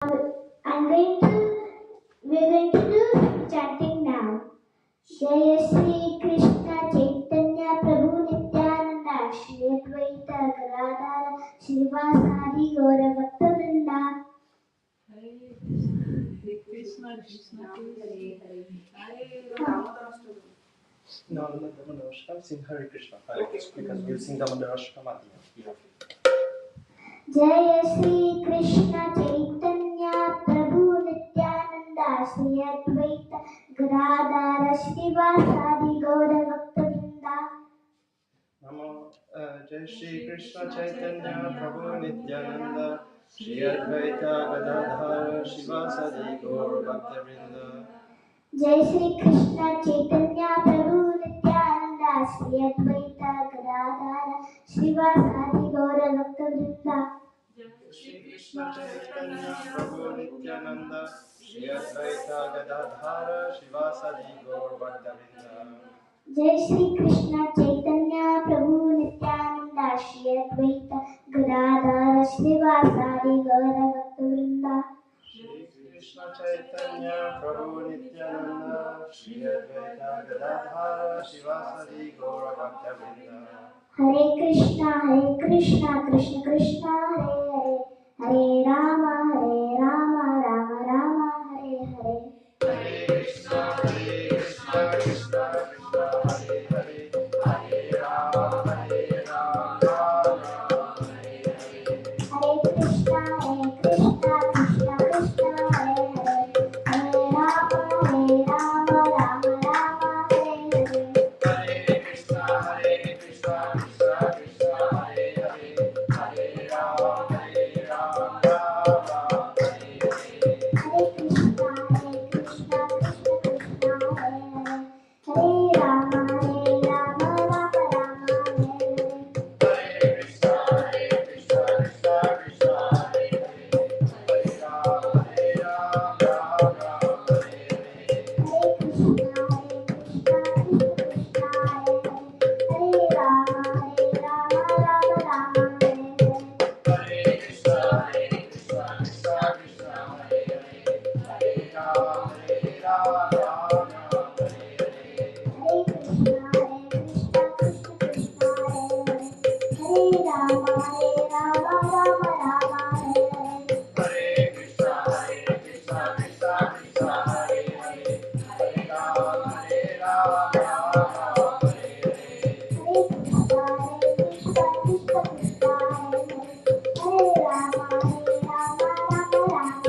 We're going to do chanting now. Jaya Sri Krishna Chaitanya Prabhu Nityananda Shri Advaita Gadadhara Srivasadi Gaura Bhaktavrinda. Hare Krishna Krishna Hare Hare Damodarastakam. No, not Damodarastakam. Sing Hare Krishna. Hare Krishna, because we'll sing Damodarastakam at the end. Jaya Sri Krishna Chaitanya Prabhu Nityananda Shri Advaita Gadadhara Srivasadi Gaura Bhaktavrinda. Namo Jai Shri Krishna Chaitanya Prabhu Nityananda Shri Advaita Gadadhara Srivasadi Gaura Bhaktavrinda. Jai Shri Krishna Chaitanya Prabhu Nityananda Shri Advaita Gadadhara Srivasadi Gaura Bhaktavrinda. Shri Krishna Chaitanya Prabhu Nityananda Shri Advaita Gadadhara Srivasadi Gaura Bhaktavrinda. Jai Shri Krishna Chaitanya Prabhu Nityananda Shri Advaita Gadadhara Srivasadi Gaura Bhaktavrinda. Shri Krishna Chaitanya Prabhu Nityananda Shri Advaita Gadadhara Srivasadi Gaura Bhaktavrinda. Hare Krishna Krishna Krishna Hare Hare, Hare Rama Rama Rama Hare Hare. Hare Krishna Krishna Krishna Hare Hare, Hare Rama Rama Hare Hare. Hare Krishna Krishna Krishna Hare Hare, Hare Rama Rama Rama Hare Hare. Hare Krishna Krishna Krishna Hare Hare, Hare Rama Rama Hare Hare. Hare Krishna Krishna Krishna Hare Hare, Hare Rama Rama Rama Hare Hare. Hare Krishna Krishna Krishna Hare Hare, Hare Rama Rama Hare Hare. Hare Krishna Krishna Krishna Hare Hare, Hare Rama Rama Rama Hare Hare. Hare Krishna Krishna Krishna Hare Hare, Hare Rama Rama Hare Hare. Hare Krishna Krishna Krishna Hare Hare, Hare Rama Rama Rama Hare Hare. Hare Krishna Krishna Krishna Hare Hare, Hare Rama Rama Hare Hare. Hare Krishna Krishna Krishna Hare Hare, Hare Rama Rama Rama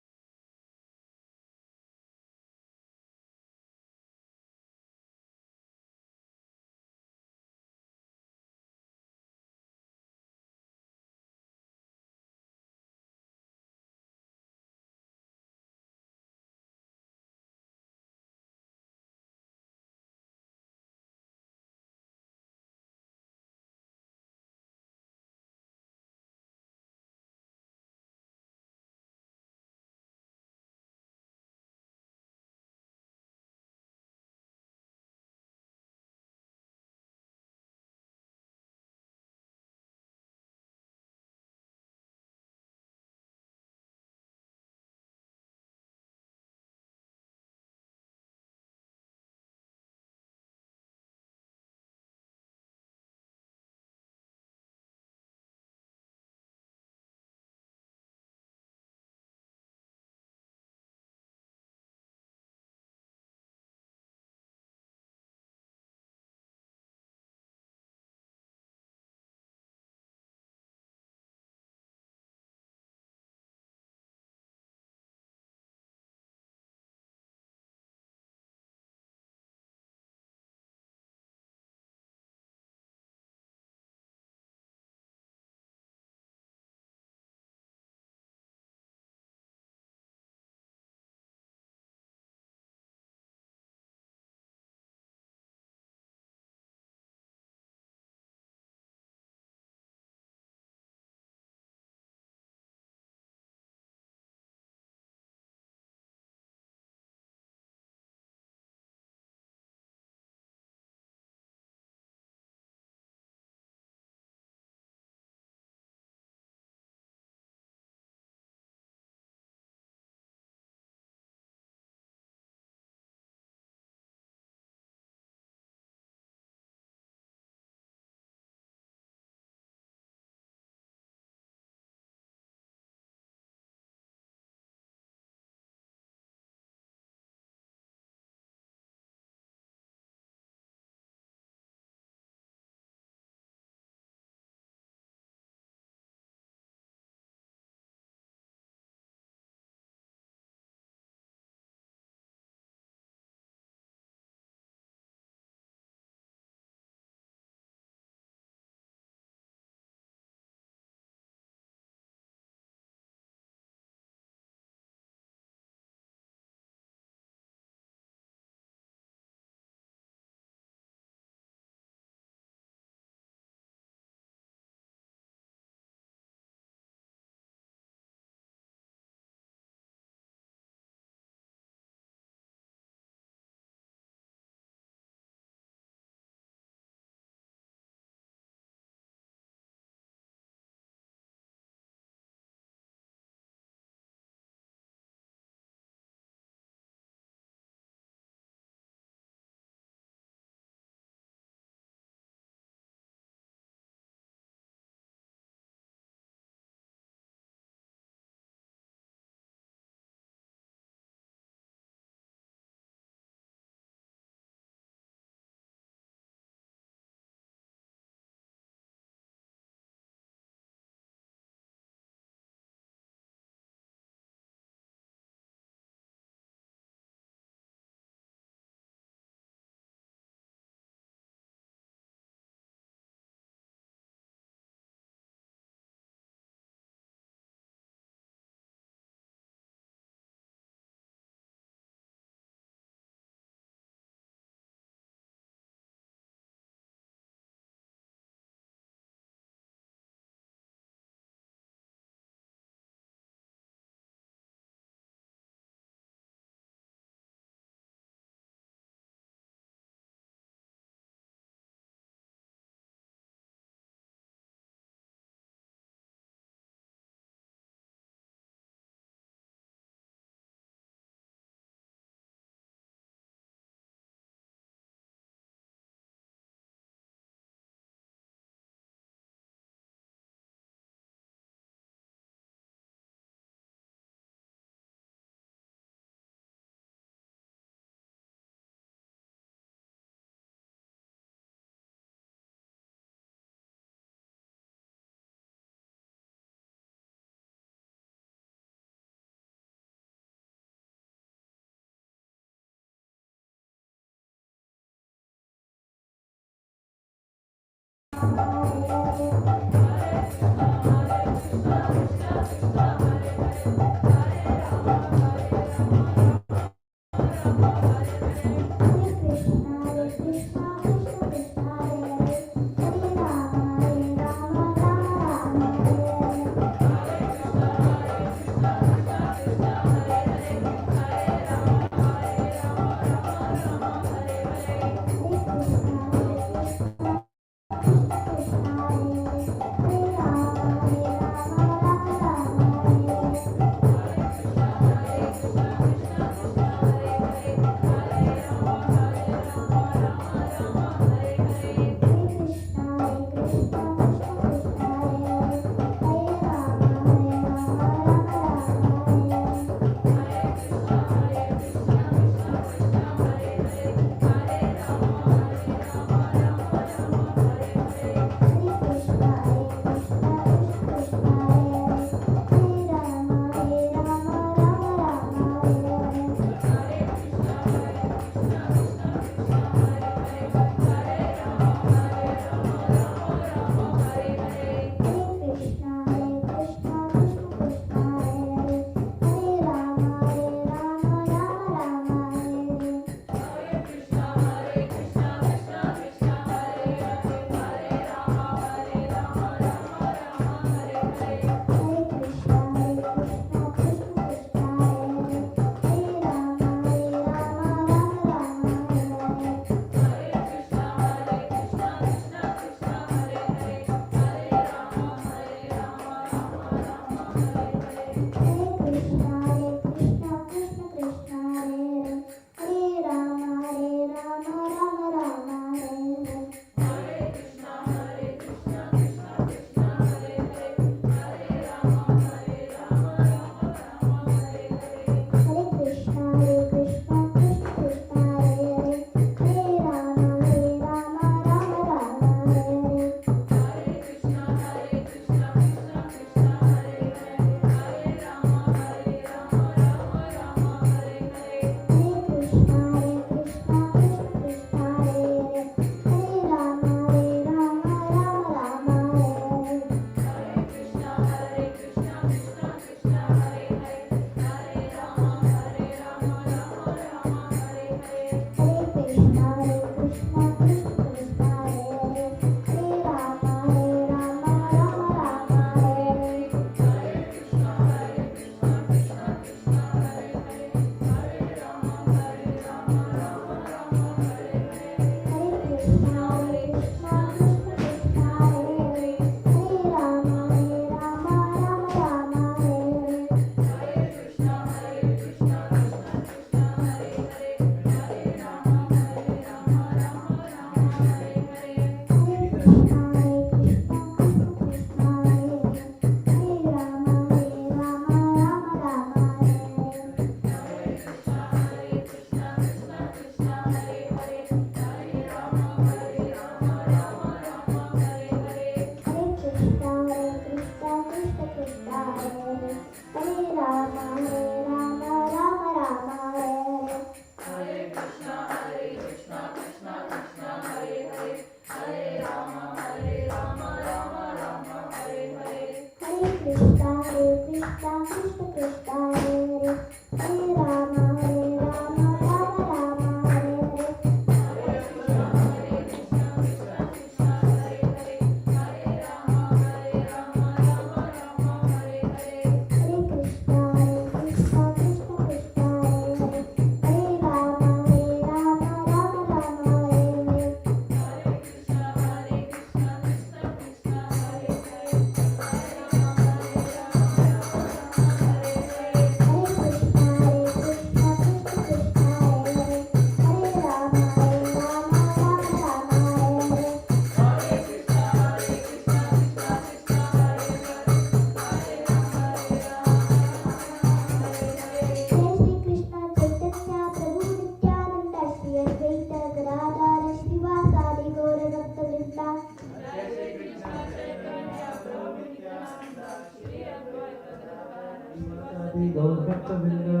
Shri Gaur Bhakta Vrinda.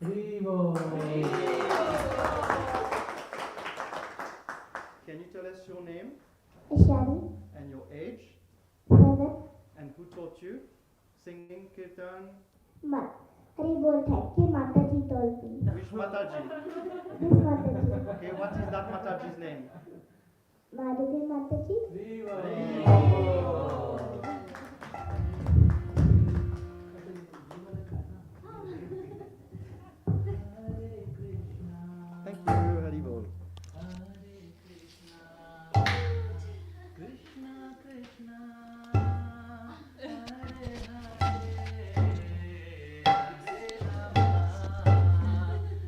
Haribo. Can you tell us your name Ashari, and your age? 7, And who taught you singing Kirtan? Hari Bol Thaki Mataji told me. Which Mataji? This Mataji, Okay, what is that Mataji's name? Madhuri Mataji. Thank you, Haribol. Krishna Krishna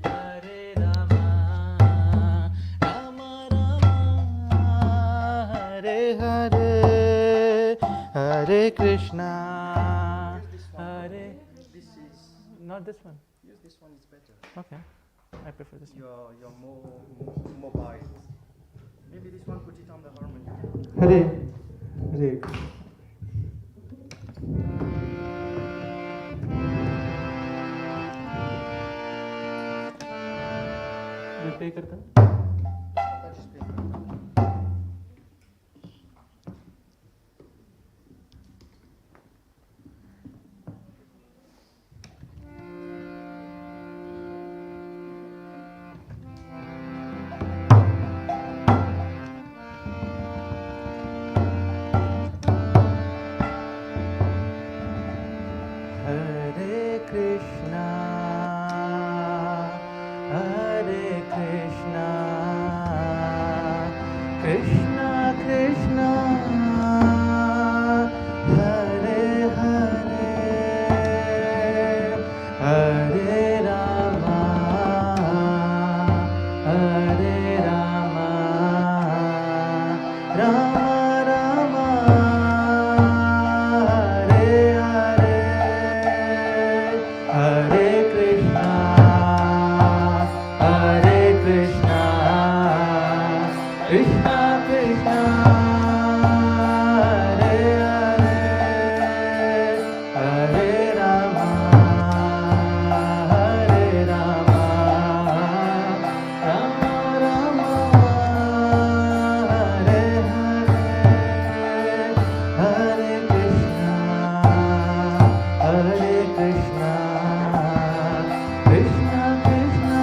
Hare Rama Rama Rama Hare Hare Hare Krishna Hare. This is Not this one. use this one. It's better. Okay, I prefer this one. You're more mobile. Maybe this one. Put it on the harmony. Hare Hare. मैं पे करता हूँ. Mataji's playing. Hare Krishna, Hare Krishna, Krishna Krishna, Hare Hare, Hare Rama, Hare Rama, Rama Rama, Hare Hare, Hare Krishna, Hare Krishna, Krishna Krishna, Hare Hare, Hare Rama, Hare Rama, Rama Rama, Hare Hare, Hare Krishna, Hare Krishna, Krishna Krishna,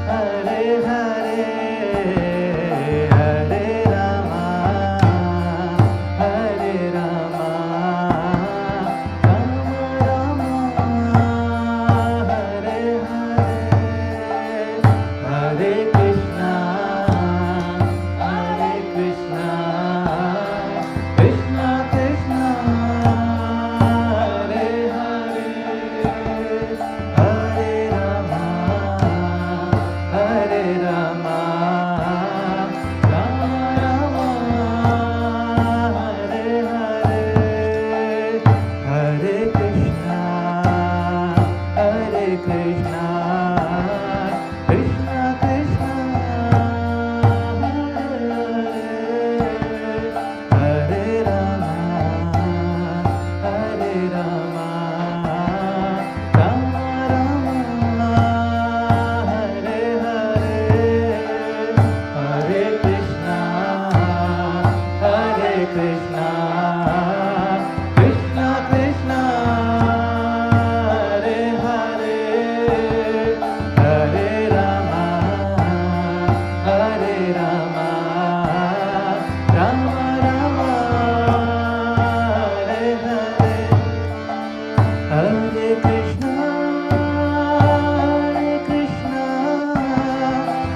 Hare Hare, Hare Rama, Hare Rama, Rama Rama, Hare Hare, Hare Krishna, Hare Krishna, Krishna Krishna, Hare Hare, Hare Rama, Hare Rama, Rama Rama, Hare Hare, Hare Krishna, Hare Krishna, Krishna Krishna, Hare Rama, Hare Rama, Rama Rama, Hare Hare, Hare Krishna, Hare Krishna, Krishna Krishna, Hare Hare, Hare Rama, Hare Rama, Rama Rama, Hare Hare, Hare Krishna, Hare Krishna,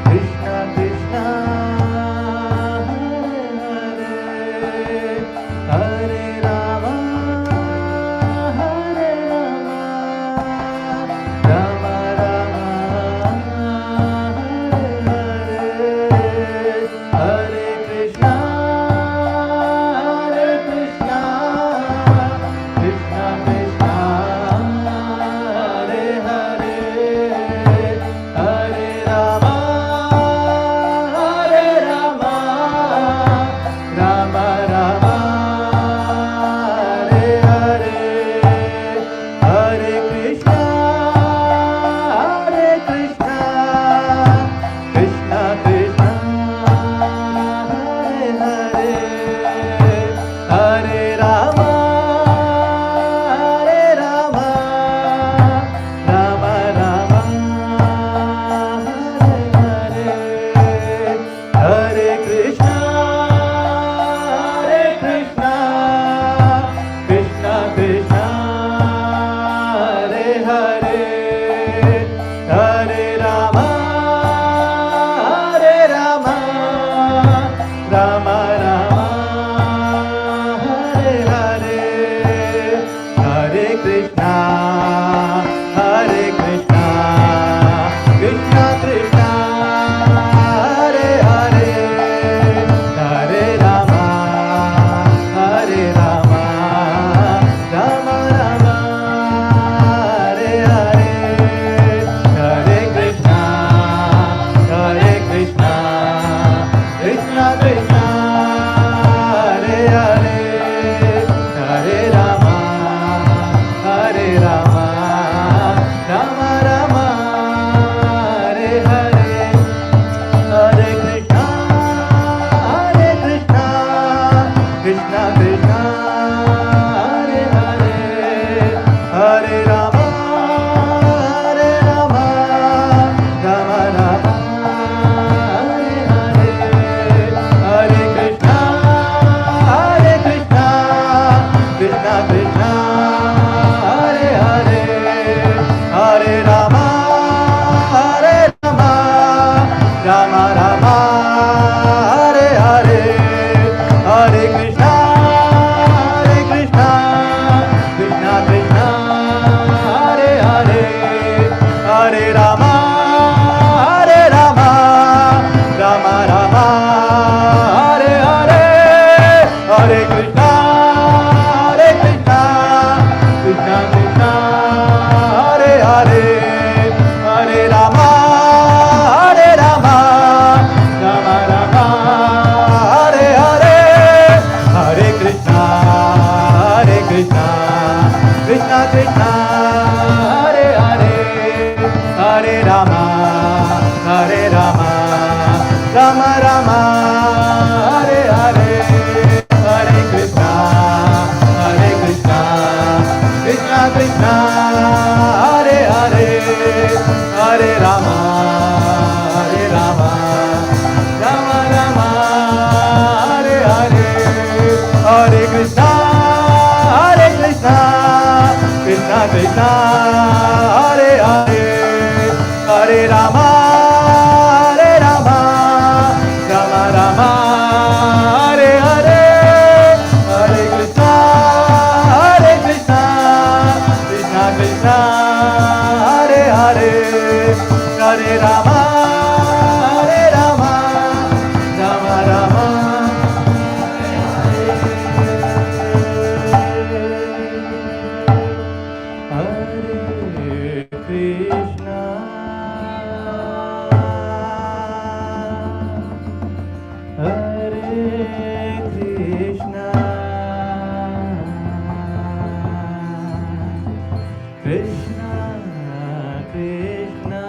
Krishna Krishna, Hare Hare, Hare Krishna, Krishna Krishna, Hare Hare, Hare Rama, Rama Rama, Hare Hare, Hare Krishna, Krishna Krishna, Hare Hare, Hare Rama, Rama Rama, Hare Hare, Hare Krishna, Krishna Krishna, Hare Hare, Hare Rama, Rama Rama, Hare Hare, Hare Krishna, Krishna Krishna, Hare Hare, Hare Rama, Rama Rama, Hare Hare, Hare Krishna, Krishna Krishna, Hare Hare, Hare Rama, Rama Rama, Hare Krishna, Hare Krishna, Krishna Krishna,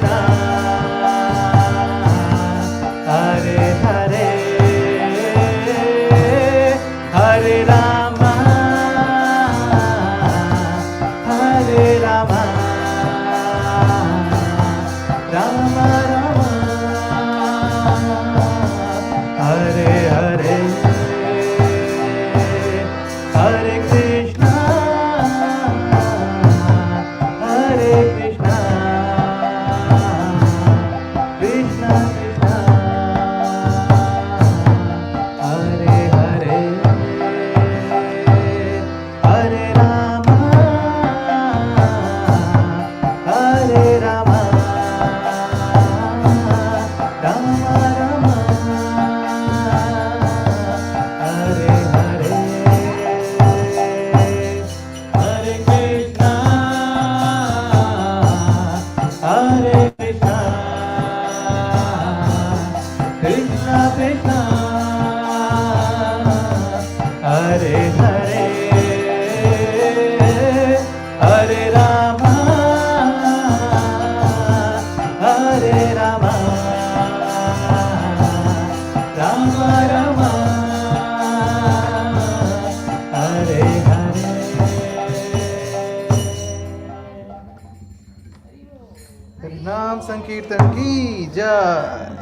Krishna, Hare Hare, Hare Rama, Hare Rama, Rama Rama, Hare Hare, Hare Krishna, Hare Krishna, Krishna Krishna, Hare Hare, Hare Rama, Hare Rama, Rama Rama, Hare Hare, Hare Krishna, Hare Krishna, Krishna Krishna, Hare Hare, Hare Rama, Hare Rama, Rama Rama, Hare Hare. हरिनाम संकीर्तन की जय।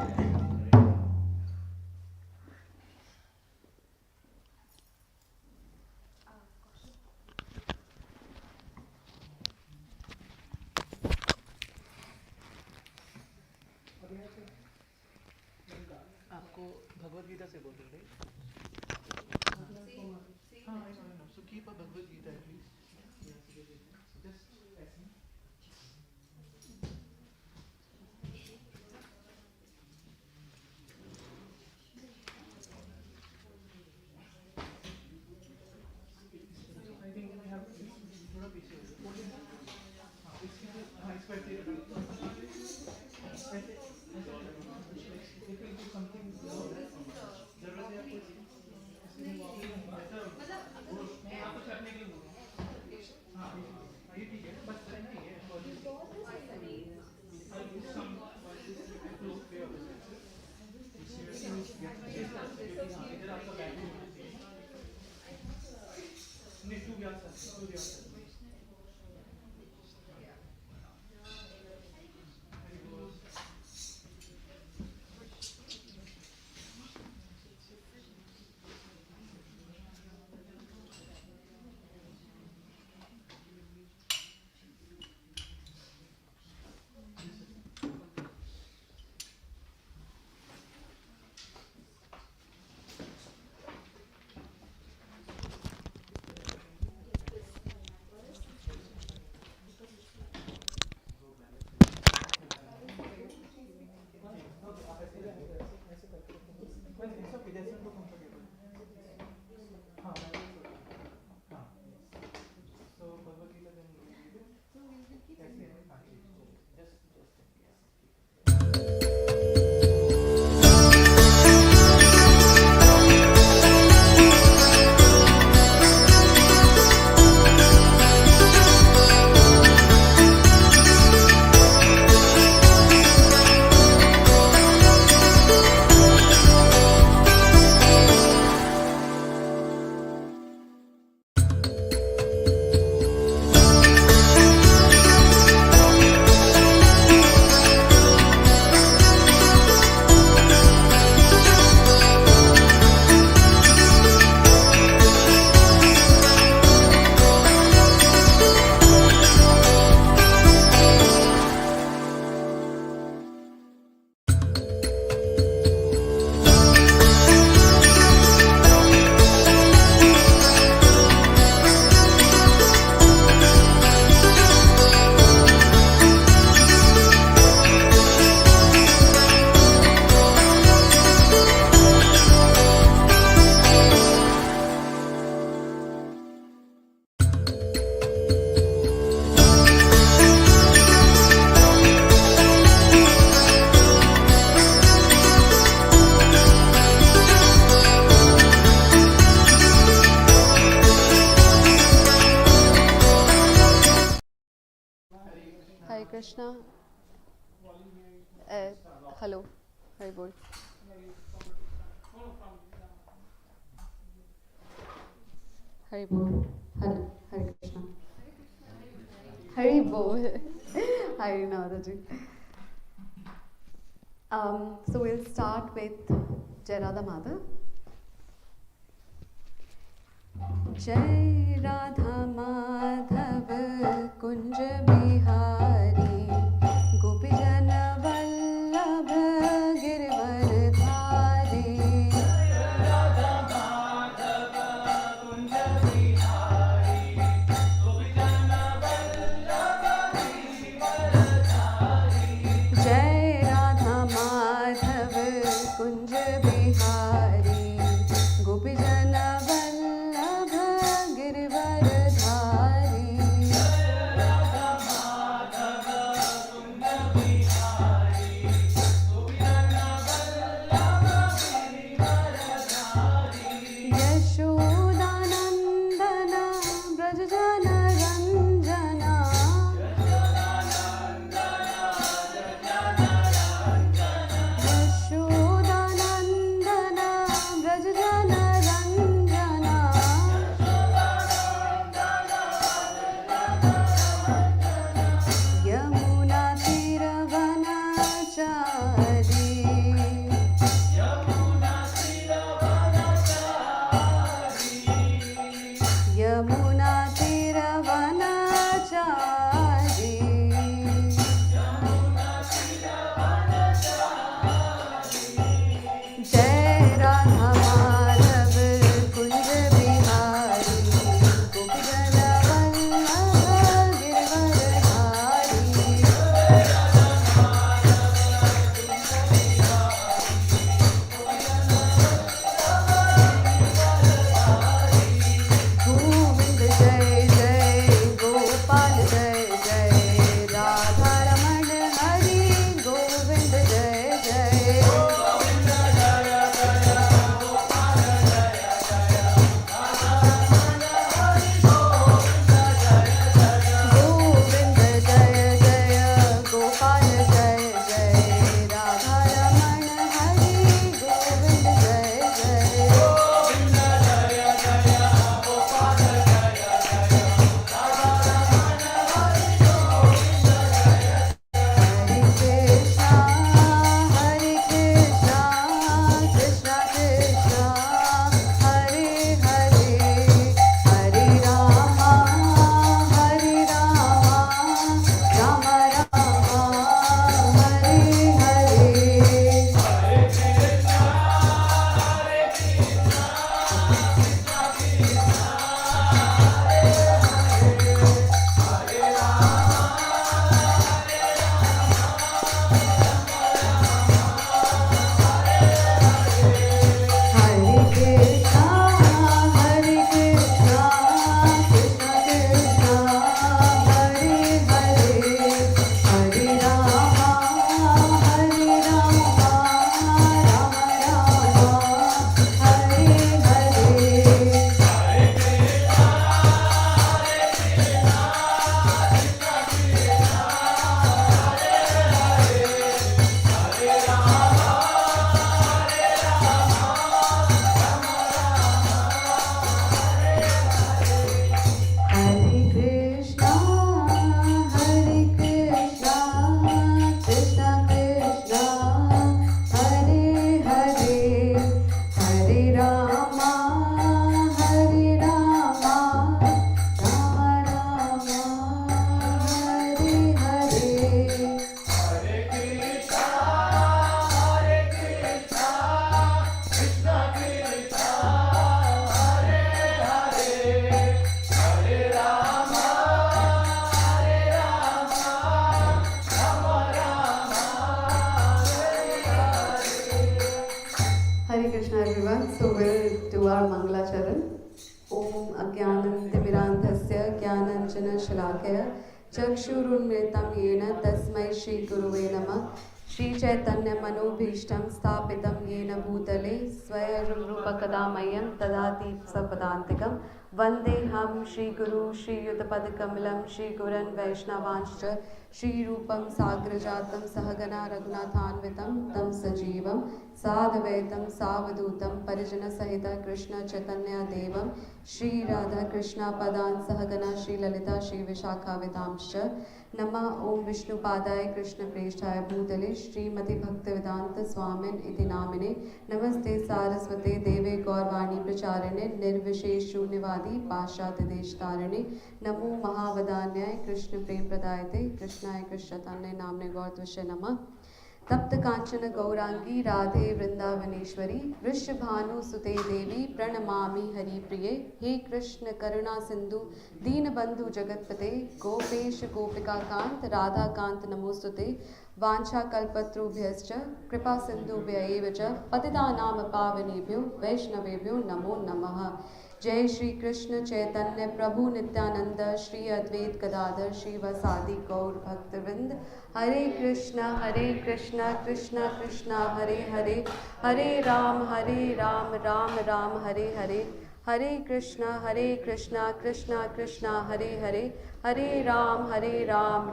आपको भगवद गीता से बोल रहे हैं। हाँ, I know. So keep a Bhagavad Gita at least. Just ऐसे। I think we have थोड़ा पीछे हो गया। हाँ, इसके लिए हाँ इस पर ऐसे ऐसे if we do something दरवाजे आपको ऐसे ऐसा नहीं आप कुछ करने के लिए बोलो। Hello. Hari Bol. Hari Bol. Hello. Hare Krishna. Hari Bol. Hari Naraji. So we'll start with Jai Radha Mata. Jai Radha Madhav Kunj Bihari Gopi Jana Vallabh Girvar Dhari. Jai Radha Madhav Kunj Bihari Gopi Jana Vallabh Girvar Dhari. Yashodanandana Braj Jana Ranjana. Yashodanandana Braj Jana Ranjana. Yamuna Tiravanachari. Yamuna Tiravanachari. Jai Radha Madhav Kunj Bihari Gopi Jana Vallabh Girvar Dhari. Govinda Jai Jai Gopal Jai Jai Radha Raman Hari Govinda Jai Jai. Govinda Jaya Jaya Gopal Jaya Jaya Radha Raman Hari Govinda Jaya Jaya. Govinda Jaya Jaya Gopal Jaya Jaya Radha Raman Hari Govinda Jaya Jaya. Govinda Jaya Jaya Gopal Jaya Jaya Radha Raman Hari Govinda Jaya. Hare Krishna, Hare Krishna, Krishna Krishna, Hare Hare, Hare Rama, Hare Rama, Rama Rama, Hare Hare. Hare Krishna, Hare Krishna, Krishna Krishna, Hare Hare, Hare Rama, Hare Rama, Rama Rama, Hare Hare. Hare Krishna, Hare Krishna, Krishna Krishna, Hare Hare, Hare Rama, Hare Rama, Rama Rama, Hare Hare. Hare Krishna everyone. So we'll do our Mangala Charan. Om Ajnanantimirandhasya Jnananjana Shalakaya Chakshurunmritam Yena Tasmai Shri Guruve Namah. Shri Chaitanya Manobhishtam Sthapitam Yena Bhutale Swayam Rupa Kadamayam Tadati Sapadantikam Vandeham Shri Guru Shri Yudapad Kamalam Shri Guran Vaishnavanshcha Shri Rupam Sagrajatam Sahagana Raghunathanvitam Tam Sajivam Sadhavaitam Savadutam Parijana Sahita Krishna Chaitanya Devam Shri Radha Krishna Padan Sahagana Shri Lalita Shri Vishakha Vidamsha Nama Om Vishnu Padaya Krishna Preshthaya Bhutale Srimati Bhaktivedanta Swamin Iti Namine Namaste Saraswate Deve Gaurvani Pracharine Nirvishesh Shunyavadi Pashati Deshtarine Namo Mahavadanyaya Krishna Prem Pradayate Krishnaya Krishnatane Namne Gaurtvashe Nama Tapta Kanchana Gaurangi Radhe Vrindavaneshwari Vrishabhanu Sute Devi Pranamami Hari Priye He Krishna Karuna Sindhu Deenabandhu Jagatpate Gopesh Gopika Kant Radha Kant Namostute Vancha Kalpatrubhyascha Kripa Sindhu Vyayevacha Patitanam Pavanebhyo Vaishnavebhyo Namo Namaha Jai Shri Krishna Chaitanya Prabhu Nityananda Shri Advait Gadadhar Shri Vasadi Gaur Bhaktavind Hare Krishna Krishna Krishna Hare Hare Hare Ram Ram Ram Hare Hare Hare Krishna Krishna Krishna Hare Hare Hare Ram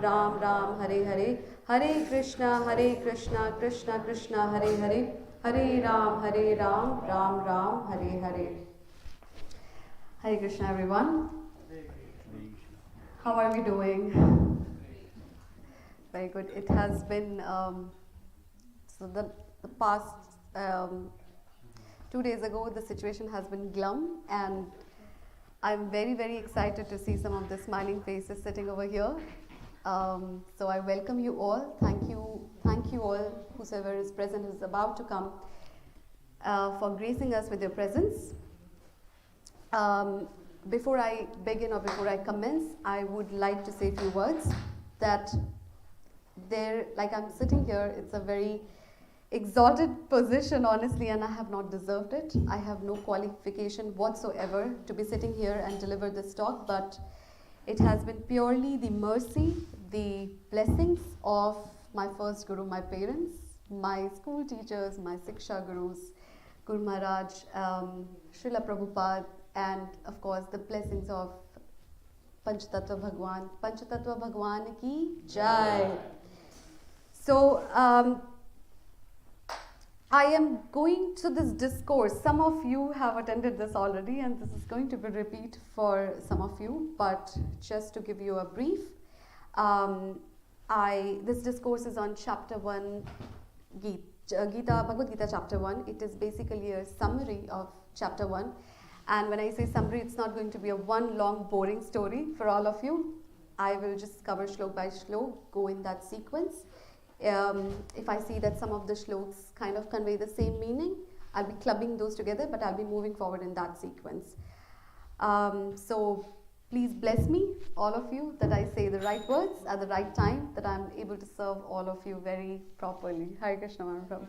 Ram Ram Hare Hare Hare Krishna Krishna Krishna Hare Hare Hare Ram Ram Hare Hare. Hare Krishna everyone. How are we doing? Very good. It has been so the past 2 days ago the situation has been glum, and I'm very excited to see some of the smiling faces sitting over here. So I welcome you all. Thank you all, whosoever is present, who is about to come, for gracing us with your presence. Before I begin or before I commence, I would like to say a few words that like I'm sitting here, it's a very exalted position, honestly, and I have not deserved it. I have no qualification whatsoever to be sitting here and deliver this talk, but it has been purely the mercy, the blessings of my first Guru, my parents, my school teachers, my Siksha Gurus, Guru Maharaj, Srila Prabhupada, and of course the blessings of Panchatattva Bhagwan ki Jai. So I am going to this discourse. Some of you have attended this already, and this is going to be a repeat for some of you, but just to give you a brief, this discourse is on chapter 1, Bhagavad Gita chapter 1. It is basically a summary of chapter 1. And when I say summary, it's not going to be a one long boring story for all of you. I will just cover shlok by shlok, go in that sequence. If I see that some of the shloks kind of convey the same meaning, I'll be clubbing those together, but I'll be moving forward in that sequence. So please bless me, all of you, that I say the right words at the right time, that I'm able to serve all of you very properly. Hare Krishna, Manam.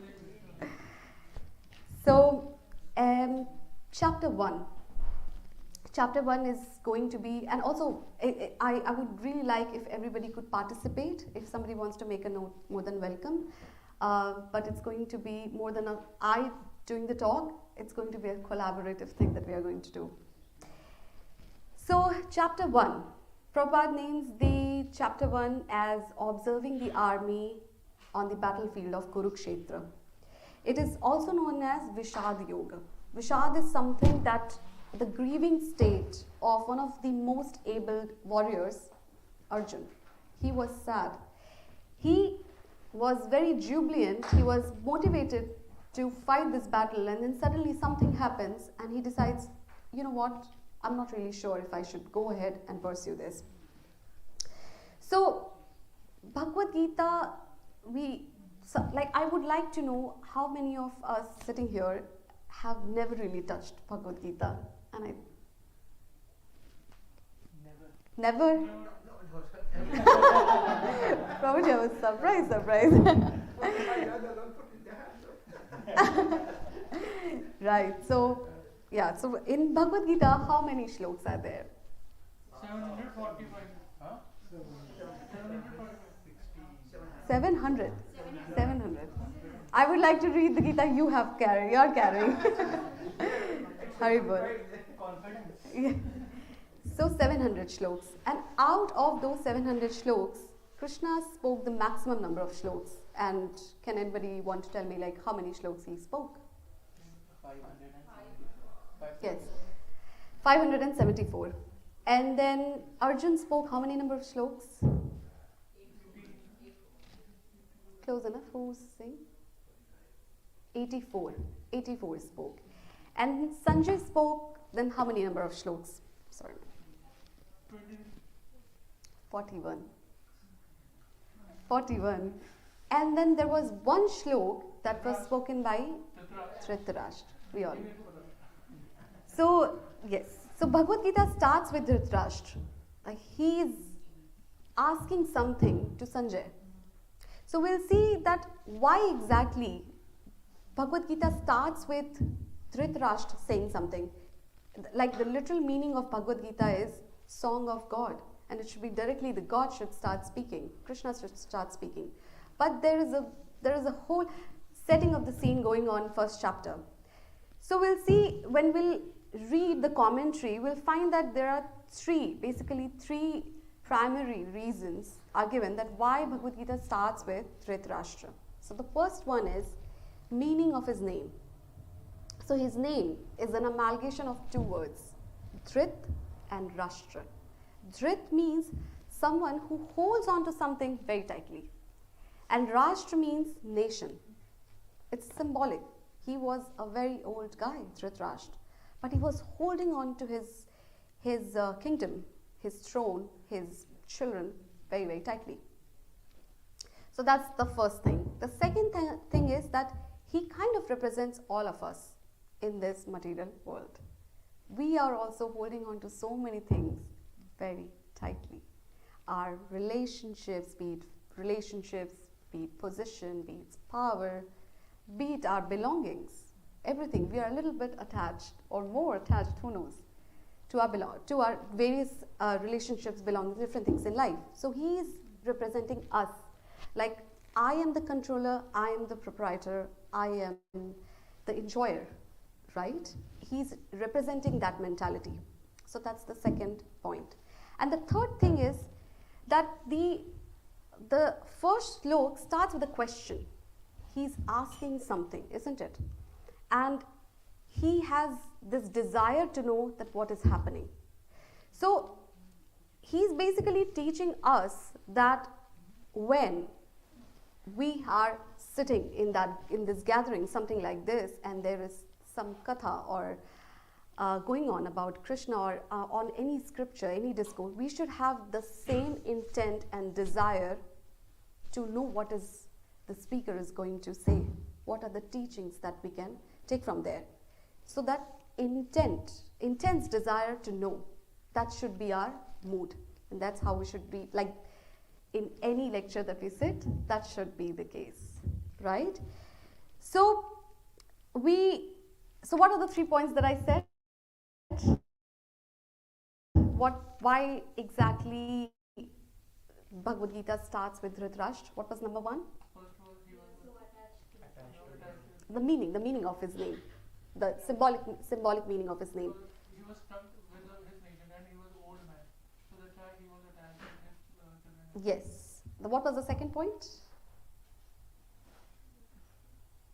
So, Chapter 1. Chapter 1 is going to be, and also I would really like if everybody could participate. If somebody wants to make a note, more than welcome. But it's going to be more than I doing the talk. It's going to be a collaborative thing that we are going to do. So, Chapter 1. Prabhupada names the Chapter 1 as Observing the Army on the Battlefield of Kurukshetra. It is also known as Vishad Yoga. Vishad is something that the grieving state of one of the most able warriors, Arjun. He was sad. He was very jubilant. He was motivated to fight this battle, and then suddenly something happens and he decides, you know what, I'm not really sure if I should go ahead and pursue this. So, Bhagavad Gita, I would like to know how many of us sitting here have never really touched Bhagavad Gita. And Never? Prabhuji, I was surprised. Right, so in Bhagavad Gita, how many shloks are there? 745. Huh? 700. 700. I would like to read the Gita you're carrying. Haribol. Yeah. So 700 shloks. And out of those 700 shloks, Krishna spoke the maximum number of shloks. And can anybody want to tell me like how many shloks he spoke? 574. Yes, 574. And then Arjun spoke how many number of shloks? Close enough. Who's saying? 84. 84 spoke. And Sanjay spoke then how many number of shloks? Sorry. 41. 41. And then there was one shlok that was spoken by Dhritarashtra. We all know. So, yes. So, Bhagavad Gita starts with Dhritarashtra. Like he is asking something to Sanjay. So, we'll see that why exactly Bhagavad Gita starts with Dhritarashtra saying something. Like the literal meaning of Bhagavad Gita is song of God. And it should be directly the God should start speaking. Krishna should start speaking. But there is a whole setting of the scene going on first chapter. So we'll see when we'll read the commentary, we'll find that there are basically three primary reasons are given that why Bhagavad Gita starts with Dhritarashtra. So the first one is meaning of his name. So his name is an amalgamation of two words, Dhrit and Rashtra. Dhrit means someone who holds on to something very tightly. And Rashtra means nation. It's symbolic. He was a very old guy, Dhritarashtra, but he was holding on to his kingdom, his throne, his children very, very tightly. So that's the first thing. The second thing is that he kind of represents all of us in this material world. We are also holding on to so many things very tightly. Our relationships, be it position, be it power, be it our belongings, everything. We are a little bit attached or more attached, who knows, to our various relationships, belongings, different things in life. So he is representing us. Like I am the controller, I am the proprietor, I am the enjoyer, right? He's representing that mentality. So that's the second point. And the third thing is that the first slok starts with a question. He's asking something, isn't it? And he has this desire to know that what is happening. So he's basically teaching us that when we are sitting in this gathering, something like this, and there is some katha or going on about Krishna or on any scripture, any discourse, we should have the same intent and desire to know what is the speaker is going to say, what are the teachings that we can take from there. So that intense desire to know, that should be our mood, and that's how we should be. Like in any lecture that we sit, that should be the case, right? So what are the 3 points that I said? Why exactly Bhagavad Gita starts with Dhritarashtra? What was number 1? First of all, he was attached to The meaning of his name, the symbolic meaning of his name. He was stuck with his nation and he was an old man. So that's why he was attached to his children. Yes. What was the second point?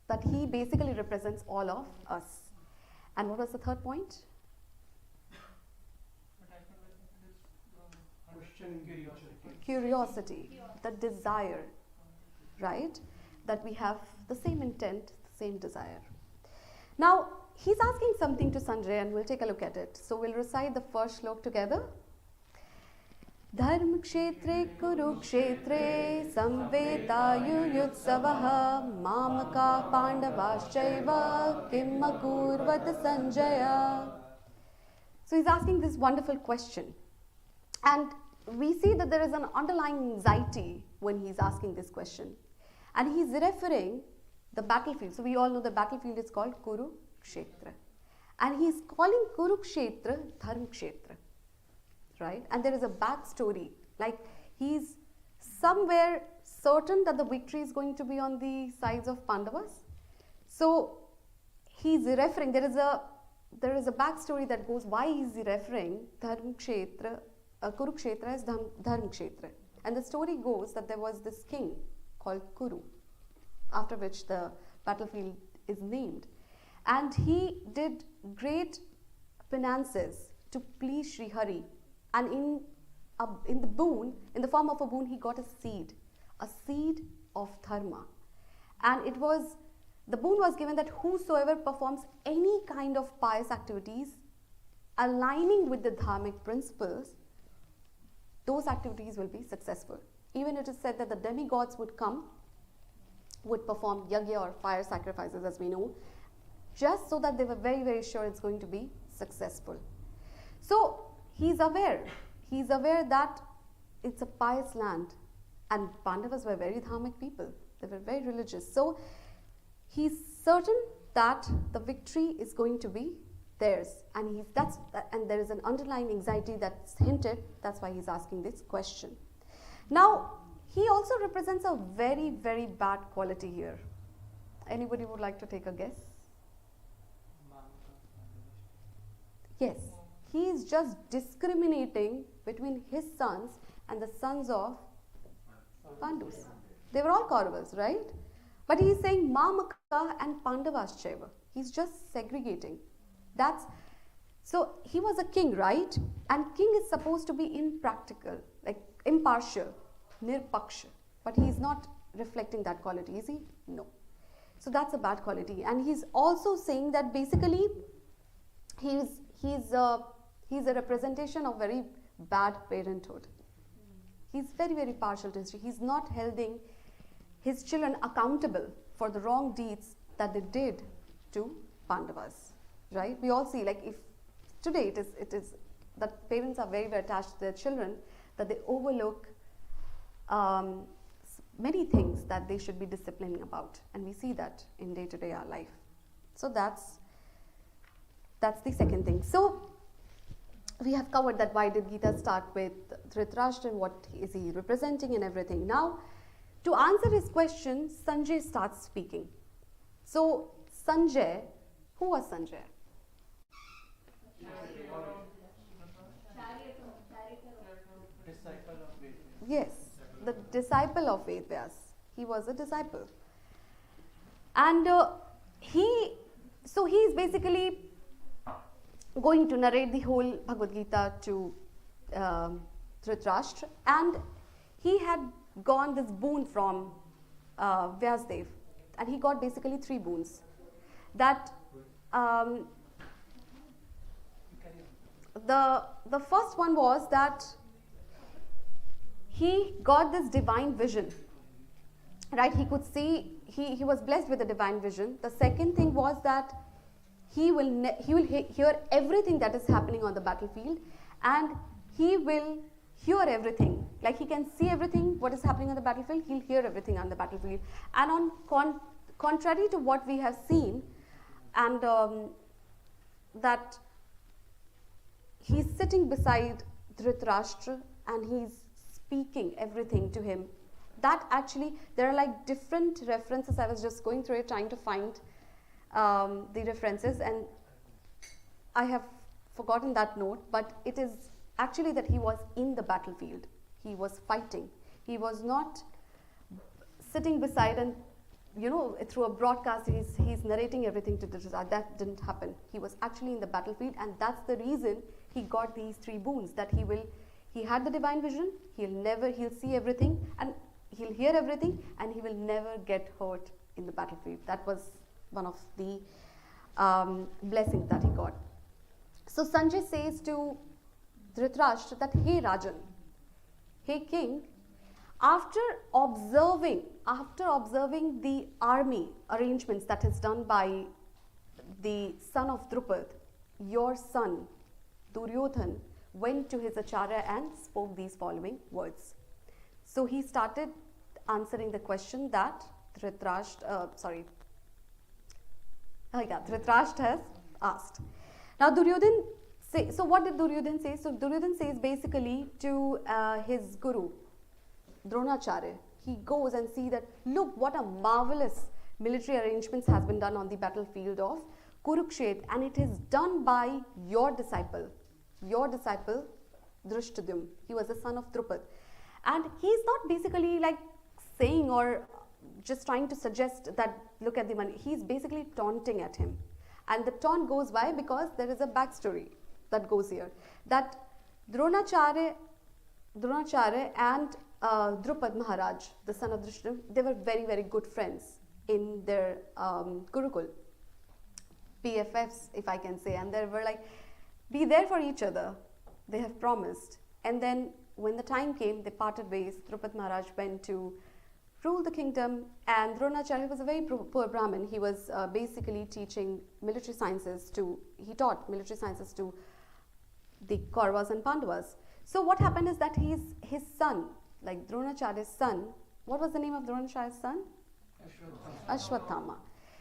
That he basically represents all of us. And what was the third point? Attachment with Questioning Curiosity, the desire, right? That we have the same intent, the same desire. Now, he's asking something to Sanjay and we'll take a look at it. So we'll recite the first slok together. Dharma kshetre kurukshetre samvetayu yutsavaha mamaka pandavaschaiva kim akurvat Sanjaya. So he's asking this wonderful question. And we see that there is an underlying anxiety when he's asking this question. And he's referring the battlefield. So we all know the battlefield is called Kurukshetra. And he's calling Kurukshetra Dharmakshetra. Right? And there is a backstory. Like he's somewhere certain that the victory is going to be on the sides of Pandavas. So he's referring, there is a backstory that goes why is he referring Dharmakshetra, Kurukshetra as Dharmakshetra. And the story goes that there was this king called Kuru, after which the battlefield is named. And he did great penances to please Sri Hari. And in the form of a boon, he got a seed of dharma. And the boon was given that whosoever performs any kind of pious activities aligning with the dharmic principles, those activities will be successful. Even it is said that the demigods would perform yagya or fire sacrifices, as we know, just so that they were very, very sure it's going to be successful. So he's aware that it's a pious land, and Pandavas were very dharmic people. They were very religious. So he's certain that the victory is going to be theirs, and there is an underlying anxiety that's hinted. That's why he's asking this question. Now, he also represents a very, very bad quality here. Anybody would like to take a guess? Yes, he is just discriminating between his sons and the sons of Pandus. They were all Kauravas, right? But he is saying Mamaka and Pandavascheva. He's just segregating. So he was a king, right? And king is supposed to be impractical, like impartial, nirpaksha. But he is not reflecting that quality, is he? No. So that's a bad quality. And he's also saying that basically he's a representation of very bad parenthood. He's very, very partial to history. He's not holding his children accountable for the wrong deeds that they did to Pandavas, right? We all see, like, if today it is that parents are very, very attached to their children, that they overlook many things that they should be disciplining about, and we see that in day-to-day our life. So that's the second thing. So we have covered that why did Gita start with Dhritarashtra and what is he representing and everything. Now, to answer his question, Sanjay starts speaking. So Sanjay, who was Sanjay? Disciple of Ved. Yes, the disciple of Vedas. He was a disciple. And he is basically going to narrate the whole Bhagavad Gita to Dhritarashtra, and he had gone this boon from Vyasdev, and he got basically 3 boons. That the first one was that he got this divine vision, right? He could see, he was blessed with a divine vision. The second thing was that he will hear everything that is happening on the battlefield, and he will hear everything. Like, he can see everything what is happening on the battlefield, he'll hear everything on the battlefield. And on contrary to what we have seen, and that he's sitting beside Dhritarashtra and he's speaking everything to him. That actually, there are like different references. I was just going through it trying to find the references, and I have forgotten that note, but it is actually that he was in the battlefield. He was fighting. He was not sitting beside and, through a broadcast, he's narrating everything to Dhritarashtra. That didn't happen. He was actually in the battlefield, and that's the reason he got these 3 boons, that he had the divine vision, he'll see everything, and he'll hear everything, and he will never get hurt in the battlefield. That was one of the blessings that he got. So Sanjay says to Dhritarashtra that, hey Rajan, hey king, after observing the army arrangements that is done by the son of Drupad, your son Duryodhan went to his acharya and spoke these following words. So he started answering the question that Dhritarashtra has asked. Now Duryodhan so what did Duryodhan say? So Duryodhan says basically to his guru Dronacharya, he goes and see that, look what a marvelous military arrangements has been done on the battlefield of Kurukshetra, and it is done by your disciple Drishtadyumna. He was the son of Drupad. And he's not basically like saying or just trying to suggest that look at the money. He's basically taunting at him. And the taunt goes by because there is a backstory that goes here. That Dronacharya and Drupad Maharaj, the son of Drishti, they were very, very good friends in their Gurukul. BFFs, if I can say. And they were like, be there for each other. They have promised. And then when the time came, they parted ways. Drupad Maharaj went to rule the kingdom, and Dronacharya was a very poor Brahmin. He was basically teaching military sciences he taught military sciences to the Kauravas and Pandavas. So what happened is that his son, like Dronacharya's son, what was the name of Dronacharya's son? Ashwathama.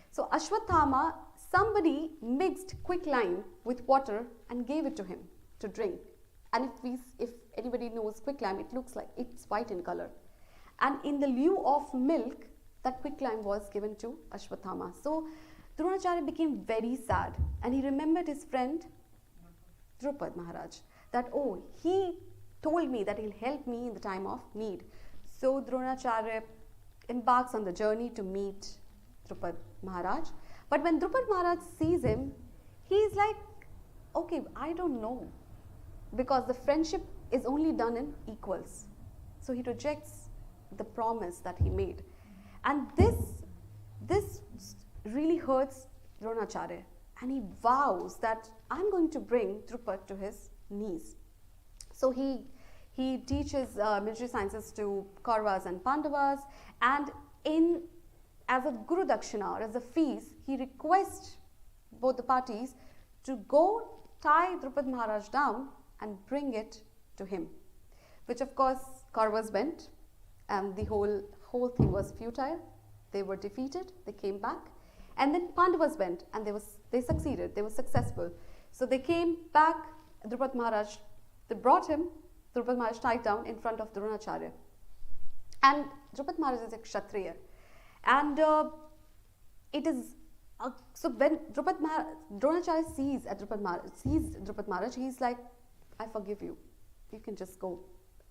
So Ashwathama, somebody mixed quicklime with water and gave it to him to drink. And if anybody knows quicklime, it looks like it's white in color. And in the lieu of milk, that quicklime was given to Ashwathama. So Dronacharya became very sad, and he remembered his friend Drupad Maharaj, that oh, he told me that he'll help me in the time of need. So Dronacharya embarks on the journey to meet Drupad Maharaj. But when Drupad Maharaj sees him, he's like, okay, I don't know, because the friendship is only done in equals. So he rejects the promise that he made. And this really hurts Dronacharya, and he vows that I'm going to bring Drupad to his knees. So he teaches military sciences to Kauravas and Pandavas, and as a Guru Dakshina, or as a feast, he requests both the parties to go tie Drupad Maharaj down and bring it to him, which of course Kauravas went, and the whole thing was futile. They were defeated, they came back, and then Pandavas went, and they succeeded, they were successful. So they came back, Drupad Maharaj, they brought him, Drupad Maharaj tied down in front of Dronacharya. And Drupad Maharaj is a Kshatriya. And so when Dronacharya sees Drupad Maharaj, he's like, I forgive you, you can just go.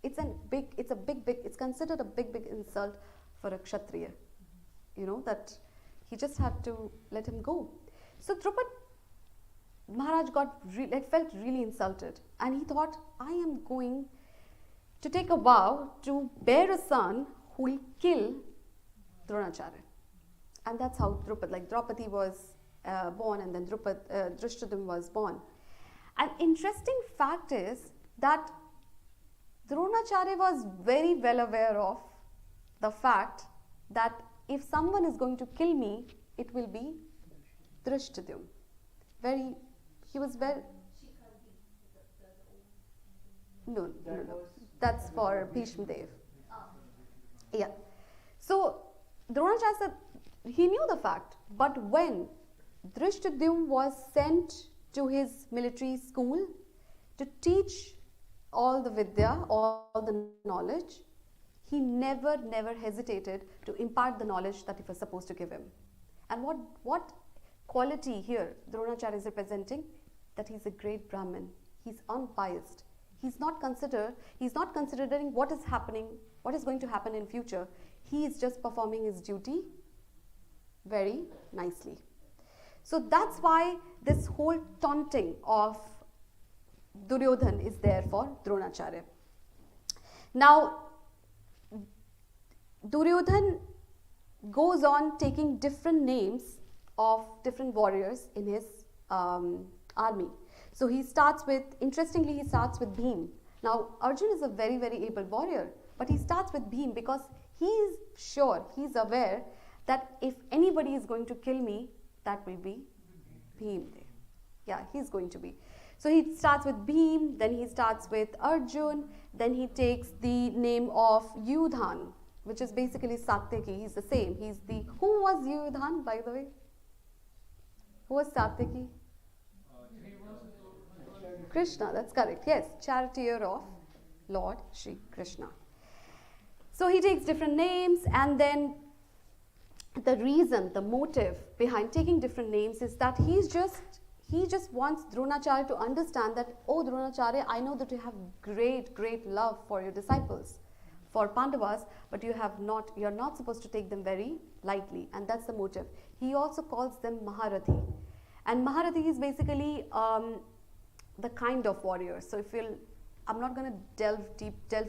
It's considered a big insult for a Kshatriya, that he just had to let him go. So Drupad Maharaj felt really insulted, and he thought, I am going to take a vow to bear a son who will kill Dronacharya. And that's how Draupadi was born, and then Drishtadyumna was born. An interesting fact is that Dronacharya was very well aware of the fact that if someone is going to kill me, it will be Drishtadyumna. He was very... No. That's for Bhishma Dev. Yeah. So Dronacharya said he knew the fact, but when Drishtadyumna was sent to his military school to teach all the vidya, all the knowledge, he never hesitated to impart the knowledge that he was supposed to give him. And what quality here Dronacharya is representing? That he's a great Brahmin. He's unbiased. He's not considering what is happening, what is going to happen in future. He is just performing his duty very nicely. So that's why this whole taunting of Duryodhan is there for Dronacharya. Now, Duryodhan goes on taking different names of different warriors in his army. So interestingly, he starts with Bhim. Now, Arjun is a very, very able warrior, but he starts with Bhim because he's aware that if anybody is going to kill me, that will be Bhim. Yeah, he's going to be. So he starts with Bhim, then he starts with Arjun, then he takes the name of Yudhan, which is basically Satyaki. He's the same. Who was Yudhan, by the way? Who was Satyaki? Krishna, that's correct. Yes, charioteer of Lord Shri Krishna. So he takes different names, and then the motive behind taking different names is that he just wants Dronacharya to understand that, oh Dronacharya, I know that you have great love for your disciples, for Pandavas, but you're not supposed to take them very lightly, and that's the motive. He also calls them Maharathi, and Maharathi is basically the kind of warrior. So I'm not going to delve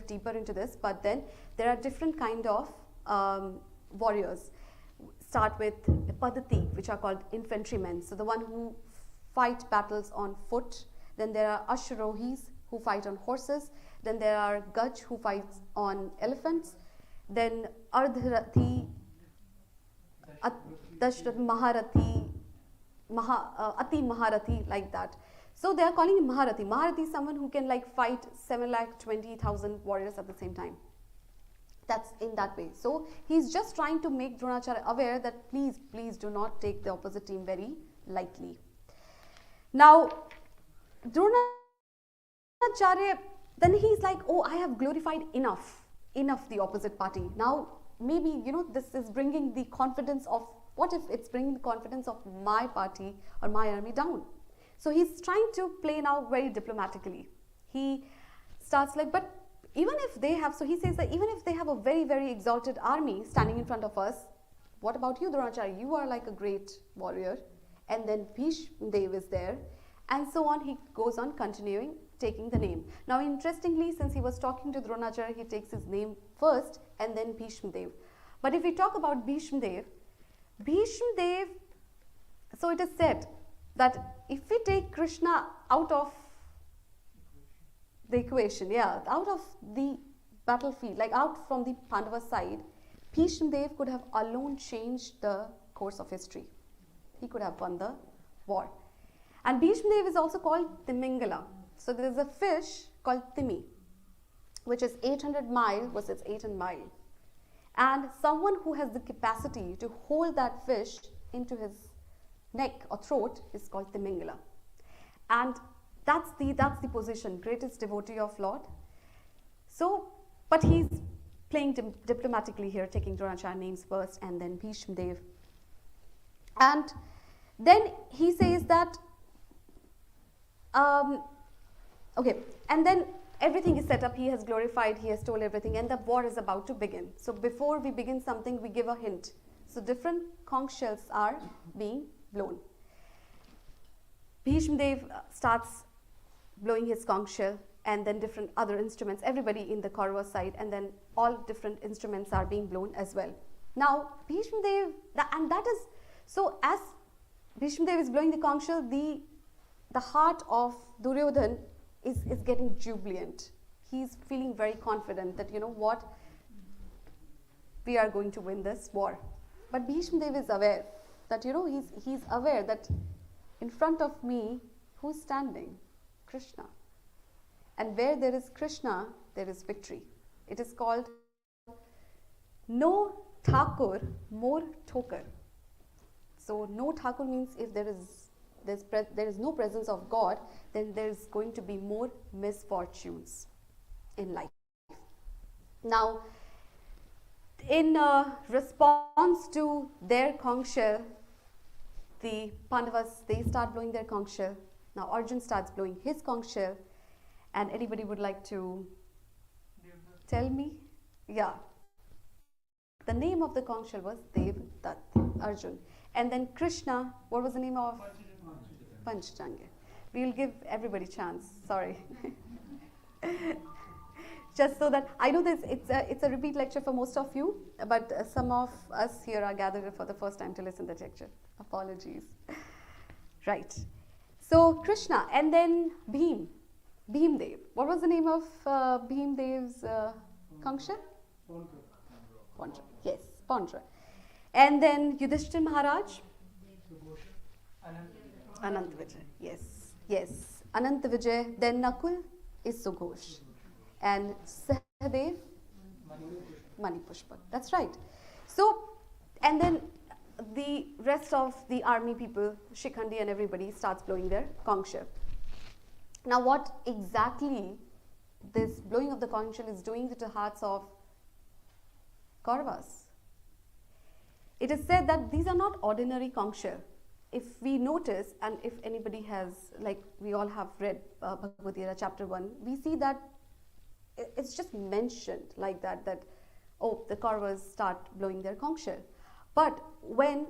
deeper into this, but then there are different kind of warriors. Start with Padati, which are called infantrymen, so the one who fight battles on foot. Then there are Ashrohis, who fight on horses. Then there are Gaj, who fights on elephants. Then Ardharathi, Dashrath Maharathi, Ati Maharathi, like that. So they are calling him Maharathi. Maharathi is someone who can like fight 7,20,000 warriors at the same time. That's in that way. So he's just trying to make Dronacharya aware that please do not take the opposite team very lightly. Now, Dronacharya, then he's like, oh, I have glorified enough the opposite party. Now, maybe, this is bringing the confidence of, what if it's bringing the confidence of my party or my army down? So he's trying to play now very diplomatically. He starts like, but even if they have, so he says that even if they have a very, very exalted army standing in front of us, what about you, Dronacharya? You are like a great warrior. And then Bhishma Dev is there. And so on, he goes on continuing, taking the name. Now, interestingly, since he was talking to Dronacharya, he takes his name first and then Bhishma Dev. But if we talk about Bhishma Dev, so it is said that if we take Krishna out of the equation, out of the battlefield, like out from the Pandava side, Bhishma Dev could have alone changed the course of history. He could have won the war. And Bhishma Dev is also called Timingala. So there is a fish called Timi, which is 800 mile versus 800 mile. And someone who has the capacity to hold that fish into his neck or throat is called Timingala. And that's the position, greatest devotee of Lord. So, but he's playing diplomatically here, taking Dronacharya names first and then Bhishma Dev. And then he says that, okay, and then everything is set up, he has glorified, he has told everything, and the war is about to begin. So before we begin something, we give a hint. So different conch shells are being blown. Bhishma Dev starts blowing his conch shell, and then different other instruments, everybody in the Kaurava side, and then all different instruments are being blown as well. Now, Bhishma Dev, and that is, so as Bhishma Dev is blowing the conch shell, the heart of Duryodhan is getting jubilant. He's feeling very confident that, you know what, we are going to win this war. But Bhishma Dev is aware that, you know, he's aware that in front of me, who's standing? Krishna. And where there is Krishna, there is victory. It is called no Thakur, more Thokar. So no Thakur means if there is no presence of God, then there is going to be more misfortunes in life. Now, in response to their conch shell, the Pandavas, they start blowing their conch shell. Now Arjun starts blowing his conch shell. And anybody would like to tell me? Yeah. The name of the conch shell was Devdutt, Arjun. And then Krishna, what was the name of? Panchjanya. We'll give everybody a chance. Sorry. Just so that, I know this, it's a repeat lecture for most of you, but some of us here are gathered for the first time to listen to the lecture. Apologies. Right. So Krishna, and then Bhim Dev. What was the name of Bhim Dev's conch shell? Pondra. Yes, Pondra. And then Yudhishthir Maharaj? Anant Vijay. Yes. Anant Vijay. Then Nakul is Sughosh. And Sahadev? Mani Pushpak. That's right. So, and then the rest of the army people, Shikhandi and everybody, starts blowing their conch shell. Now, what exactly this blowing of the conch shell is doing to the hearts of Kauravas? It is said that these are not ordinary conch shell. If we notice, and if anybody has, like we all have read Bhagavad Gita Chapter 1, we see that it's just mentioned like that, that, oh, the Kauravas start blowing their conch shell. But when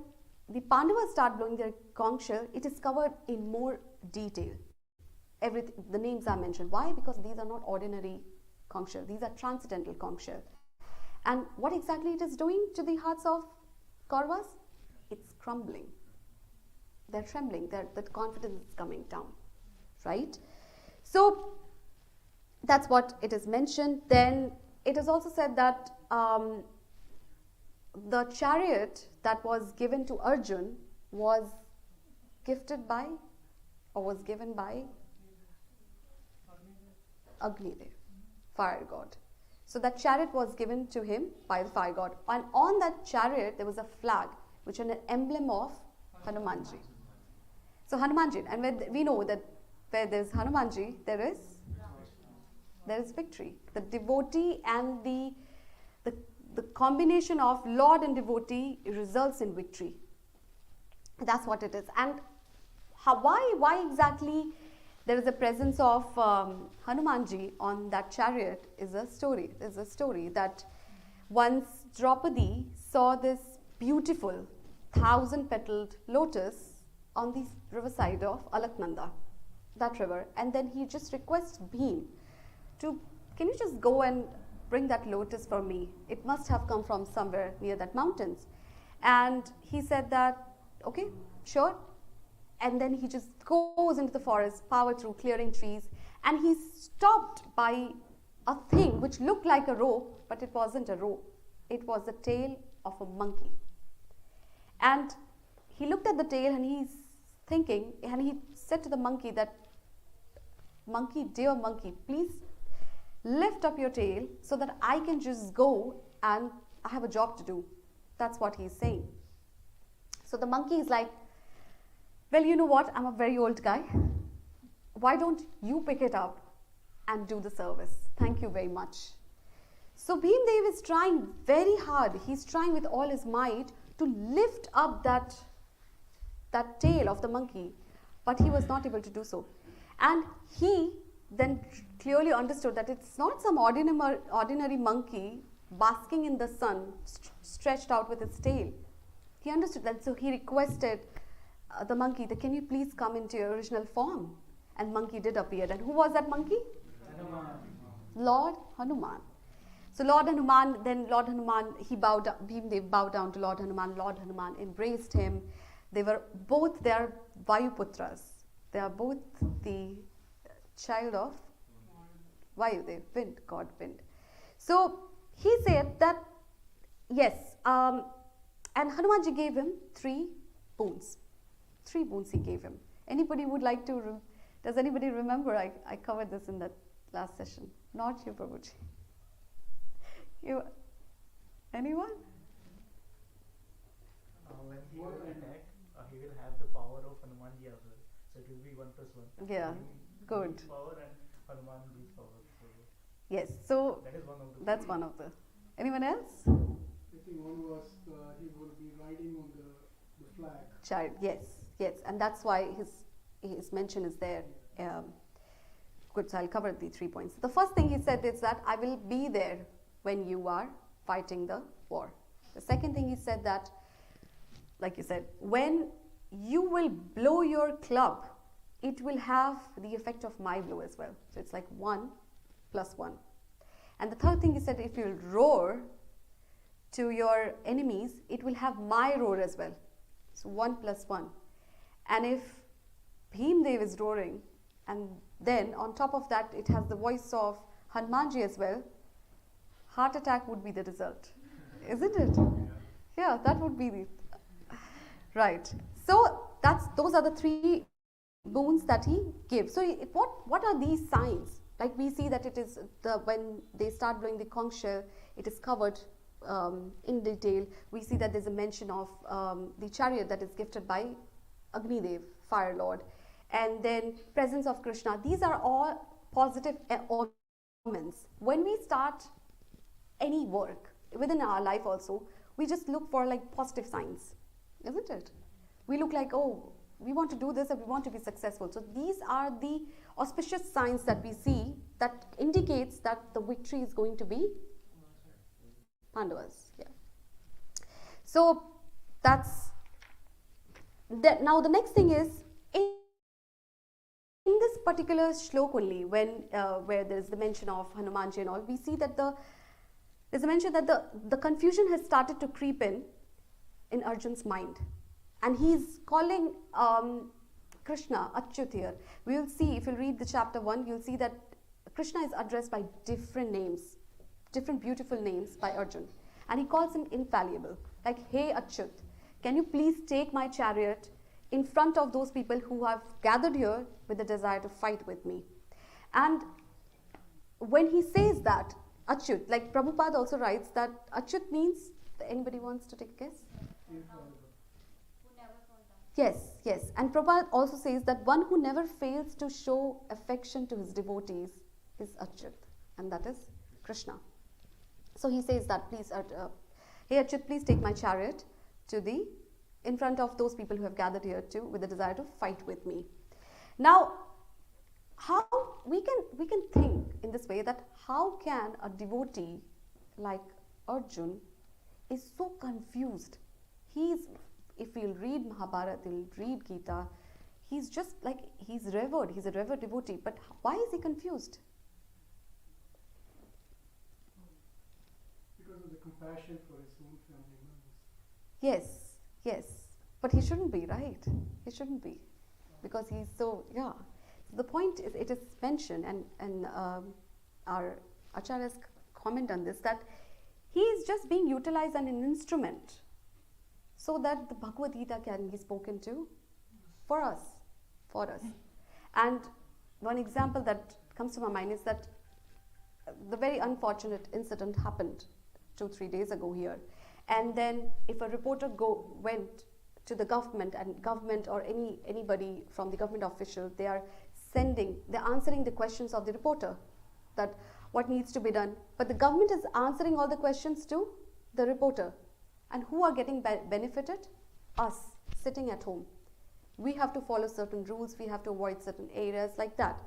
the Pandavas start blowing their conch shell, it is covered in more detail. Everything, the names are mentioned. Why? Because these are not ordinary conch shell. These are transcendental conch shell. And what exactly it is doing to the hearts of Kauravas? It's crumbling. They're trembling. That confidence is coming down, right? So that's what it is mentioned. Then it is also said that the chariot that was given to Arjun was gifted by, or was given by, Agnidev, fire god. So that chariot was given to him by the fire god, and on that chariot there was a flag which is an emblem of Hanumanji. So Hanumanji, and when we know that where there is Hanumanji, there is victory. The devotee and the combination of Lord and devotee results in victory. That's what it is. And why exactly there is a presence of Hanumanji on that chariot is a story. There's a story that once Draupadi saw this beautiful 1,000-petaled lotus on the riverside of Alaknanda, that river, and then he just requests Bhim to, can you just go and bring that lotus for me? It must have come from somewhere near that mountains. And he said that, okay, sure. And then he just goes into the forest, power through, clearing trees, and he's stopped by a thing which looked like a rope, but it wasn't a rope. It was the tail of a monkey. And he looked at the tail and he's thinking, and he said to the monkey that, monkey, dear monkey, please lift up your tail so that I can just go and I have a job to do. That's what he's saying. So the monkey is like, well, you know what? I'm a very old guy. Why don't you pick it up and do the service? Thank you very much. So Bhimdev is trying very hard. He's trying with all his might to lift up that tail of the monkey, but he was not able to do so. And he then clearly understood that it's not some ordinary monkey basking in the sun, stretched out with its tail. He understood that, so he requested the monkey that, can you please come into your original form? And monkey did appear. And who was that monkey? Hanuman. Lord Hanuman. So Lord Hanuman, Bhimdev bowed down to Lord Hanuman. Lord Hanuman embraced him. They are Vayuputras. They are both the child of Vayudev, wind, god wind. So he said that, yes, and Hanumanji gave him 3 boons. 3 boons he gave him. Anybody would like to, does anybody remember? I covered this in that last session. Not you, Prabhuji. You, anyone? When he will attack, he will have the power of Hanumanji as well. So it will be 1 plus 1. Yeah, good. His power and Hanuman gives power. So Yes, so that is one of the. that's one of the. Anyone else? I think one was he will be riding on the flag. Child, yes, and that's why his mention is there. Good, so I'll cover the 3 points. The first thing he said is that I will be there when you are fighting the war. The second thing he said that, like you said, when you will blow your club, it will have the effect of my blow as well. So it's like 1 plus 1. And the third thing he said, if you roar to your enemies, it will have my roar as well. So 1 plus 1. And if Bhimdev is roaring, and then on top of that it has the voice of Hanumanji as well, heart attack would be the result. Isn't it? Yeah, that would be the... Right. So those are the 3 boons that he gives. So what are these signs? Like we see that it is when they start blowing the conch shell, it is covered in detail. We see that there's a mention of the chariot that is gifted by Agnidev, Fire Lord, and then presence of Krishna. These are all positive omens. When we start any work within our life also, we just look for like positive signs, isn't it? We look like, oh, we want to do this and we want to be successful. So these are the auspicious signs that we see that indicates that the victory is going to be Pandavas. Yeah. So that's that. Now the next thing is in this particular shlok only, when where there is the mention of Hanumanji and all, we see that there's a mention that the confusion has started to creep in Arjun's mind, and he's calling Krishna Achyut here. We will see, if you read the chapter 1, you'll see that Krishna is addressed by different names, different beautiful names by Arjun, and he calls him infallible, like, hey Achyut, can you please take my chariot in front of those people who have gathered here with the desire to fight with me. And when he says that, Achyut, like Prabhupada also writes that Achyut means, anybody wants to take a guess? Yes. And Prabhupada also says that one who never fails to show affection to his devotees is Achyut, and that is Krishna. So he says that, please, hey Achyut, please take my chariot in front of those people who have gathered here with the desire to fight with me. Now, how we can think in this way, that how can a devotee like Arjun is so confused? If you'll read Mahabharata, you'll read Gita, he's just like, he's a revered devotee, but why is he confused? Because of the compassion for his own family members. Yes, but he shouldn't be, right? He shouldn't be, because he's so, yeah. So the point is, it is mentioned, and our acharyas comment on this, that he is just being utilized as an instrument so that the Bhagavad Gita can be spoken to for us. And one example that comes to my mind is that the very unfortunate incident happened 2-3 days ago here. And then if a reporter went to the government, and government or anybody from the government official, they're answering the questions of the reporter, that what needs to be done. But the government is answering all the questions to the reporter. And who are getting benefited? Us, sitting at home. We have to follow certain rules, we have to avoid certain areas, like that.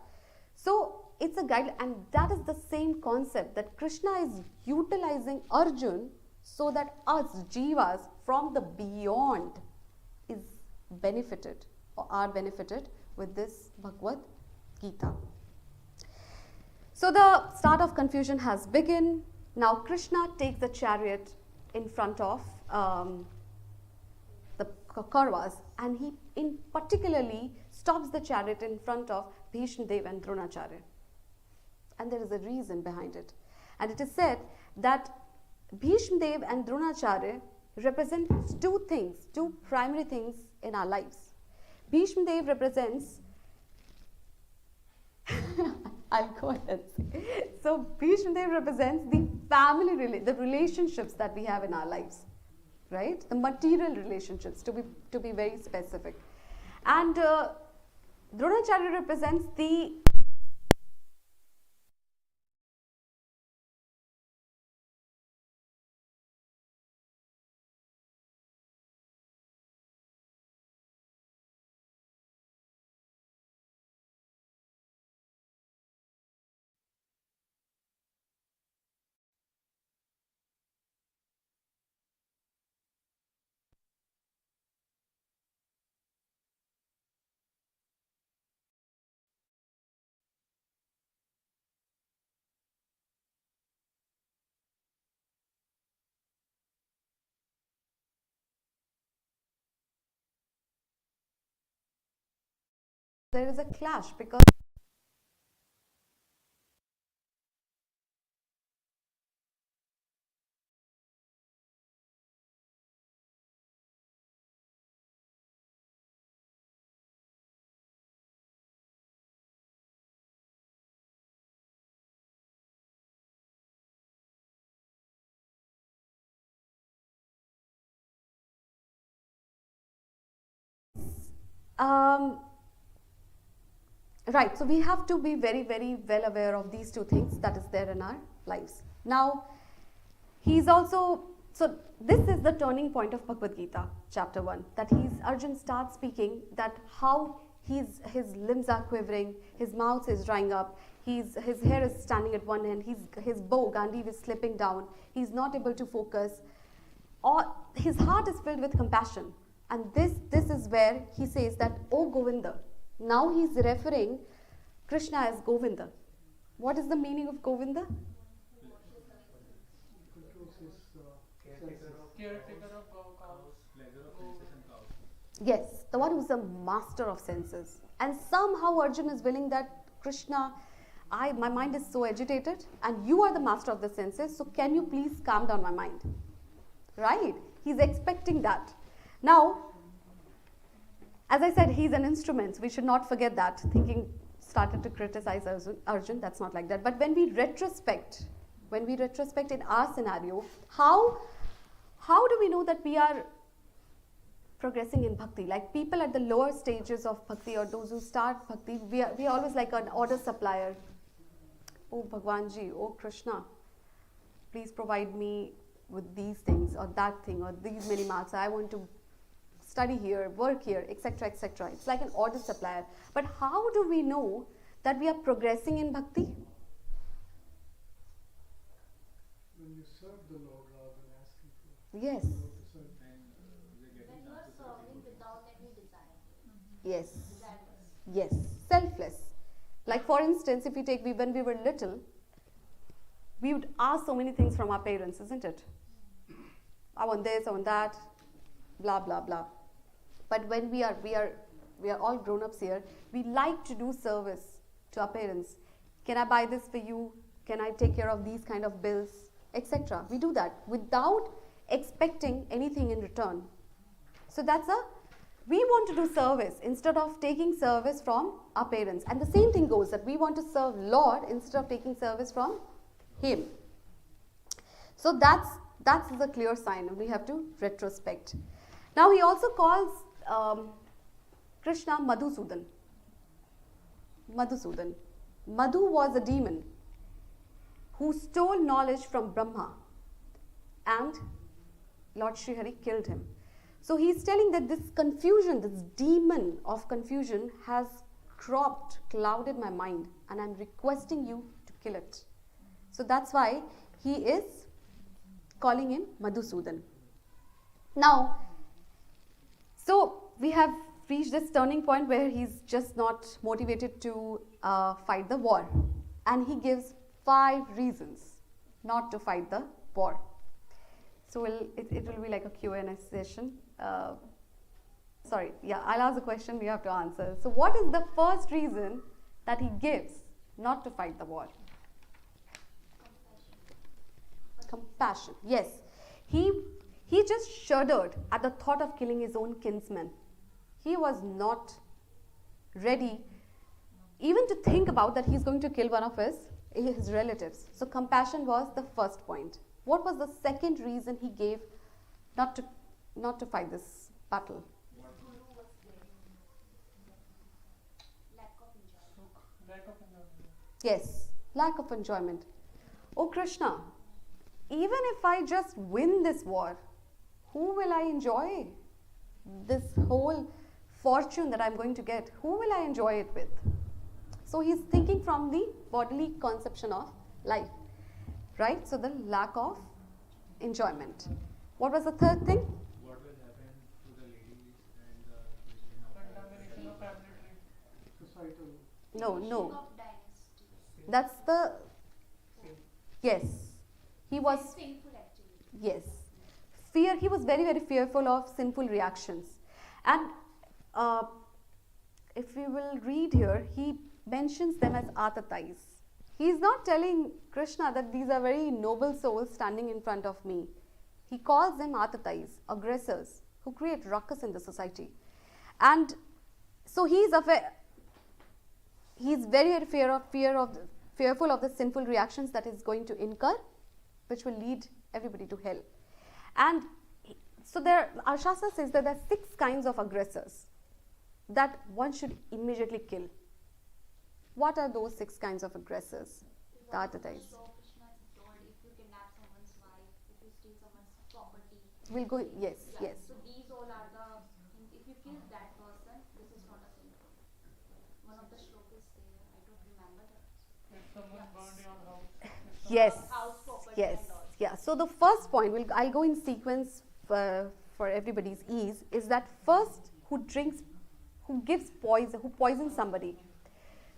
So it's a guide, and that is the same concept, that Krishna is utilizing Arjun so that us, jivas, from the beyond is benefited, or are benefited with this Bhagavad Gita. So the start of confusion has begun. Now Krishna takes the chariot in front of the Kauravas, and he particularly stops the chariot in front of Bhishma Dev and Dronacharya. And there is a reason behind it. And it is said that Bhishma Dev and Dronacharya represent two primary things in our lives. Bhishma Dev represents I'll go ahead and say. So Bhishma Dev represents the family, the relationships that we have in our lives, right? The material relationships, to be very specific. And Dronacharya represents the there is a clash, because right, so we have to be very, very well aware of these two things that is there in our lives. Now, he's also, so this is the turning point of Bhagavad Gita, chapter 1, that Arjun starts speaking that how his limbs are quivering, his mouth is drying up, his hair is standing at one end, his bow, Gandhi, is slipping down, he's not able to focus, or his heart is filled with compassion. And this is where he says that, oh Govinda. Now he's referring Krishna as Govinda. What is the meaning of Govinda? Controls his Caretaker of cows. Yes, the one who's the master of senses. And somehow Arjuna is willing that Krishna, my mind is so agitated and you are the master of the senses, so can you please calm down my mind? Right? He's expecting that. Now, as I said, he's an instrument. We should not forget that. Thinking started to criticize Arjun, that's not like that. But when we retrospect in our scenario, how do we know that we are progressing in bhakti? Like people at the lower stages of bhakti or those who start bhakti, we are always like an order supplier. Oh Bhagwanji, oh Krishna, please provide me with these things or that thing or these many marks. I want to study here, work here, etc., etc. It's like an order supplier. But how do we know that we are progressing in bhakti? when you serve the Lord rather than asking for Yes, Lord to serve. When you are serving without any desire. yes, Desireless. yes, selfless. Like for instance, if we take when we were little, we would ask so many things from our parents, isn't it? I want this, I want that, blah blah blah. But when we are all grown-ups here, we like to do service to our parents. Can I buy this for you? Can I take care of these kind of bills, etc. We do that without expecting anything in return. So we want to do service instead of taking service from our parents. And the same thing goes that we want to serve Lord instead of taking service from Him. So that's the clear sign, and we have to retrospect. Now he also calls Krishna Madhusudan. Madhusudan. Madhu was a demon who stole knowledge from Brahma, and Lord Sri Hari killed him. So he's telling that this confusion, this demon of confusion has clouded my mind, and I'm requesting you to kill it. So that's why he is calling him Madhusudan. Now, so we have reached this turning point where he's just not motivated to fight the war. And he gives 5 reasons not to fight the war. So it will be like a Q&A session. I'll ask a question, you have to answer. So what is the first reason that he gives not to fight the war? Compassion. Yes. He just shuddered at the thought of killing his own kinsman. He was not ready even to think about that he's going to kill one of his relatives. So compassion was the first point. What was the second reason he gave not to fight this battle? Lack of enjoyment. Yes, lack of enjoyment. Oh Krishna, even if I just win this war, who will I enjoy? This whole fortune that I'm going to get, who will I enjoy it with? So he's thinking from the bodily conception of life, right? So the lack of enjoyment. What was the third thing? What will happen to the ladies and the Contamination of family tree. Societal. No. Of dynasty. That's the, yes. He was, Sinful activity. yes. He was very, very fearful of sinful reactions. And if we will read here, he mentions them as atatais. He is not telling Krishna that these are very noble souls standing in front of me. He calls them atatais, aggressors, who create ruckus in the society. And so he is very, very fearful of the sinful reactions that is going to incur, which will lead everybody to hell. And so our Shastra says that there are 6 kinds of aggressors that one should immediately kill. What are those 6 kinds of aggressors? The atatais. So Krishna is told if you kidnap someone's wife, if you steal someone's property. We'll go, yes, Yeah, yes. So these all are the, if you kill that person, this is not a sinful. One of the shlokas there, I don't remember that. If someone burned your house, if someone Yes, House property yes, and all. yeah. So the first point, I'll go in sequence for everybody's ease, is that first who poisons somebody.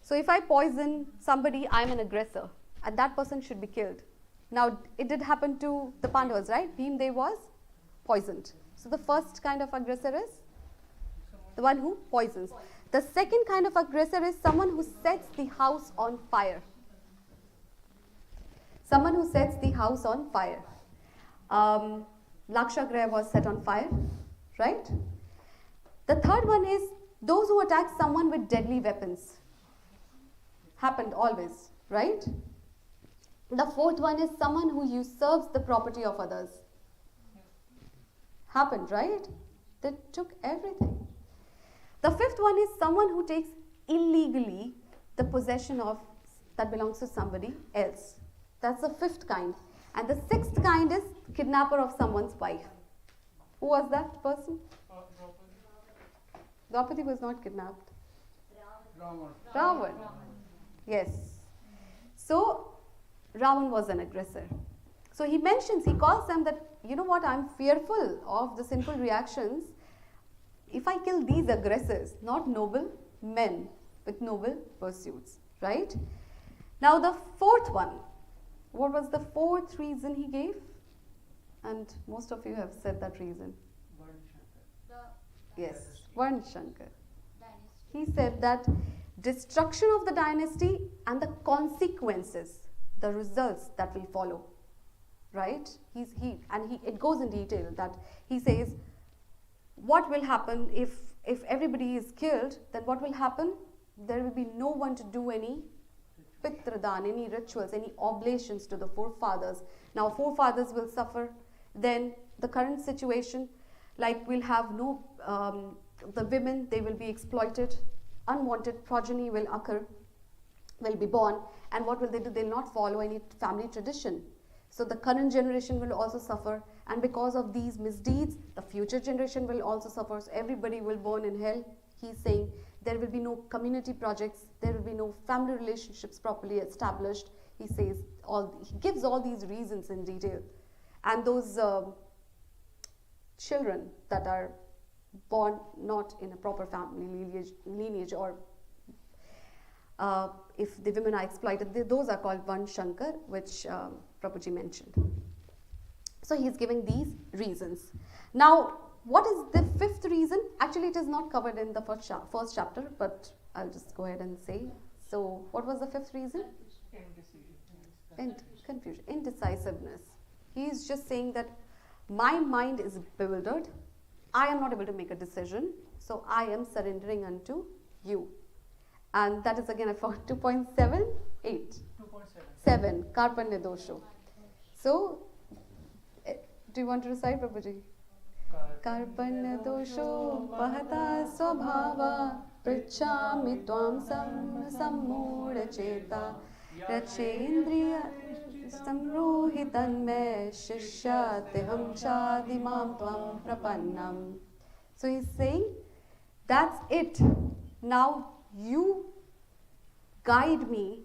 So if I poison somebody, I'm an aggressor, and that person should be killed. Now, it did happen to the Pandavas, right? Bhimdev was poisoned. So the first kind of aggressor is the one who poisons. The second kind of aggressor is someone who sets the house on fire. Someone who sets the house on fire. Lakshagriha was set on fire, right? The third one is those who attack someone with deadly weapons. Happened always, right? The fourth one is someone who usurps the property of others. Happened, right? They took everything. The fifth one is someone who takes illegally the possession of that belongs to somebody else. That's the fifth kind. And the sixth kind is kidnapper of someone's wife. Who was that person? Draupadi was not kidnapped. Ravan. Yes. So, Ravan was an aggressor. So he calls them that, you know what, I'm fearful of the sinful reactions. If I kill these aggressors, not noble men with noble pursuits, right? Now the fourth one, what was the fourth reason he gave? And most of you have said that reason. Yes, Varn Shankar. He said that destruction of the dynasty and the consequences, the results that will follow, right? It goes in detail that he says, what will happen if everybody is killed, then what will happen? There will be no one to do any pitradan, any rituals, any oblations to the forefathers. Now forefathers will suffer. Then the current situation, like we'll have no, the women, they will be exploited. Unwanted progeny will be born. And what will they do? They'll not follow any family tradition. So the current generation will also suffer. And because of these misdeeds, the future generation will also suffer. So everybody will burn in hell. He's saying there will be no community projects. There will be no family relationships properly established. He says he gives all these reasons in detail. And those children that are born not in a proper family lineage or if the women are exploited, those are called Varn Shankar, which Prabhuji mentioned. So he is giving these reasons. Now, what is the fifth reason? Actually, it is not covered in the first chapter, but I'll just go ahead and say. So, what was the fifth reason? Confusion, indecisiveness. He is just saying that my mind is bewildered. I am not able to make a decision, so I am surrendering unto you. And that is again for 2.78. 7. Karpanya dosho. So, do you want to recite, Prabhuji? Karpanya dosho pahata swabhava prichami tvam sammudha cheta rachendriya samrohitan me shishyateham chadimam tvam prapannam. So he's saying, that's it. Now you guide me,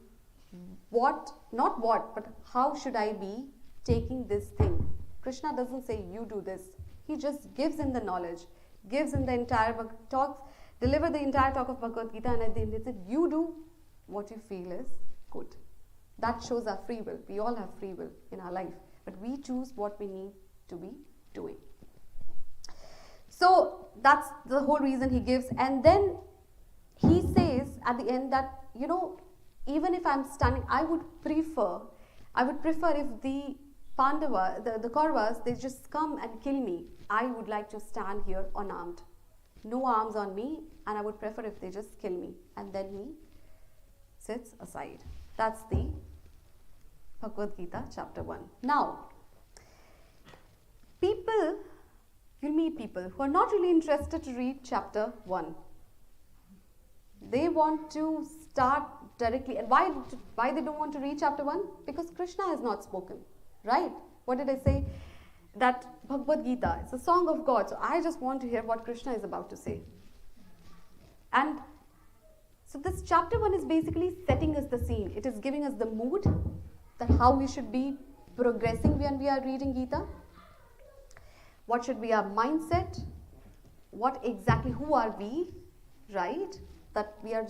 not what, but how should I be taking this thing. Krishna doesn't say you do this. He just gives him the knowledge, gives him the entire talk, deliver the entire talk of Bhagavad Gita, and at the end he said, you do what you feel is good. That shows our free will. We all have free will in our life, but we choose what we need to be doing. So that's the whole reason he gives. And then he says at the end that, you know, even if I'm standing, I would prefer if the Pandava, the Kauravas, they just come and kill me. I would like to stand here unarmed. No arms on me, and I would prefer if they just kill me. And then he sits aside. That's the Bhagavad Gita chapter 1. Now, you'll meet people who are not really interested to read chapter 1. They want to start directly. And why they don't want to read chapter 1? Because Krishna has not spoken. Right? What did I say? That Bhagavad Gita, it's a song of God. So I just want to hear what Krishna is about to say. And So this chapter 1 is basically setting us the scene. It is giving us the mood, that how we should be progressing when we are reading Gita. What should be our mindset? What exactly, who are we, right? That we are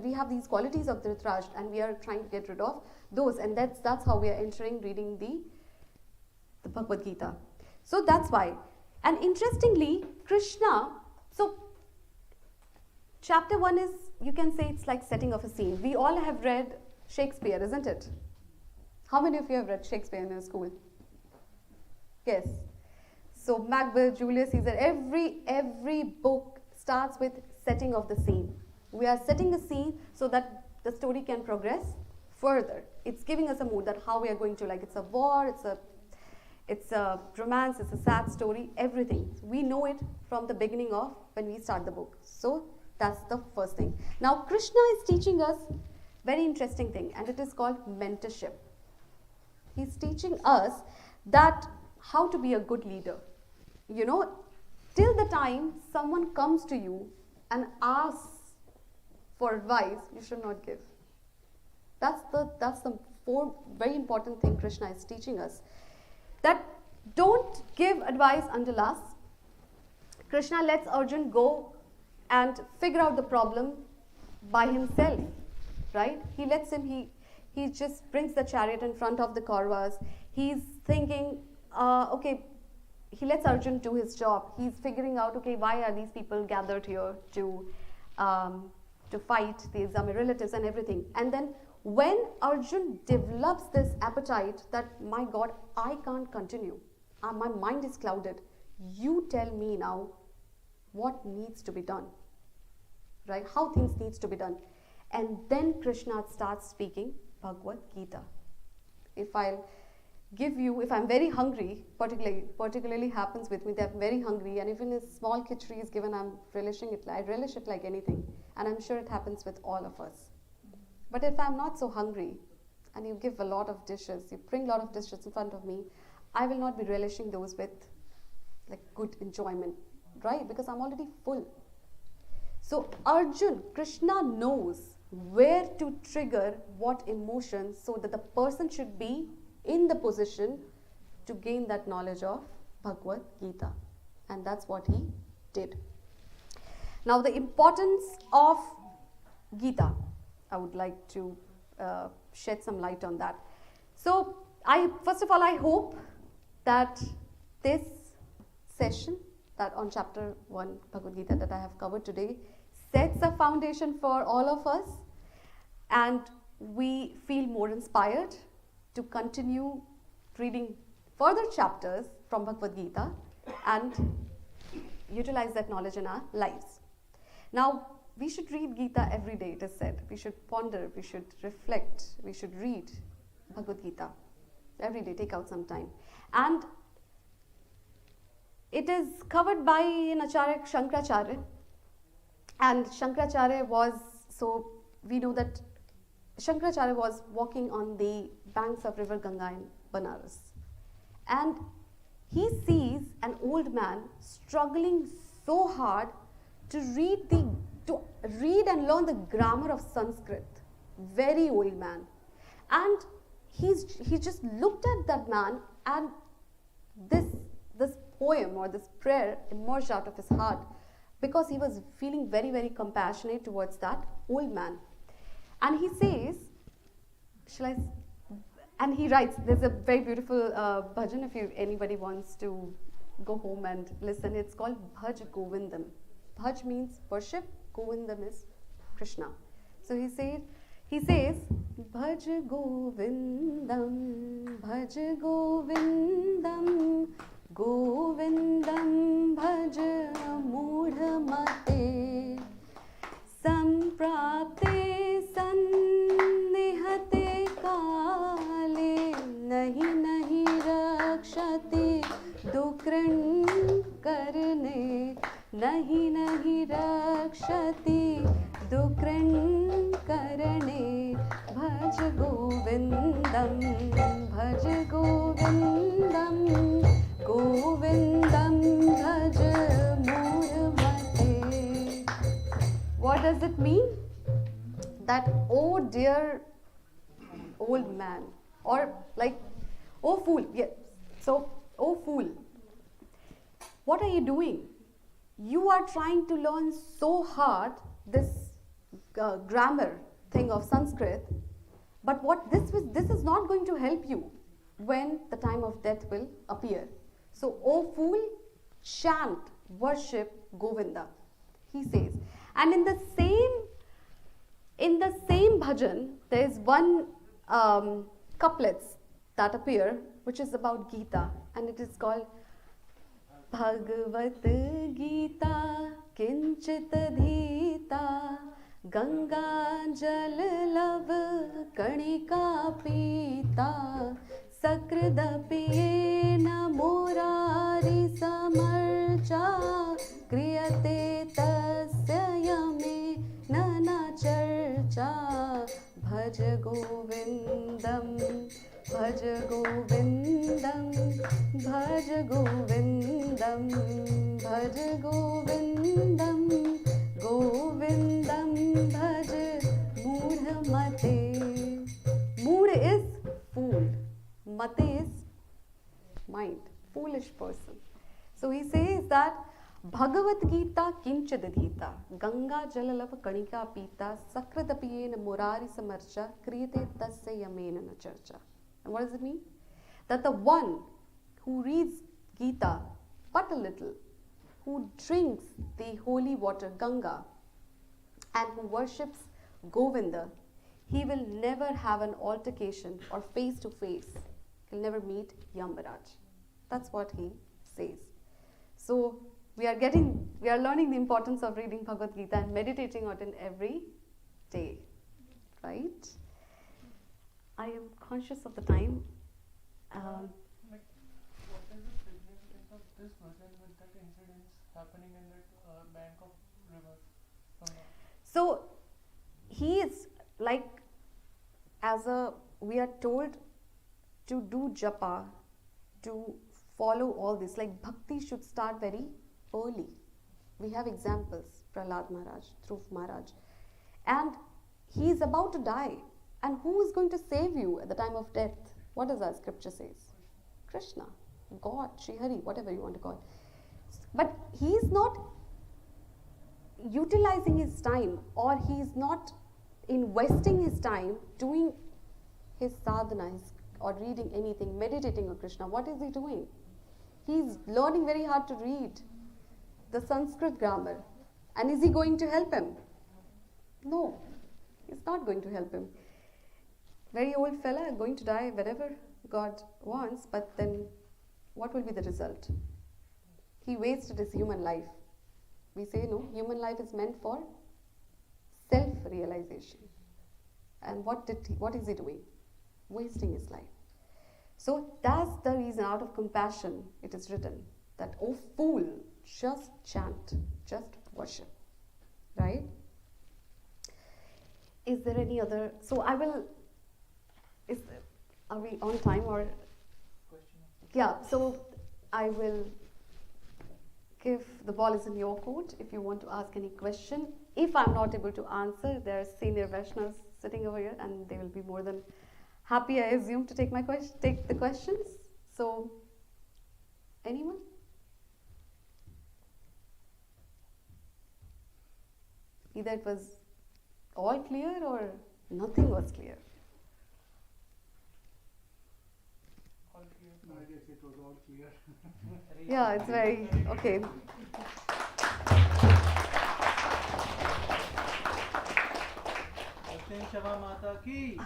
we have these qualities of Dhritarashtra and we are trying to get rid of those, and that's how we are entering reading the Bhagavad Gita. So that's why. And interestingly, Krishna, so chapter 1 is, you can say it's like setting of a scene. We all have read Shakespeare, isn't it? How many of you have read Shakespeare in your school? Yes. So Macbeth, Julius Caesar, every book starts with setting of the scene. We are setting a scene so that the story can progress further. It's giving us a mood that how we are going to, like, it's a war, it's a romance, it's a sad story, everything. We know it from the beginning of when we start the book. So that's the first thing. Now Krishna is teaching us very interesting thing, and it is called mentorship. He's teaching us that how to be a good leader. You know, till the time someone comes to you and asks for advice, you should not give. That's the very important thing Krishna is teaching us. That don't give advice until us. Krishna lets Arjun go and figure out the problem by himself, right? He lets him, he just brings the chariot in front of the Kauravas. He's thinking, okay, he lets Arjun do his job. He's figuring out, okay, why are these people gathered here to fight? These are my relatives and everything. And then when Arjun develops this appetite that, my God, I can't continue. My mind is clouded. You tell me now what needs to be done, right? How things needs to be done. And then Krishna starts speaking Bhagavad Gita. If I'll give you, if I'm very hungry, particularly happens with me that I'm very hungry, and even a small khichdi is given, I'm relishing it. I relish it like anything, and I'm sure it happens with all of us. But if I'm not so hungry, and you give a lot of dishes, you bring a lot of dishes in front of me, I will not be relishing those with like good enjoyment, right? Because I'm already full. So Arjun, Krishna knows where to trigger what emotions so that the person should be in the position to gain that knowledge of Bhagavad Gita. And that's what he did. Now the importance of Gita, I would like to shed some light on that. So first of all, I hope that this session that on chapter 1 Bhagavad Gita that I have covered today sets a foundation for all of us, and we feel more inspired to continue reading further chapters from Bhagavad Gita and utilize that knowledge in our lives. Now, we should read Gita every day, it is said. We should ponder, we should reflect, we should read Bhagavad Gita every day, take out some time. And it is covered by an Acharya Shankaracharya. And Shankaracharya was, so we know that Shankaracharya was walking on the banks of river Ganga in Banaras. And he sees an old man struggling so hard to read and learn the grammar of Sanskrit. Very old man. And he just looked at that man, and this poem or this prayer emerged out of his heart, because he was feeling very, very compassionate towards that old man. And he says, and he writes, there's a very beautiful bhajan if anybody wants to go home and listen. It's called Bhaj Govindam. Bhaj means worship, Govindam is Krishna. So he says, Bhaj Govindam, Bhaj Govindam, Govindam Bhaj Mudhamate, Samprapte Sannihate Kale, Nahi Rakshati Dukran Karne, Nahi Rakshati Dukran Karne, Bhaj Govindam, Bhaj Govindam, Govindam Bhaj Mudhamate. What What does it mean? That, oh dear old man, or like, oh fool. Yeah. So, oh fool, what are you doing? You are trying to learn so hard this grammar thing of Sanskrit, but what this is not going to help you when the time of death will appear. So, oh fool, chant, worship Govinda, he says. And in the same bhajan, there is one couplets that appear, which is about Gita, and it is called Bhagavad Gita Kinchit Dhita Ganga Jal Lav Kanika Pita Sakridapiyena Murari Samarcha Kriyate Tasya Yame Nana Charcha Bhaj Govindam Bhaj Govindam Bhaj Govindam Bhaj Govindam Govindam Bhaj Moodha Mate. Mood is fool, Mate is mind, foolish person. So he says that Bhagavad Gita Kinchadadhita Ganga Jalalava Kanika Pita Sakradapiyena Murari Samarcha Kriyate Tasya Yamena Charcha. And what does it mean? That the one who reads Gita but a little, who drinks the holy water Ganga, and who worships Govinda, he will never have an altercation or face to face. He'll never meet Yamaraj. That's what he says. So we are learning the importance of reading Bhagavad Gita and meditating on it every day, right? I am conscious of the time. What is the significance of this bhajan with that incident happening in that bank of river? So he is like, we are told to do japa, to follow all this. Like bhakti should start very early. We have examples, Prashad Maharaj, Dhruv Maharaj, and he is about to die. And who is going to save you at the time of death? What does our scripture says? Krishna, God, Sri Hari, whatever you want to call it. But he is not utilizing his time, or he is not investing his time doing his sadhana or reading anything, meditating on Krishna. What is he doing? He is learning very hard to read the Sanskrit grammar. And is he going to help him? No, he's not going to help him. Very old fella, going to die whenever God wants, but then what will be the result? He wasted his human life. We say no, human life is meant for self-realization. And what is he doing? Wasting his life. So that's the reason, out of compassion, it is written that, oh fool, just chant, just worship, right? Is there any other? So I will. Are we on time or? Yeah. So I will give the ball is in your court. If you want to ask any question, if I'm not able to answer, there are senior Vaishnavas sitting over here, and they will be more than happy, I assume, to take the questions. So, anyone? Either it was all clear or nothing was clear. All clear. I guess it was all clear. Yeah, it's very okay. Kshama Mata ki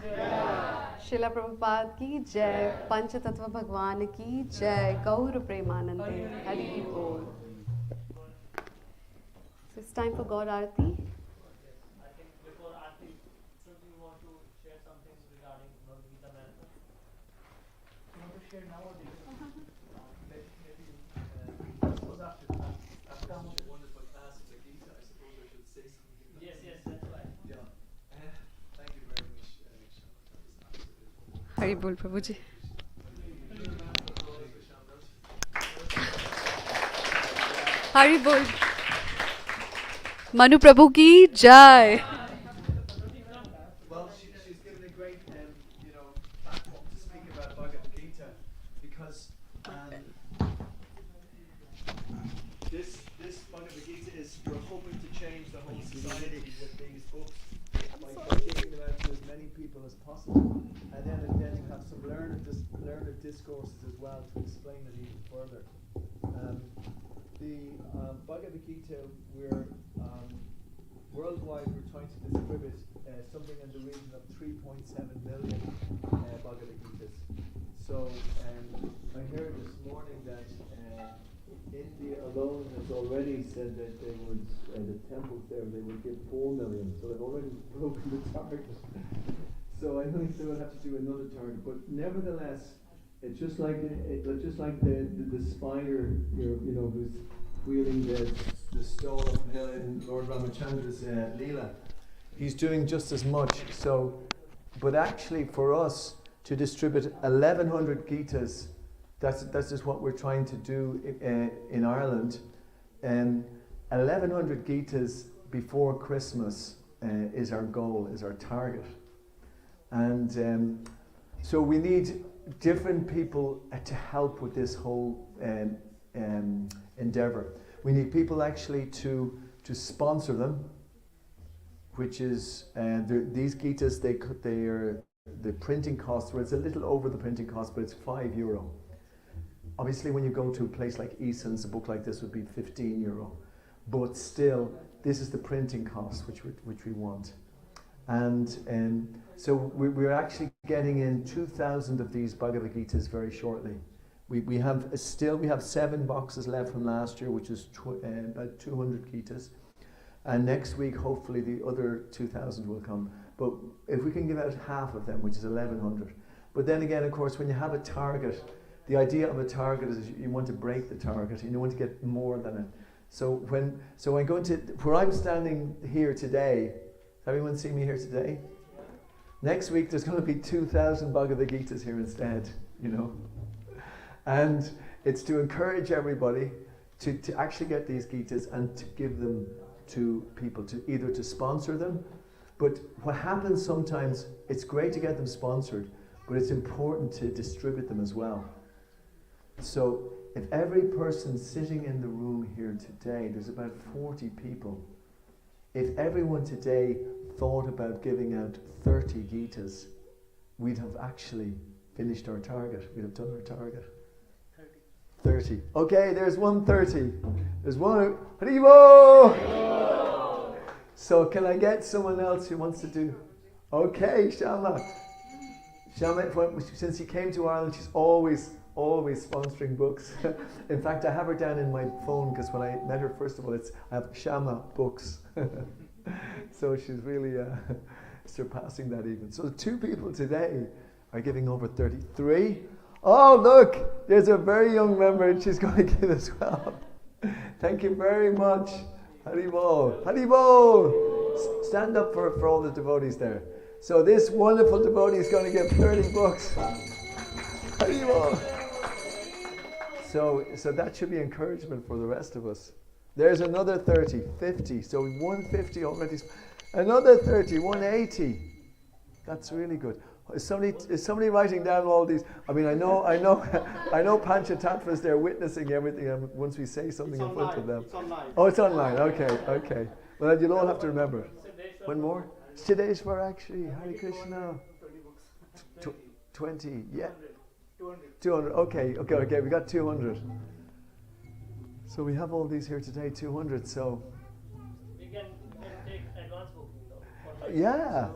Srila Prabhupada ki jai, Panch Tattva Bhagwan ki jai, Gaur Premanande, Hari Bol. So it's time for God Aarti. I think before Aarti, don't you want to share something regarding Bhagavad Gita Marathon? You want to share now or later? After such a wonderful class of the Gita, I suppose I should say something. Yes, that's right. Yeah. Thank you very much, Kshama. Hari Bol Prabhuji. Hari Bol. Manu Prabhu ki jai. Well, she's given a great, platform to speak about Bhagavad Gita, because this Bhagavad Gita is, we're hoping to change the whole society with these books by giving them out to as many people as possible, and then have some learned discourses as well to explain it even further. The Bhagavad Gita, we're worldwide, we're trying to distribute something in the region of 3.7 million Bhagavad Gitas. So I heard this morning that India alone has already said that they would, the temples there, they would give 4 million. So they've already broken the target. So I think they will have to do another target. But nevertheless, it's just like the spider, who's wielding the stone up the hill in Lord Ramachandra's Leela. He's doing just as much. So, but actually, for us to distribute 1,100 Gitas, that's just what we're trying to do in Ireland. 1,100 Gitas before Christmas is our goal, is our target, and so we need different people to help with this whole endeavor. We need people actually to sponsor them, which is these Gitas. The printing cost, where it's a little over the printing cost, but it's €5. Obviously, when you go to a place like ISKCON, a book like this would be €15. But still, this is the printing cost which we want. And so we're actually getting in 2,000 of these Bhagavad Gitas very shortly. We have 7 boxes left from last year, which is about 200 Gitas. And next week, hopefully, the other 2,000 will come. But if we can give out half of them, which is 1,100. But then again, of course, when you have a target, the idea of a target is you want to break the target and you want to get more than it. So I'm going to, where I'm standing here today, has everyone seen me here today? Next week there's going to be 2,000 Bhagavad Gitas here instead, And it's to encourage everybody to actually get these Gitas and to give them to people, to either to sponsor them. But what happens sometimes, it's great to get them sponsored, but it's important to distribute them as well. So if every person sitting in the room here today, there's about 40 people, if everyone today thought about giving out 30 Gitas, we'd have actually finished our target. We'd have done our target. 30. Okay, there's 130. There's one. Haribo! So can I get someone else who wants to do? Okay, Kshama. Kshama, since she came to Ireland, she's always sponsoring books. In fact, I have her down in my phone because when I met her, first of all, I have Kshama books. So she's really surpassing that even. So 2 people today are giving over 33. Oh, look, there's a very young member and she's going to give as well. Thank you very much. Haribol. Haribol. Stand up for all the devotees there. So this wonderful devotee is going to give 30 books. Haribol. So that should be encouragement for the rest of us. There's another 30, 50. So 150 already. Another 30, 180. That's really good. Is somebody writing down all these? I mean, I know Panchatattva's there witnessing everything. And once we say something in front of them, It's online. oh, it's online. Okay. Well, you'll all have to remember. One more. Siddheshwar, actually. Hare Krishna. 20. Yeah. 200. Okay. We got 200. So we have all these here today. 200. So. We can take advance booking though. Yeah.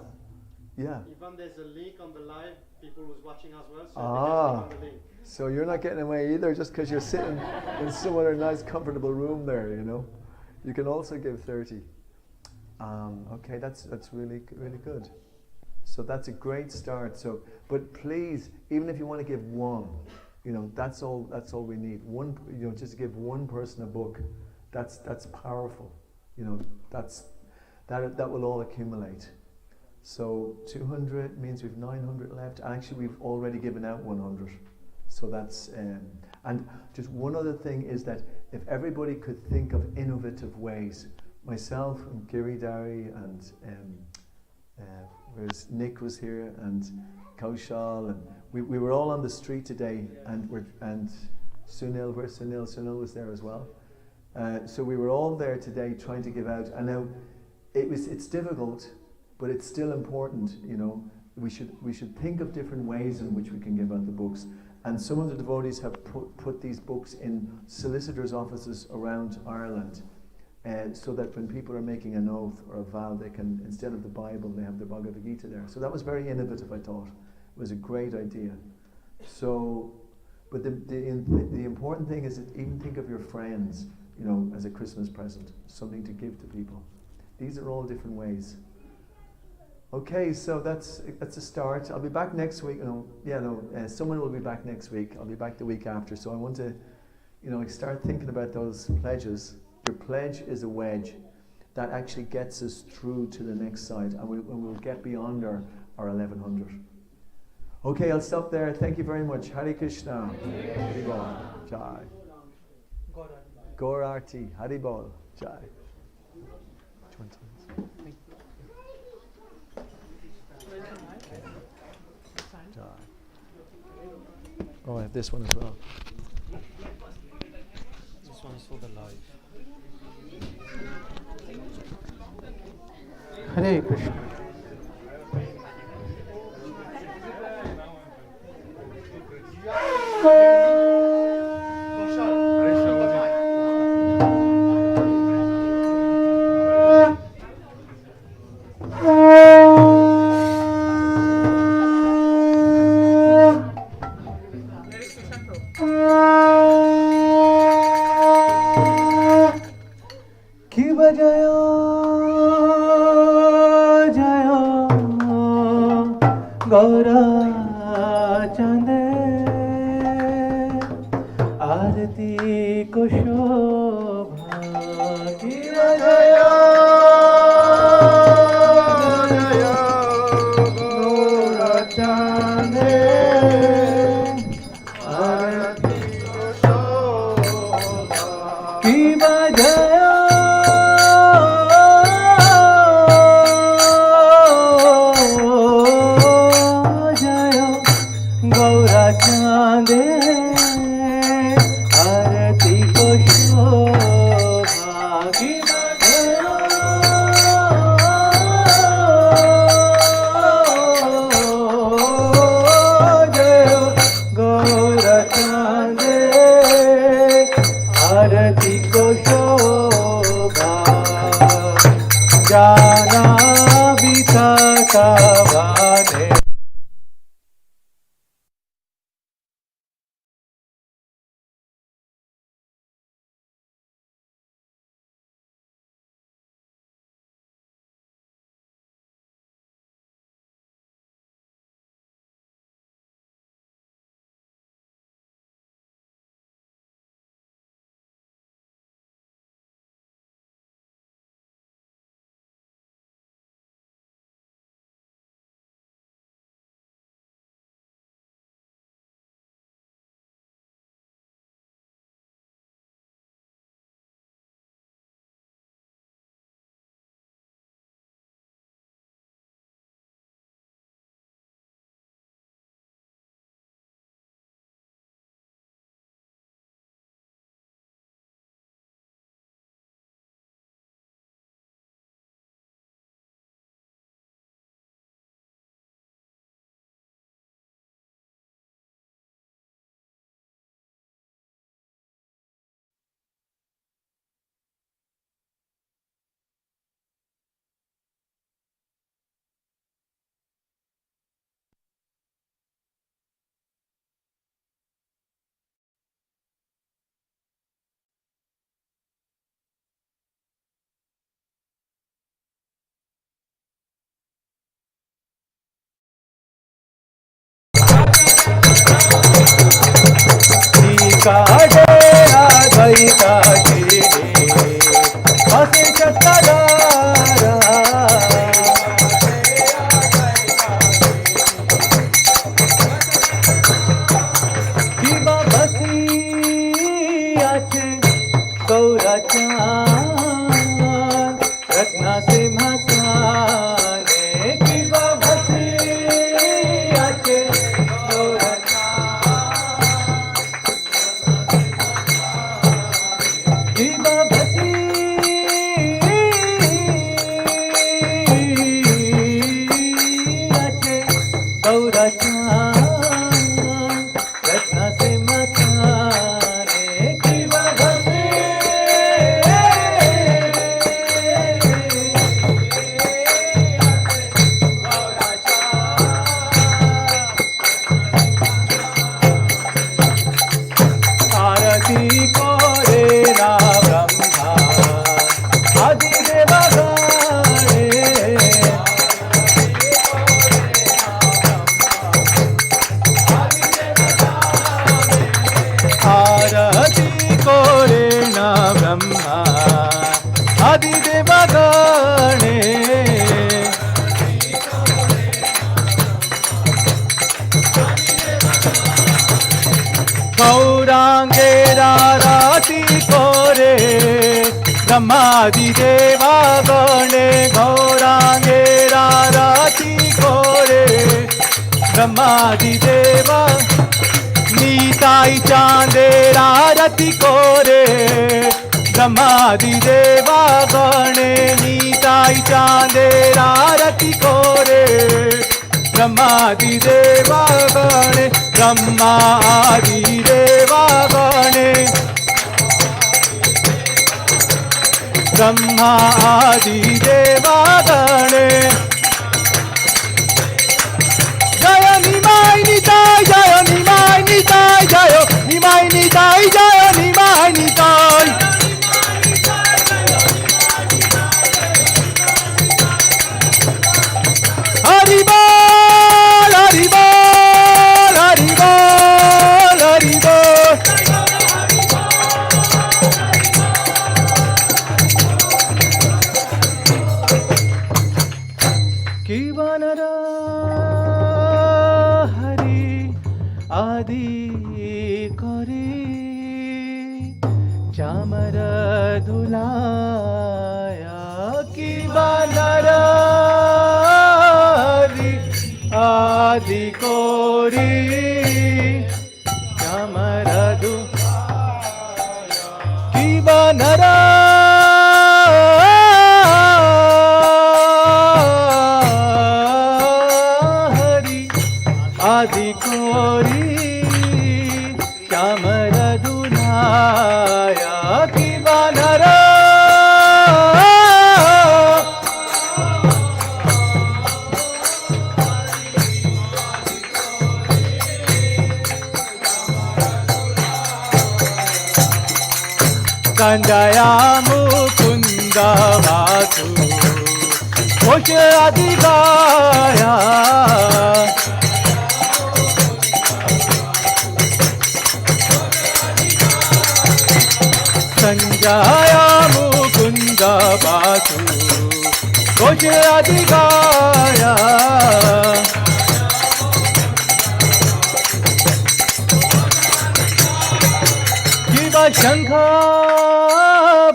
Even there's a link on the live, people who's watching as well, so they can click on the link. So you're not getting away either just because you're sitting in some other nice comfortable room there, You can also give 30. Okay, that's really good. So that's a great start. So, but please, even if you want to give one, that's all we need. One, just to give one person a book, that's powerful. That will all accumulate. So 200 means we've 900 left. Actually, we've already given out 100. So that's, and just one other thing is that if everybody could think of innovative ways, myself and Giri Dari and whereas Nick was here and Kaushal, and we were all on the street today, and Sunil, where's Sunil? Sunil was there as well. So we were all there today trying to give out. And now it's difficult, but it's still important. You know, we should think of different ways in which we can give out the books. And some of the devotees have put these books in solicitors' offices around Ireland, so that when people are making an oath or a vow, they can, instead of the Bible, they have the Bhagavad Gita there. So that was very innovative, I thought. It was a great idea. So, but the important thing is that even think of your friends, you know, as a Christmas present, something to give to people. These are all different ways. Okay, so that's a start. I'll be back next week. Someone will be back next week. I'll be back the week after. So I want to, you know, start thinking about those pledges. Your pledge is a wedge that actually gets us through to the next side, and we'll get beyond our 1100. Okay, I'll stop there. Thank you very much. Hare Krishna. Hari Bol. Jai. Gaur Aarti. Hari Bol. Jai. Oh, I have this one as well. This one is for the live. Hare Krishna. गणे गौरांगे राराती कोरे ब्रह्मादिदेवा गणे गौरांगे राराती कोरे ब्रह्मादिदेवा नीताई चांदेरा रति कोरे ब्रह्मादिदेवा गणे नीताई चांदेरा रति कोरे ब्रह्मादिदेवा गणे ब्रह्मादिदेवा गणे ब्रह्मादिदेवा गणे जय निमाय निताय जय निमाय निताय जय निमाय निताय जय निमाय निताय हरि बोल हरि बोल हरि बोल हरि बोल की बनरा आदि करे चामर धुलाया की बानर आदि कोरी चामर की बानर हरि आदि कोरी चामर दुलाया की बानर संजया मुकुंद वासु घोष आदि गाया संजया मुकुंद वासु घोष आदि गाया शिव शंख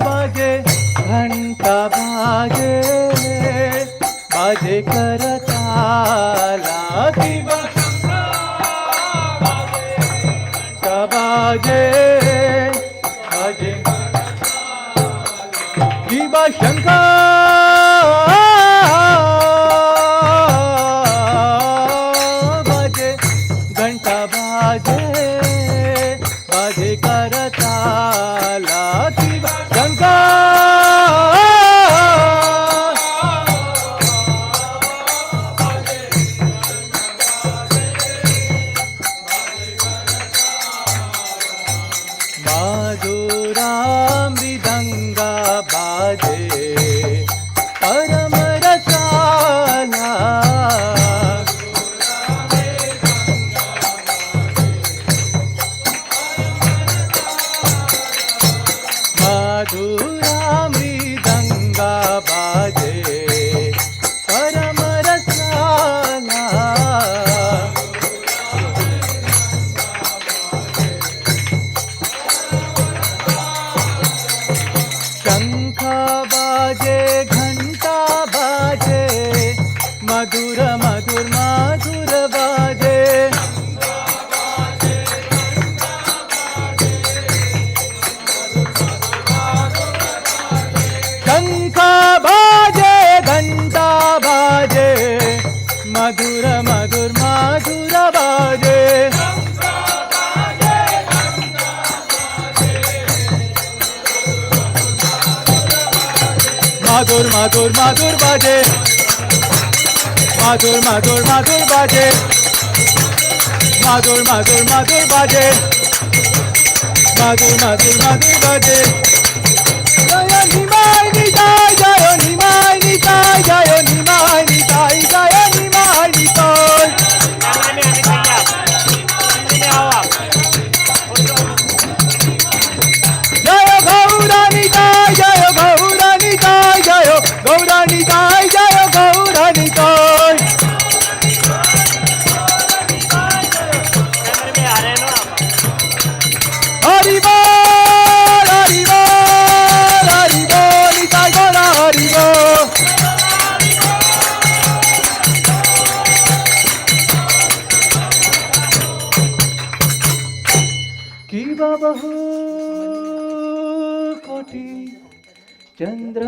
बाजे घंटा बाजे बाजे करताला शिव शंख बाजे बाजे शिव शंख बाजे घंटा बाजे बाजे करताला शिव शंख माधुरा मृदंग बाजे परम रसाला माधुरा मृदंग बाजे परम रसाला शंख बाजे घंटा बाजे मधुर मधुर मधुर बाजे शंख बाजे घंटा बाजे मधुर मधुर मधुर बाजे माधुर माधुर माधुर बाजे माधुर माधुर माधुर बाजे माधुर माधुर माधुर बाजे माधुर माधुर माधुर बाजे जय निमाय निताय जय निमाय निताय जय निमाय निताय जय निमाय निताय जय गौरा निताय जय गौरा निताय जय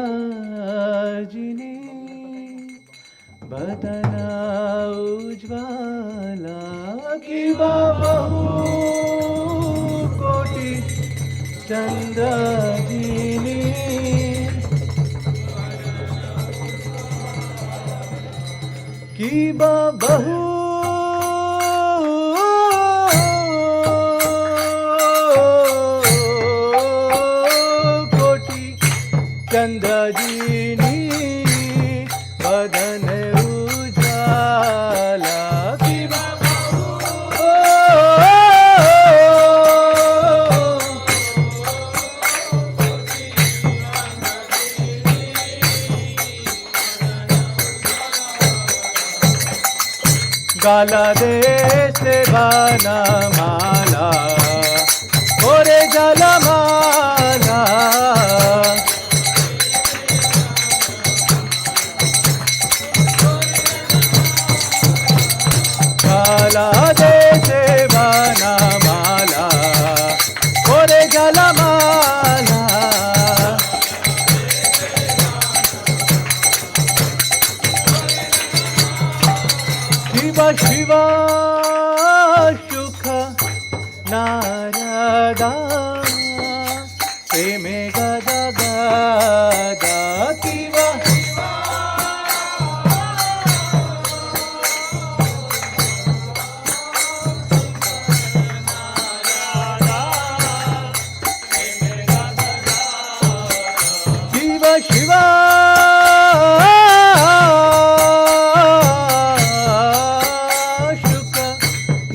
चंद्राजिनी बदना उज्ज्वला किंवा बहु कोटी चंद्राजिनी किंवा बहु चंद्रजीनी बदन उजाला की गाला दे से बाना माला ओरे जला माला गाला दे से बाना माला ओरे जला माला शिवा शिवा सुख नारदा प्रेमे गदा गदा शिवा शिवा शिवा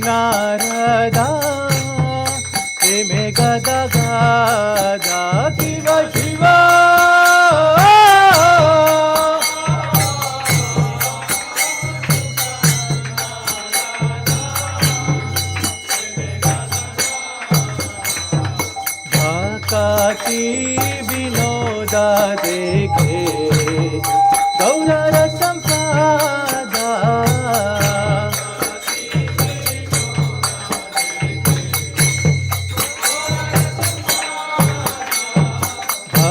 नारदा प्रेमे गदा गदा शिवा शिवा भाकाती विनोदा देखे गौरर संपादा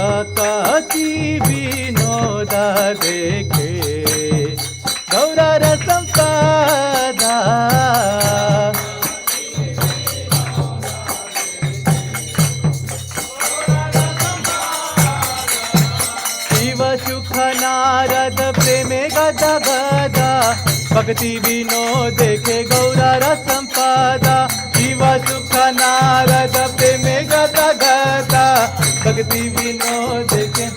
भाकाती विनोदा देखे गौरर संपादा शिव सुख नारद प्रेमे गदा गदा भक्ति विनोद देखे गौरर संपादा शिव सुख नारद प्रेमे गदा गदा भक्ति विनोद देखे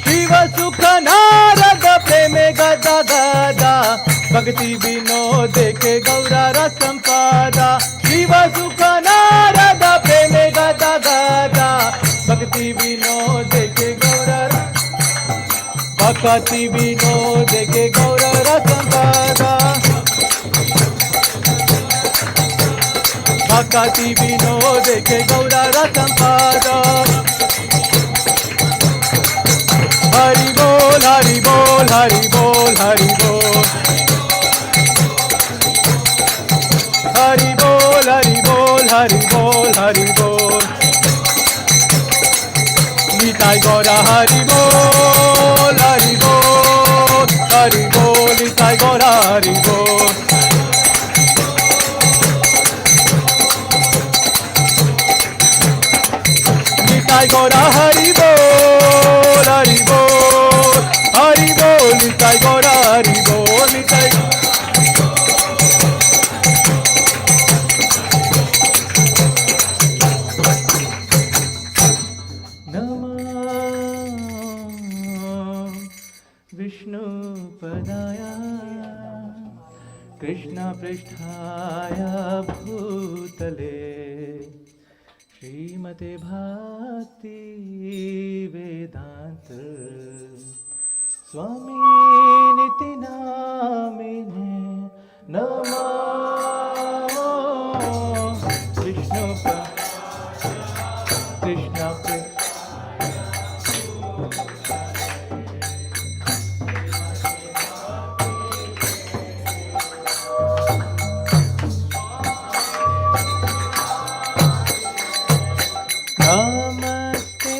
शिव सुख नारद प्रेमे गदा गदा भक्ति विनोद देखे गौरर संपादा शिव सुख नारद प्रेमे गदा गदा भक्ति विनोद देखे गौरर भक्ति विनोद देखे गौरर संपादा भक्ति विनोद देखे गौरर संपादा हरि बोल हरि बोल हरि बोल हरि बोल हरि बोल हरि बोल हरि बोल हरि बोल निताई गौरा हरि बोल हरि बोल हरि बोल निताई गौरा हरि बोल निताई गौरा हरि बोल हरि बोल हरि बोल निताई गौरा हरि बोल निताई विष्णुपदाय कृष्णपृष्ठाय भूतले श्रीमते भक्ति वेदांत स्वामी निति नामिने नमः कृष्ण नमस्ते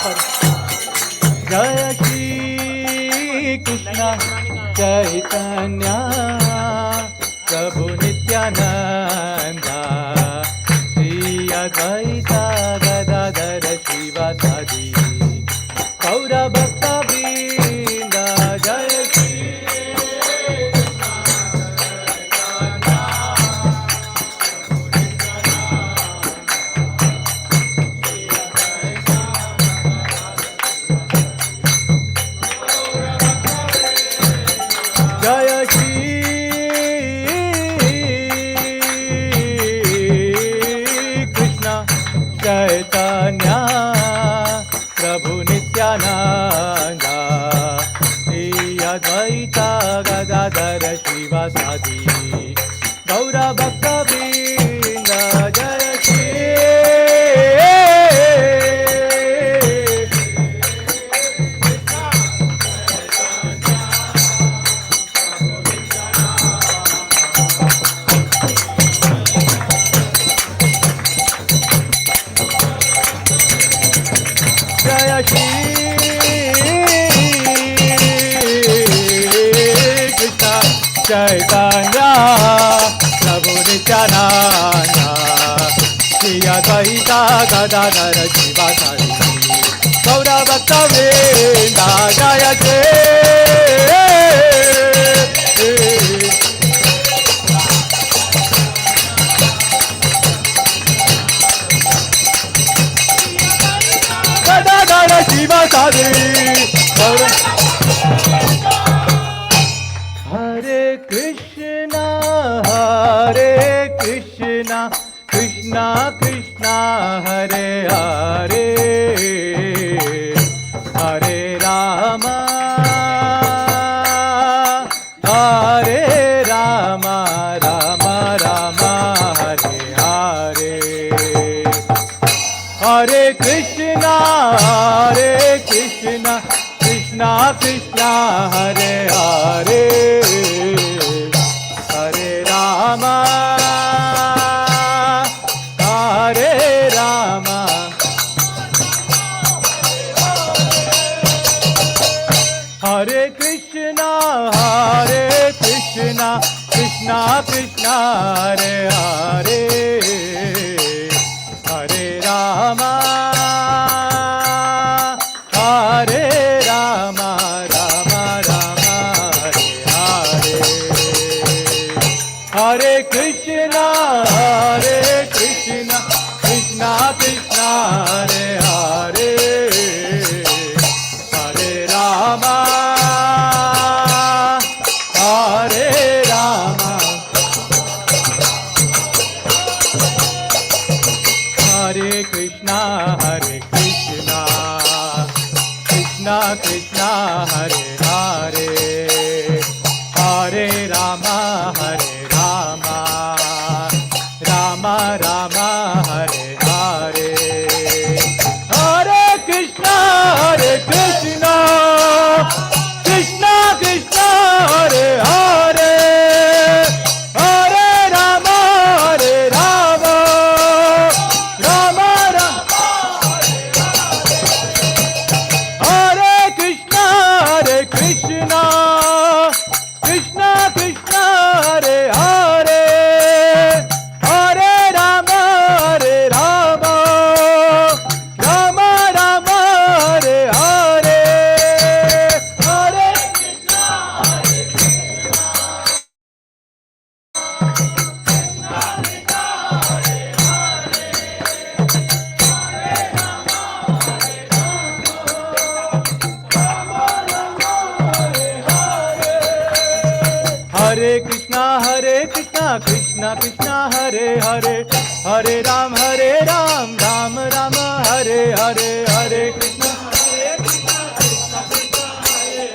Jai Shri Krishna Chaitanya Prabhu Nityananda Shri Advaita Gadadara Shivasadi Gaura Bhakta Vrinda Jai Shri Jaya Shri Krishna Chaitanya Prabhu Nityananda Shri Advaita Gadadara Shivasadi Gaura Bhakta Vrinda Jaya Shri Jaya Shri Krishna Chaitanya Prabhu Nityananda Shri Advaita Gadadara Shivasadi Gaura Bhakta Vrinda Jaya Shri Gadadara Shivasadi Hare Krishna Krishna Krishna Hare Hare Hare Rama Hare Rama Rama Rama Hare Hare Hare Krishna Krishna Krishna Hare Hare Hare Rama Hare Rama Hare Krishna Krishna Krishna Hare Hare Hare Rama Hare Rama Rama Rama Hare Hare Hare Krishna Krishna Krishna Hare Hare Hare Rama Hare Rama Hare Krishna Krishna Krishna Hare Hare Hare Rama Rama Rama Hare Hare Hare Krishna Krishna Krishna Hare Hare Hare Rama Rama Rama Hare Krishna Krishna Krishna Hare Hare Hare Rama Rama Rama Rama Hare Hare Hare Hare Krishna Krishna Krishna Hare Hare Hare Ram Ram Ram Hare Hare Hare Krishna Krishna Krishna Hare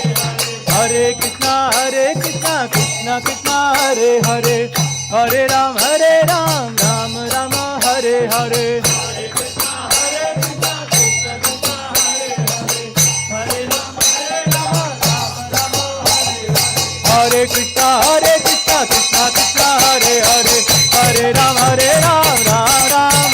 Hare Hare Ram Hare Krishna Krishna Krishna Hare Hare Hare Ram Ram Ram Hare Hare Hare Krishna Krishna Krishna Hare Hare Hare Ram Ram Ram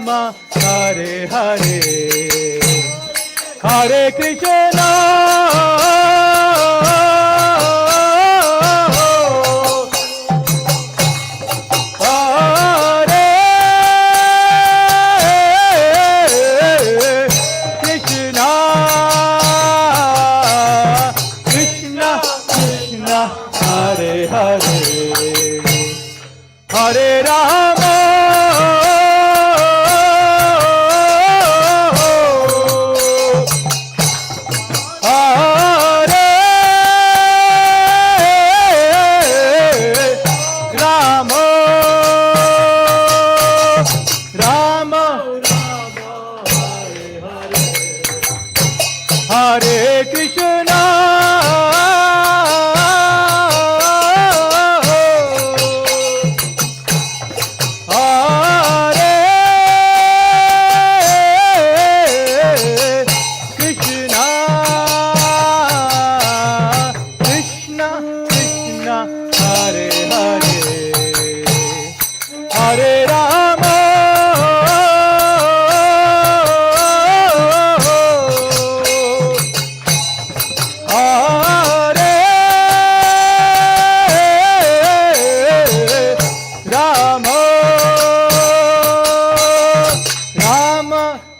Rama, Hare Hare, Hare Krishna, Hare Rama, Hare Rama,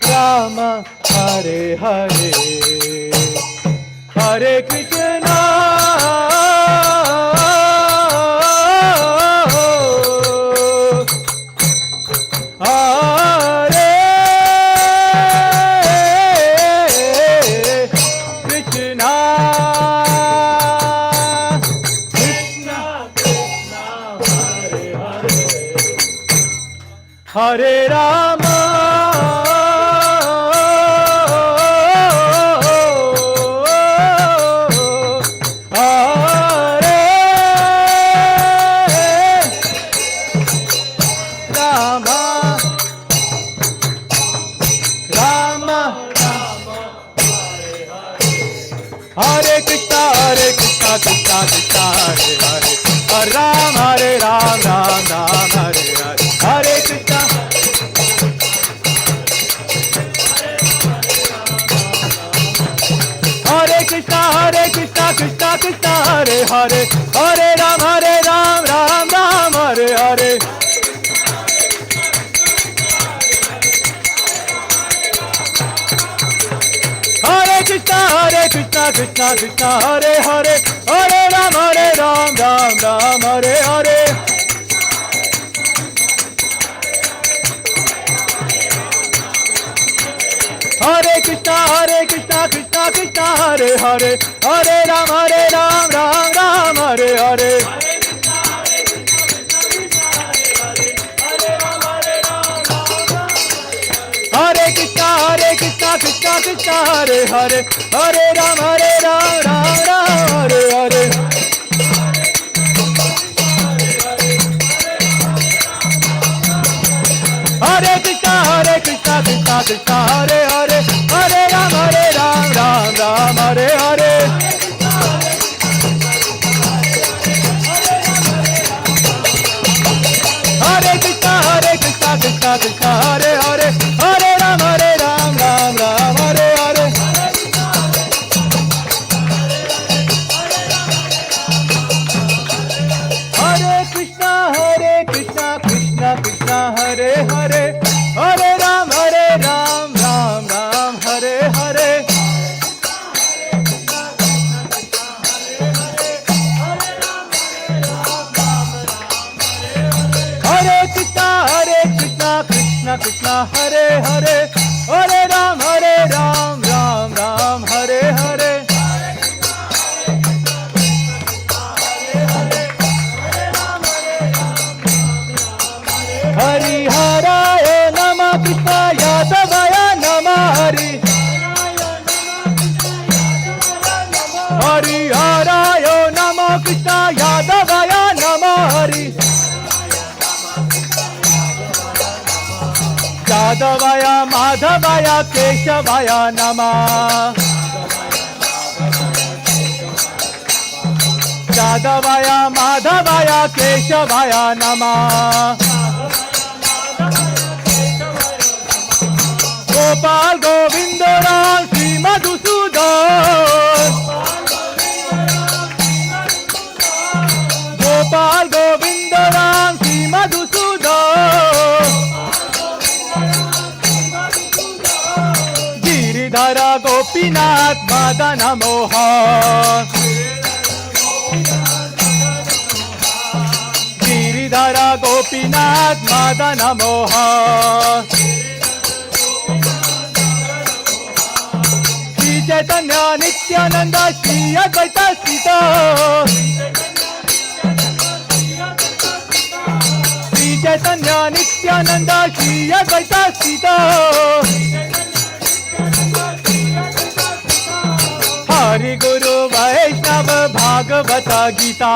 Rama Hare Krishna, Hare Rama, Hare Rama, Rama Hare Krishna, Krishna Krishna, Hare Hare, Hare Ram, Hare Ram, Ram Ram, Hare Hare, Hare Krishna. Hare Krishna, Krishna Krishna, Hare Hare, Hare Ram, Ram Ram, Hare Hare. Hare Krishna, Krishna Krishna, Hare Hare, Hare Ram, Ram Ram, Hare Hare. Hare Krishna, Krishna Krishna, Hare Hare, Hare Ram, Ram Ram, Hare Hare. Hare Krishna, Krishna Hare Hare, Hare Ram, Ram Ram, Hare Hare. Hare Krishna, Krishna Krishna, Hare Hare, Hare Ram, Ram Ram, Hare Hare. Hare Krishna, Krishna Hare Hare, Hare Ram, Ram Ram, Hare Hare. Hare Krishna, Krishna Krishna, Hare Hare, Hare Ram, Ram Ram, Hare Hare. Hare Krishna, Krishna Krishna, Hare Hare, Hare Ram, Ram Ram, Hare Hare. Hari Haraya Nama Krishna Yadavaya Nama Hari. Hari Haraya Nama Krishna Yadavaya Nama Hari. Yadavaya Madhavaya Keshavaya Namah. Yadavaya Madhavaya Keshavaya Namah. Giridhara Gopinath Madana Mohan. Giridhara Gopinath Madana Mohan. Shri Chaitanya Nityananda Shri Advaita Sita. Shri Chaitanya Nityananda Shri Advaita Sita. Hari Guru Vaishnava Bhagavata Gita.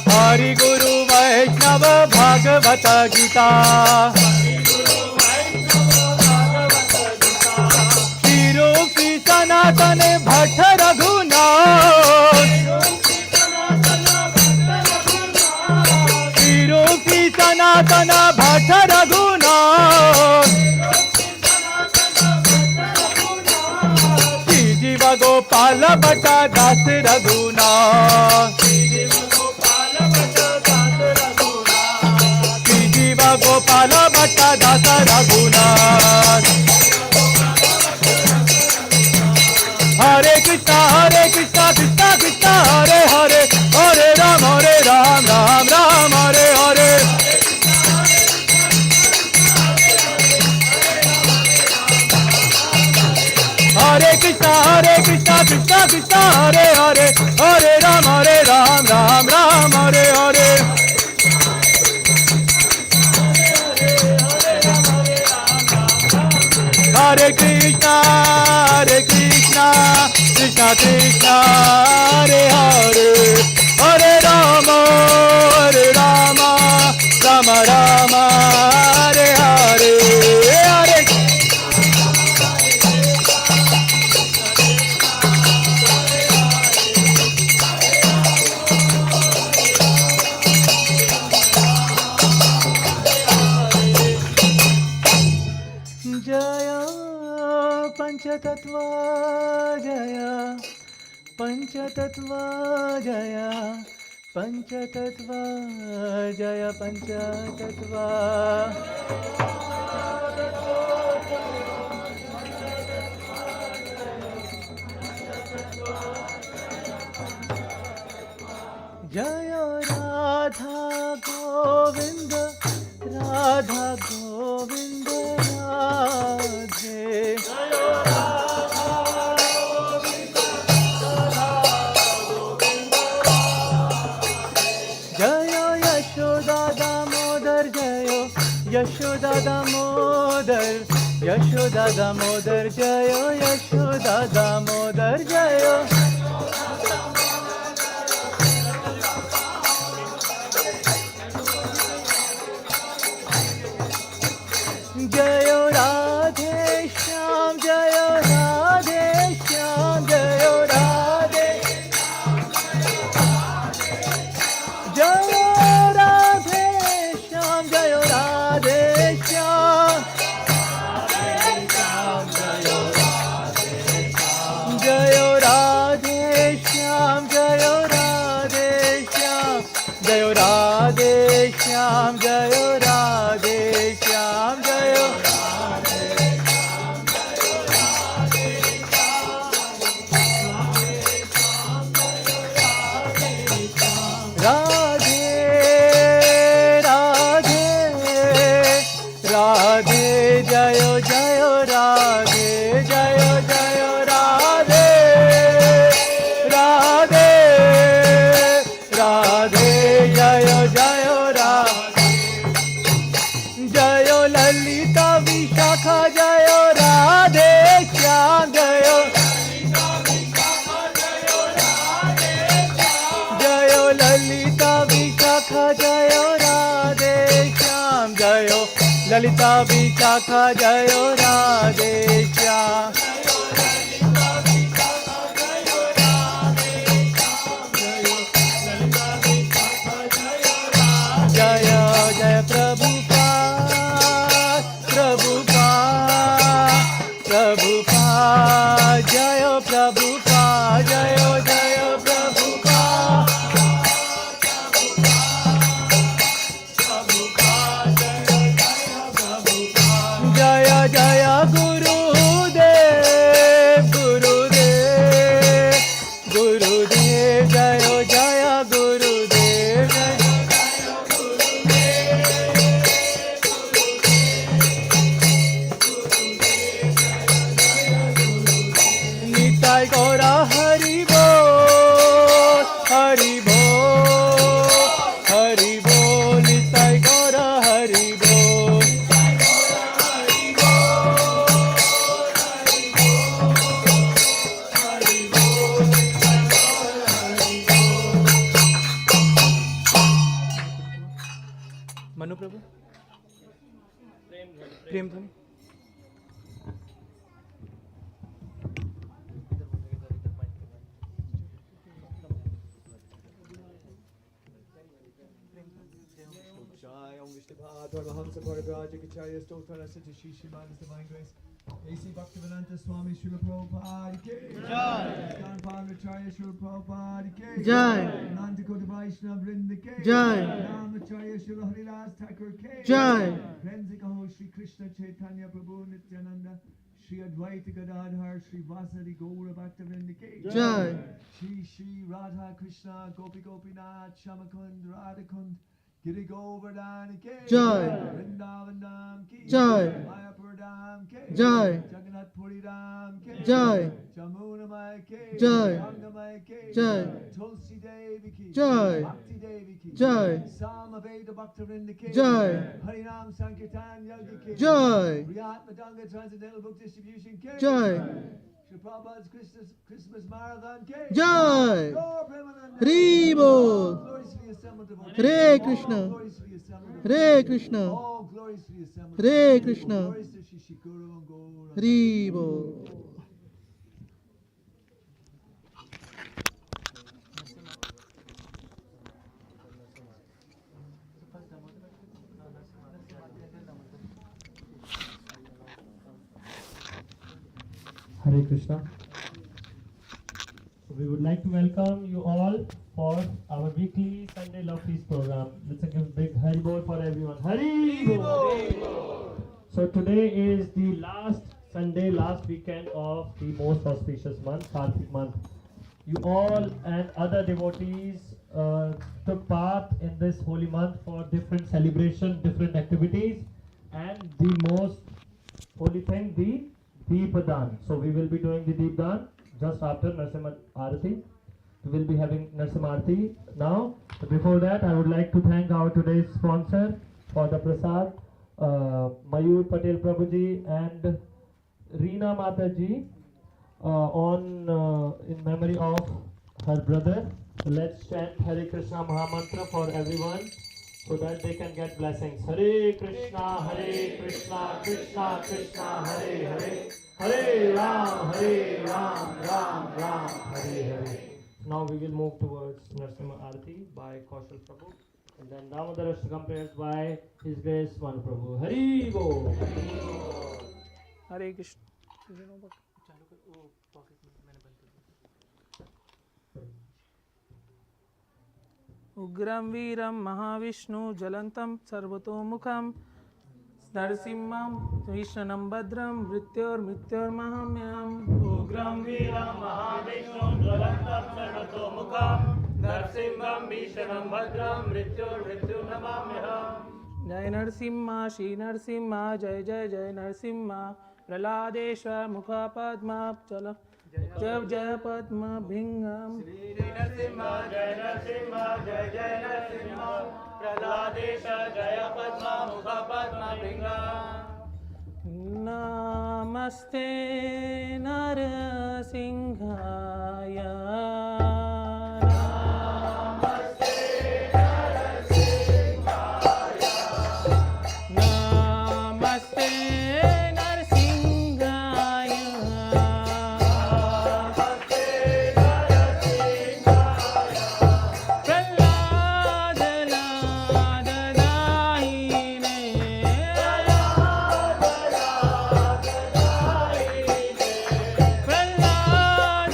Hari Guru Vaishnava Bhagavata Gita. Shirupi Sanatan Bhatta Raghunath. Shirupi Sanatan Bhatta Raghunath. Jiva Gopala Bhatta Das Raghunath. Jiva Gopala Bhatta Das Raghunath. Hare Krishna, Krishna Krishna, Hare Hare, Hare Ram, Ram Ram, Hare Hare. Hare Krishna, Krishna Krishna, Hare Hare, Hare Ram, Ram Ram, Hare Hare. Hare Krishna, Krishna Krishna, Hare Hare, Hare Rama, Rama Rama, Hare Hare, Hare. Jaya Panchatattva, Jaya Panchatattva, Jaya Panchatattva, Jaya Panchatattva. Jaya Radha Govinda, Radha Govinda Radhe. Jaya Yashoda Damodar, Jaya Yashoda Damodar, Yashoda Damodar, Jaya Yashoda Damodar, Jaya. Jayo Radhe Shyam, Jayo Radhe Shyam, Jayo Radhe. Jayo Radhe Shyam, Jayo Radhe Shyam. Jayo Radhe Shyam, Jayo Radhe Shyam, Jayo Radhe Shyam, Jayo Radhe Shyam, Jayo. Radhe Radhe Radhe, Jayo Jayo Radhe, Jayo Jayo Radhe, Radhe Radhe, Jayo Jayo Radhe. Jayo Lalita Vishakha, Jayo Radhe Shyam, Jayo. Jayo Lalita Vishakha, Jayo Radhe Shyam, Jayo Lalita Vishakha, Jayo Radhe Shyam. Jaya Jaya Prabhupada, Prabhupada, Prabhupada, Jaya Prabhupada, Jaya Jaya Prabhupada. Prabhupada, Jaya Jaya Prabhupada. Manu Prabhu? Prem Dhani? Jai Om Vishnu Padma Hamsa Parivraja Kacharya Stotra Sati Shishi Manas Divine Grace A.C. Bhaktivedanta Swami Srila Prabhupada Ki Jai ISKCON Founder Acharya Srila Prabhupada Ki Jai Nanda Kota Vaishnava Vrinda Ki Jai Namacharya Srila Haridas Thakur Ki Jai Premsika Ho Shri Krishna Chaitanya Prabhu Nityananda Shri Advaita Gadadhar Shri Vasari Gaura Bhaktivinoda Ki Jai Shri Radha Krishna Gopi Gopinath Shamakund Radhakund Giri Govardhan Ki Jai Vrindavan Dham Ki Jai Mayapur Dham Ki Jai Jagannath Puri Dham Ki Jai Jamuna Mai Ki Jai Ganga Mai Ki Jai Tulsi Devi Ki Jai Bhakti Devi Ki Jai Samaveda Bhaktivinoda Ki Jai Harinam Sankirtan Yoga Ki Jai Riyat Madanga Transcendental Book Distribution Ki Jai Shri Prabhupada's Christmas Marathon Ki Jai Gaur Premananda Hari Bol Glories to the assembled devotees. Hare Krishna All glories to the assembled Hare devotees. Krishna All glories to the assembled Hare devotees. Krishna Glories to Shri Guru and Gaura. Hari Bol. Hare Krishna. So we would like to welcome you all for our weekly Sunday Love Feast program. Let's give a big Hari Bol for everyone. Hari Bol! So today is the last Sunday, last weekend of the most auspicious month, Kartik month. You all and other devotees took part in this holy month for different celebrations, different activities, and the most holy thing, the Deepdan. So we will be doing the Deepdan just after Narsimha Aarti. We will be having Narsimha Aarti now. But before that, I would like to thank our today's sponsor for the Prashad, Mayur Patel Prabhuji and Reena Mataji in memory of her brother. So let's chant Hare Krishna Mahamantra for everyone so that they can get blessings. Hare Krishna, Krishna Krishna, Hare Hare, Hare Ram, Ram Ram, Hare Hare. Now we will move towards Narsimha Aarti by Kaushal Prabhu, and then Damodarastakam Deepdan.5 by His Grace Manu Prabhu. Hari Bol. Hare Krishna. Ugram Veeram Mahavishnu Jalantam Sarvatomukham Narasimham Vishnanam Bhadram Mrityor Mahamyam. Ugram Veeram Mahavishnu Jalantam Sarvatomukham Narasimham Vishnanam Bhadram Mrityor Namamyam. Jai Narasimha Shri Narasimha Jai Jai Jai Narasimha Praladeshwar Mukha Padma Chala Jai Padma Bhingam. Shri Narasimha Jai Narasimha Jai Jai Narasimha Praladesha Jaya Padma Mukha Padma Bhingam. Namaste Narasimhaya. Pralad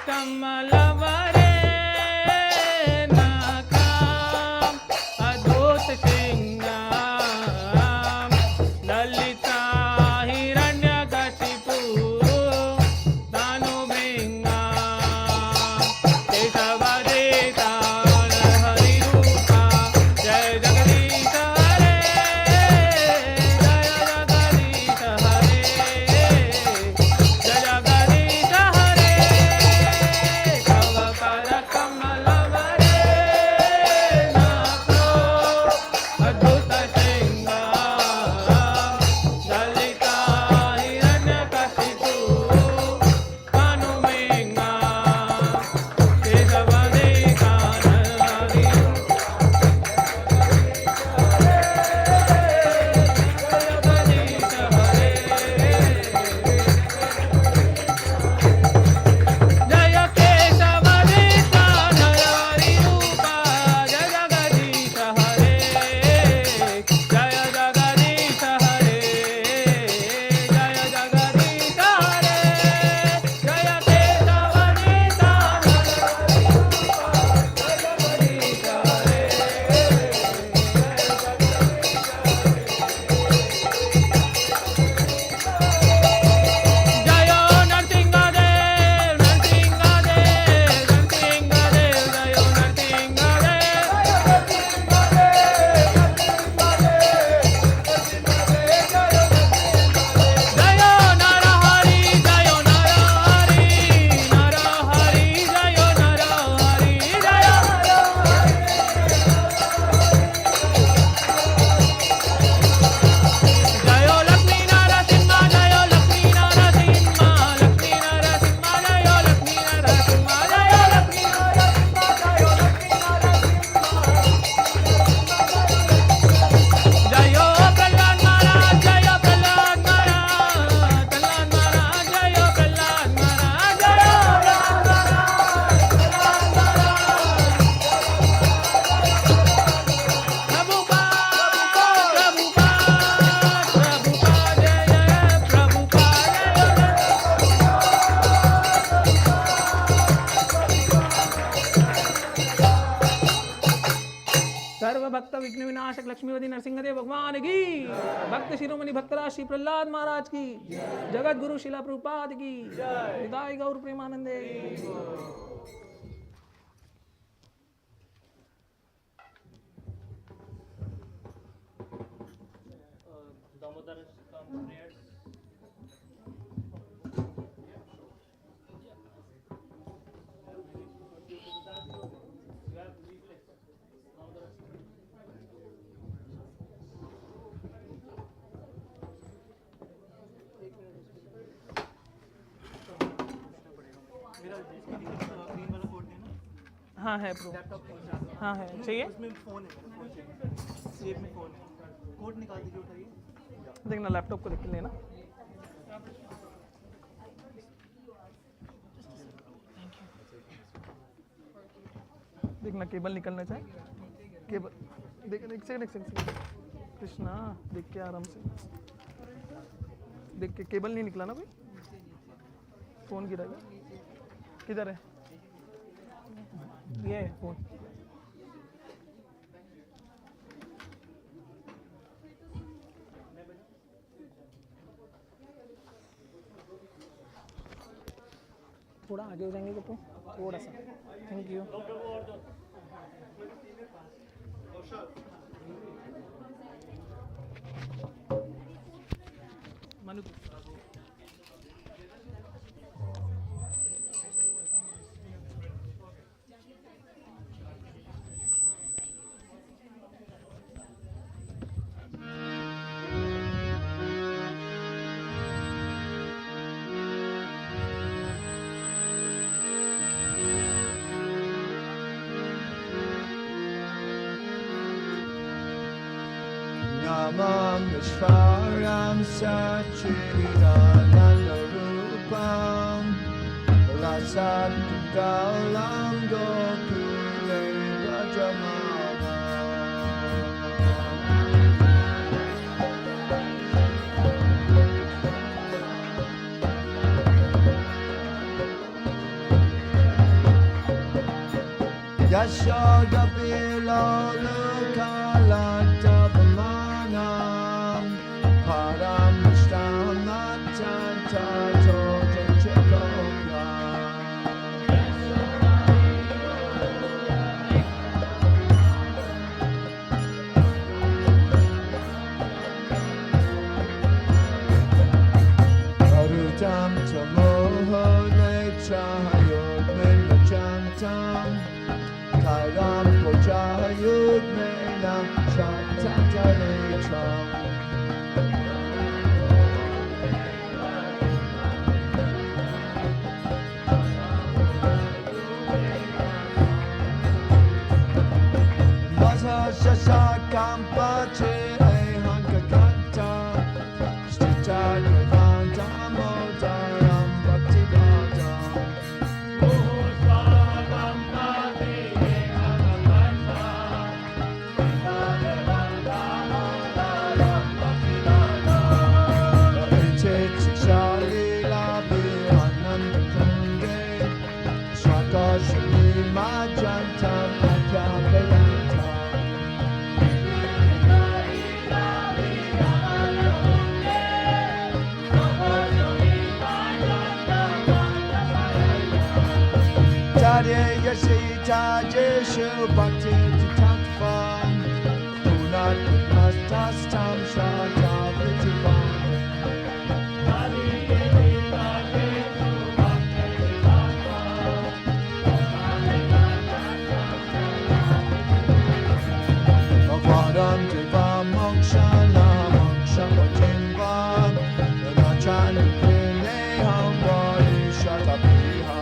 कमलवरे नाकाम अद्भुत सिंगाम ललिता हिरण्यकशिपु दानुभृंगा केशवदेता हरिरूपा जय जगदीश हरे जय जगदीश हरे जय जगदीश हरे कवकर कमलवरे नाको अद्भुत सिंगाम ललिता हिरण्यकशिपु दानुभृंगा केशवदेता जय केशवदेता हरिरूपा जय जगदीश हरे जय जगदीश हरे जय जगदीश हरे जय केशवदेता जयो नरसिंहदेव नरसिंहदेव नरसिंहदेव जयो नरसिंहदेव जयो नरहरि जयो नरहरि नरहरि जयो नरहरि जयो जयो लक्ष्मी नरसिंह जयो लक्ष्मी नरसिंह लक्ष्मी नरसिंह जयो लक्ष्मी नरसिंह जयो लक्ष्मी जयो प्रहलाद महाराज जयो प्रहलाद महाराज प्रहलाद महाराज जयो प्रहलाद महाराज जयो प्रभुपाद प्रभुपाद जय प्रभुपाद सर्व भक्त विघ्न विनाशक लक्ष्मीपति नरसिंहदेव भगवान की भक्त शिरोमणि भक्तराज श्री प्रहलाद महाराज की जगत गुरु शिला प्रभुपाद की विदाई गौर प्रेमानंदे Damodarastakam prayers. हाँ है प्रो हाँ है चाहिए उसमें फोन है जेब में फोन है कोड निकाल दीजिए उठाइए देखना लैपटॉप को देख के लेना देखना केबल निकलना चाहिए केबल देख एक सेकंड कृष्णा देख के आराम से देख के केबल नहीं निकला ना कोई फोन गिरा किधर है ये फोन थोड़ा आगे हो जाएंगे तो थोड़ा सा thank you Manu Namam Vishwaram Sachidanandarupam Lasatkalam Gokule Rajamama Yashoda Pilolu Kalatapamanam Param Shtamachanta Toto Chekoga Arutam Tamoho Nechayot Menachantam Kairam Kojayut Menam Chantatanetram Vasa Shashakampache Ehankakanta Stita Devanta Modaram Bhaktivedanta Yasita Jeshu Bhakti Tatvam Punat Mastastam Shata Vitivam Avaram Deva Mokshana Mokshana Jinvam Nachan Pune Hambari Shata Piha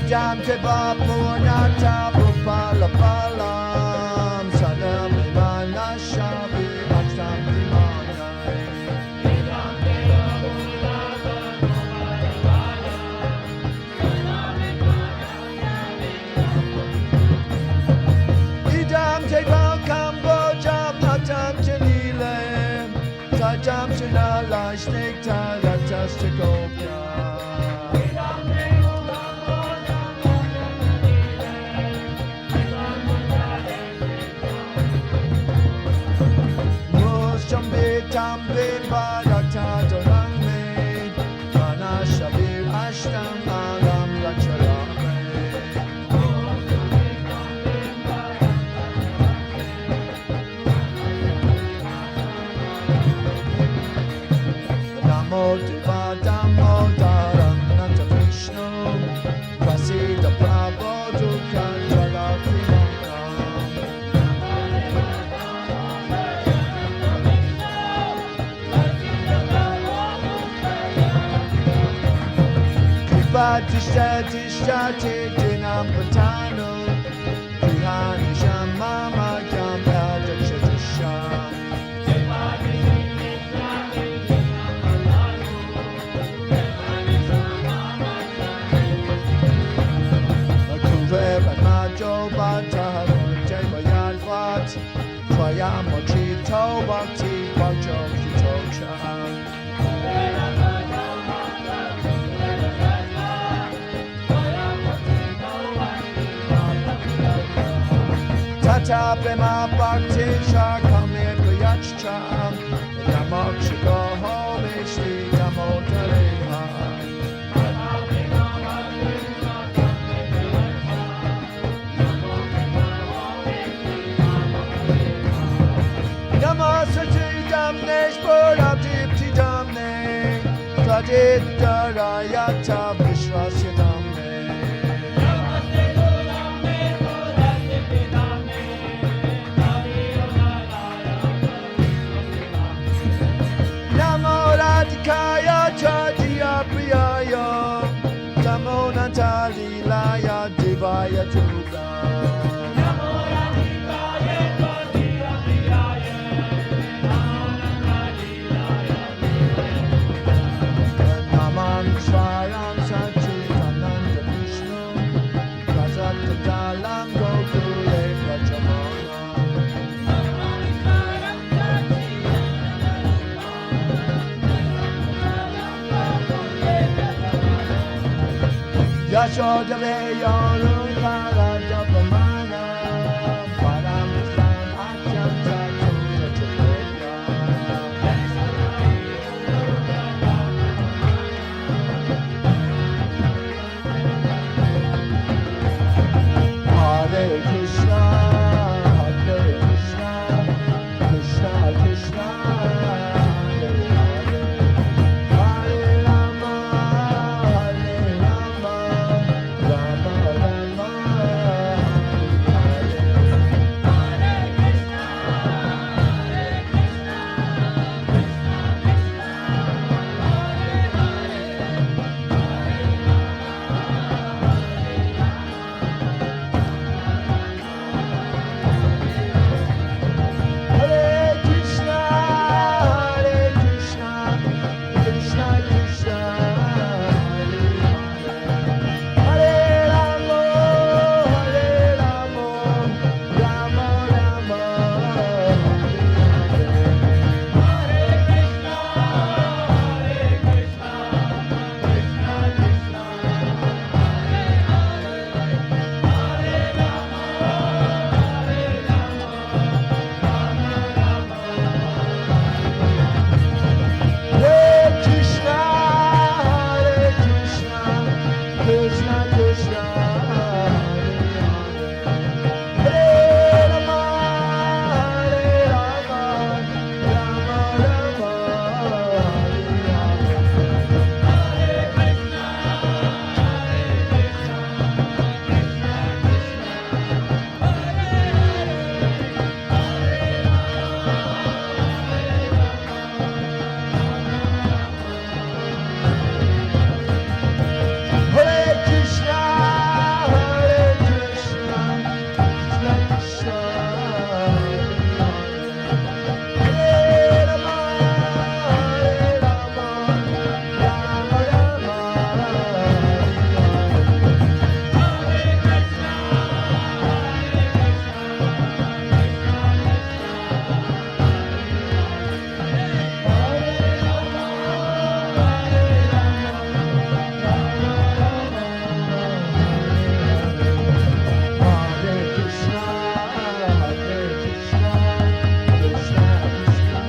Jam Teba Punata Pupala Palam Sadam Imana Shabi Ashtam Dimana Idam Teba Kamboja Natam Janile Sajam Shinala Shnikta Ratastikopya Tambe Bharata Dorangme Mana Shabir Ashtam Agam Lacharame Namo Deva Damodaram Nanta Vishnu Prasida Prabhu Dukha Jalakrimam Tishtati Dinam Patano Prihani Shamama Yam Eldachatisha Akuver Majo Bata Jaybayan Vat Twayamochi Tobakti Bajo Kitocha Tata Prema Bhakti Shakamir Priyachcham Namak Shigo Home Shri Damodareha Namasati Damnesh Purabdipti Damne Tadit Darayata Vishwasya Damne Radhikaya Chadiya Priyaya Namo Natalilaya Divaya Duga Namo Radhikaya Chadiya Priyaya Namo Natalilaya Namam Swaram Sachitam Yashodaveyo Rukara Japamana Paramisam Atyam Chatura Chaturya Hare Krishna, Hare Krishna, Krishna Krishna, Hare Hare, Hare Rama, Hare Rama, Rama Rama, Hare Hare Krishna, Hare Krishna, Krishna Krishna, Hare Hare, Hare Rama, Hare Rama, Rama Rama, Hare Hare Krishna, Hare Krishna, Krishna Krishna, Hare Hare, Hare Rama, Hare Rama, Rama Rama, Hare Hare. Hare Krishna, Hare Krishna, Krishna Krishna, Hare Hare, Hare Rama, Hare Rama, Rama Rama, Hare Krishna, Hare Krishna, Krishna Krishna,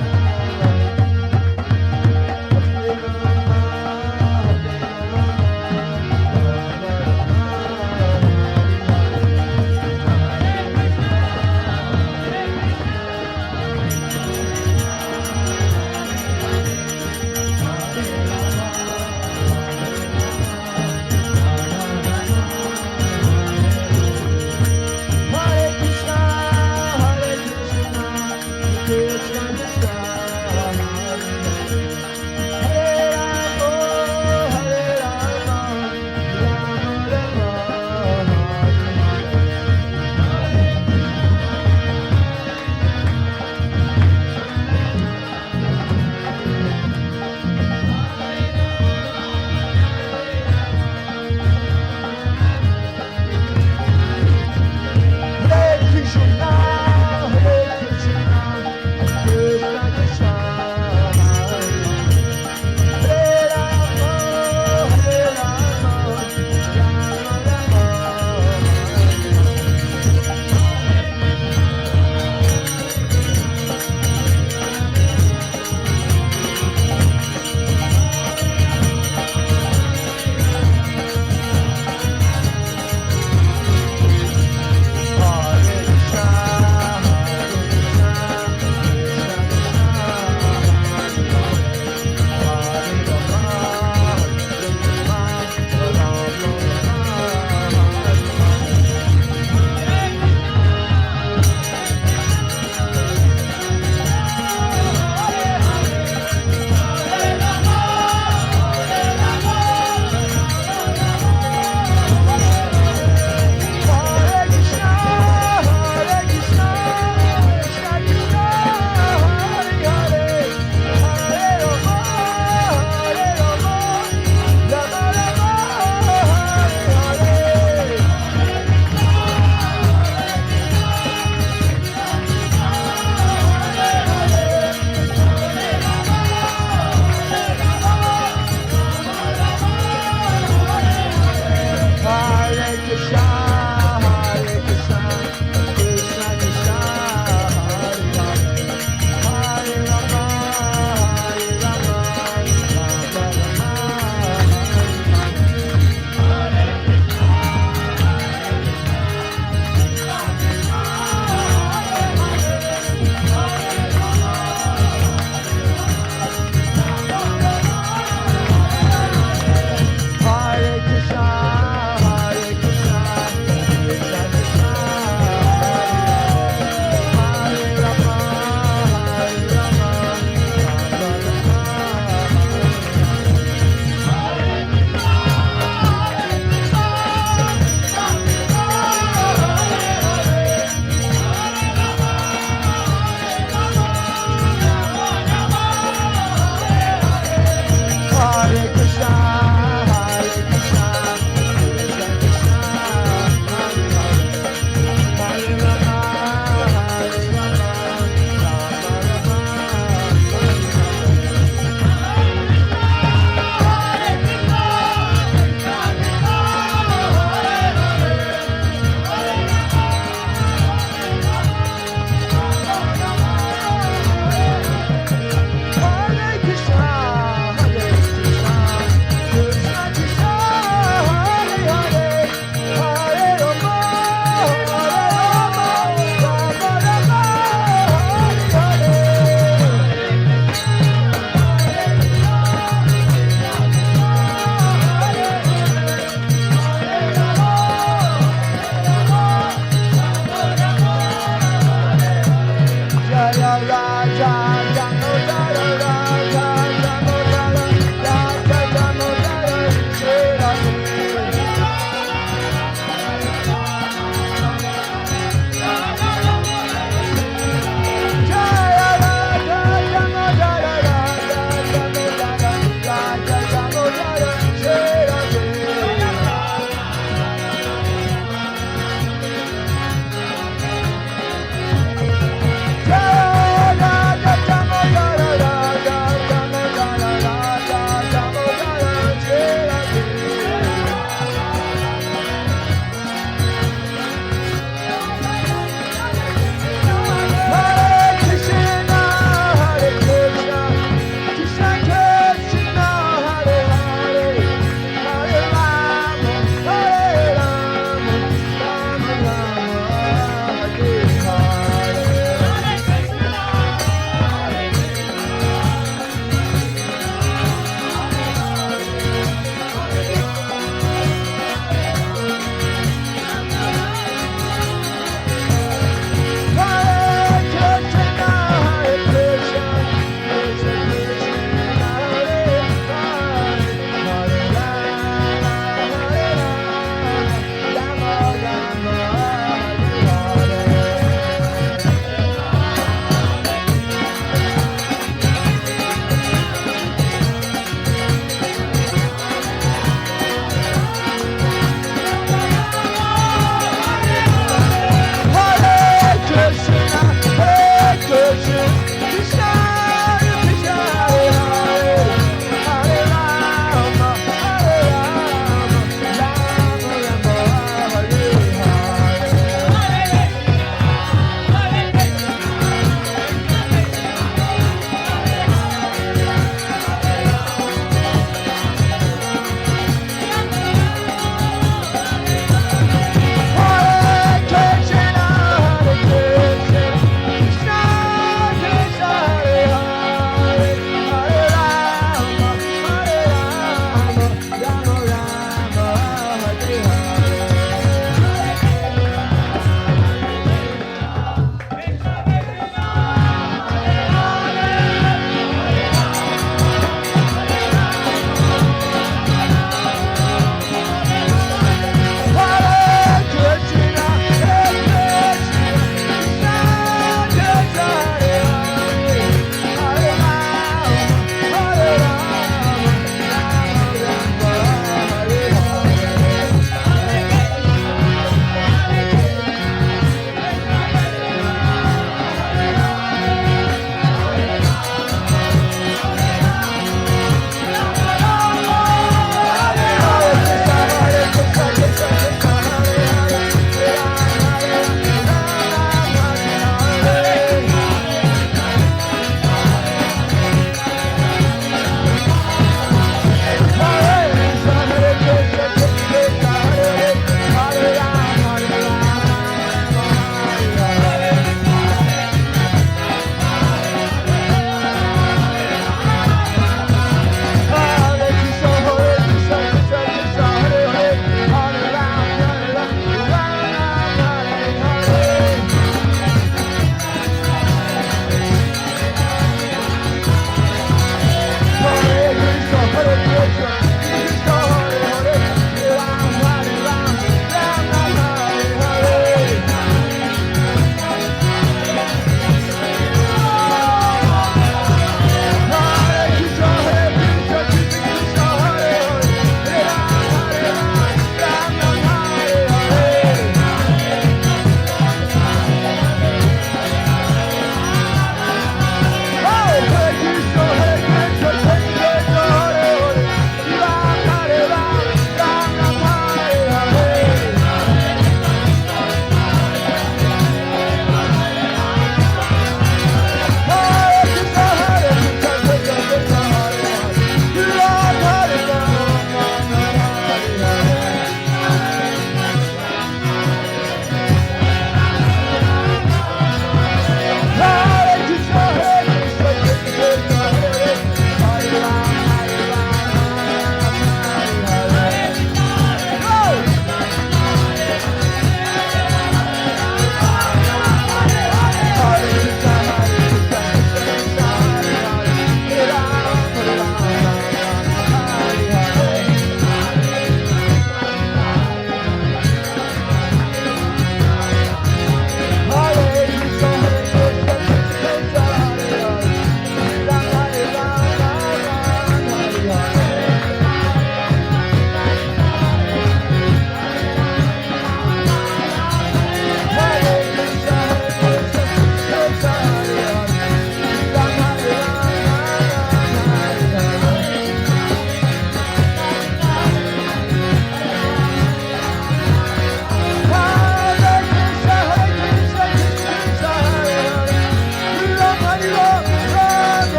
Hare Rama, Hare Krishna, Hare Krishna, Krishna Krishna, Hare Rama, Hare Rama, Rama Rama, Hare Krishna, Hare Krishna,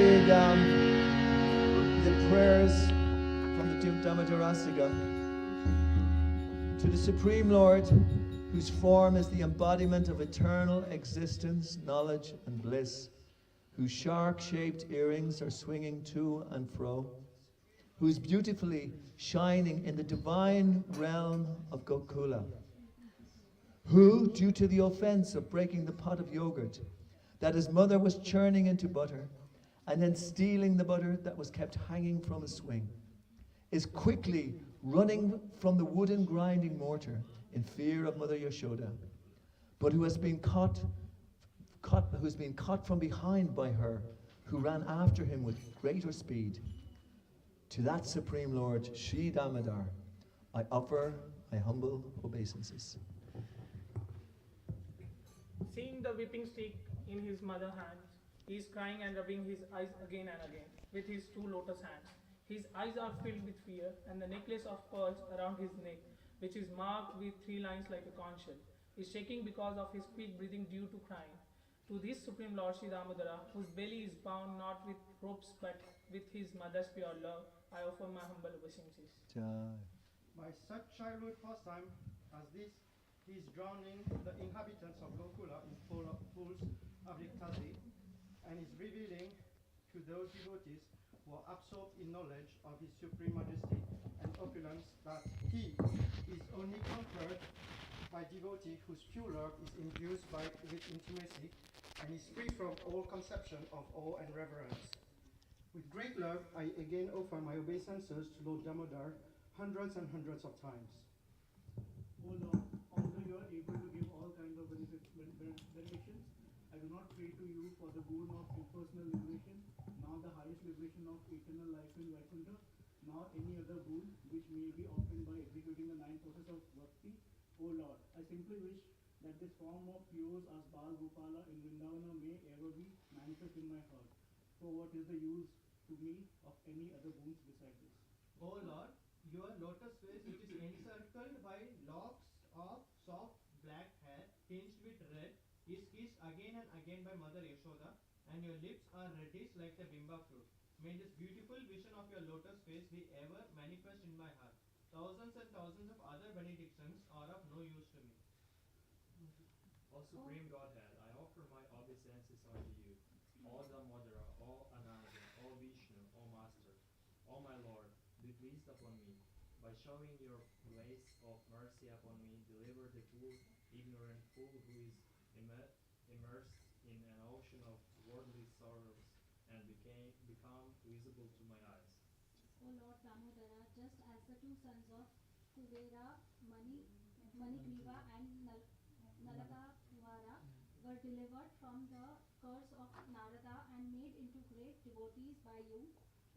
read the prayers from the Damodarastakam. To the Supreme Lord, whose form is the embodiment of eternal existence, knowledge, and bliss, whose shark-shaped earrings are swinging to and fro, who is beautifully shining in the divine realm of Gokula, who, due to the offense of breaking the pot of yogurt that his mother was churning into butter, and then stealing the butter that was kept hanging from a swing, is quickly running from the wooden grinding mortar in fear of Mother Yashoda, but who has been caught from behind by her, who ran after him with greater speed. To that Supreme Lord, Sri Damodar, I offer my humble obeisances. Seeing the whipping stick in his mother's hands, he is crying and rubbing his eyes again and again with his two lotus hands. His eyes are filled with fear, and the necklace of pearls around his neck, which is marked with 3 lines like a conch shell, is shaking because of his quick breathing due to crying. To this Supreme Lord Sri Damodara, whose belly is bound not with ropes but with his mother's pure love, I offer my humble obeisances. By such childhood pastime as this, he is drowning the inhabitants of Gokula in pools of ecstasy, and is revealing to those devotees who are absorbed in knowledge of his supreme majesty and opulence that he is only conquered by devotee whose pure love is imbued with intimacy and is free from all conception of awe and reverence. With great love, I again offer my obeisances to Lord Damodar hundreds and hundreds of times. O Lord, although you are able to give all kinds of benedictions, I do not pray to you for the boon of impersonal liberation, nor the highest liberation of eternal life in Vaikuntha, nor any other boon which may be obtained by executing the 9 processes of bhakti. O Lord, I simply wish that this form of yours as Bal Gopala in Vrindavana may ever be manifest in my heart. For what is the use to me of any other boons beside this? O Lord, your lotus face, which is encircled by locks of soft black hair tinged with red, is kissed again and again by Mother Yashoda, and your lips are reddish like the bimba fruit. May this beautiful vision of your lotus face be ever manifest in my heart. Thousands and thousands of other benedictions are of no use to me. O Supreme Godhead, I offer my obeisances unto you. O Damodara, O Ananda, O Vishnu, O Master, O my Lord, be pleased upon me. By showing your grace of mercy upon me, deliver the poor, ignorant fool who is immersed in an ocean of worldly sorrows and become visible to my eyes. O Lord Damodara, just as the 2 sons of Kuvera, Manigriva and Nalakavara were delivered from the curse of Narada and made into great devotees by you,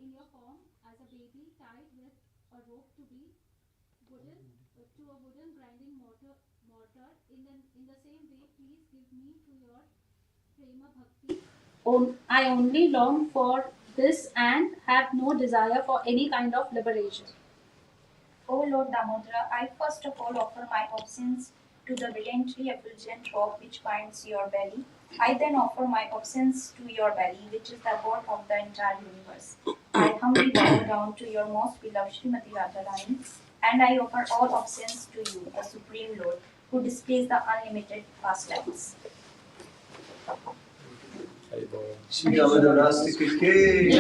in your form as a baby tied with a rope to a wooden grinding mortar. In the same way, please give me to your prema bhakti. I only long for this and have no desire for any kind of liberation. O Lord Damodara, I first of all offer my obeisance to the brilliantly effulgent robe which binds your belly. I then offer my obeisance to your belly, which is the abode of the entire universe. I humbly bow down to your most beloved Srimati Radharani, and I offer all obeisance to you, the Supreme Lord, who displays the unlimited pastimes. Shri Damodarastakam Deepdan.5.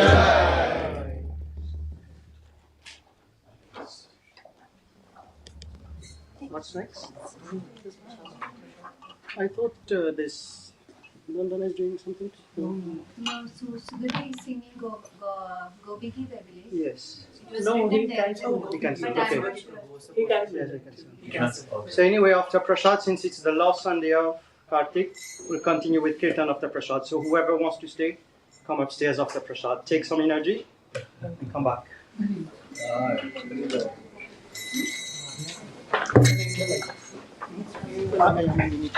What's next? I thought this London is doing something. No, so Sugata is singing Gopi Gita, I believe. Yes. It was No, written he there. cancelled. He cancelled. But I'm Okay. not sure. He cancelled. Yes, he cancelled. So anyway, after Prashad, since it's the last Sunday of Kartik, we'll continue with Kirtan after Prashad. So whoever wants to stay, come upstairs after Prashad. Take some energy and come back. I mean,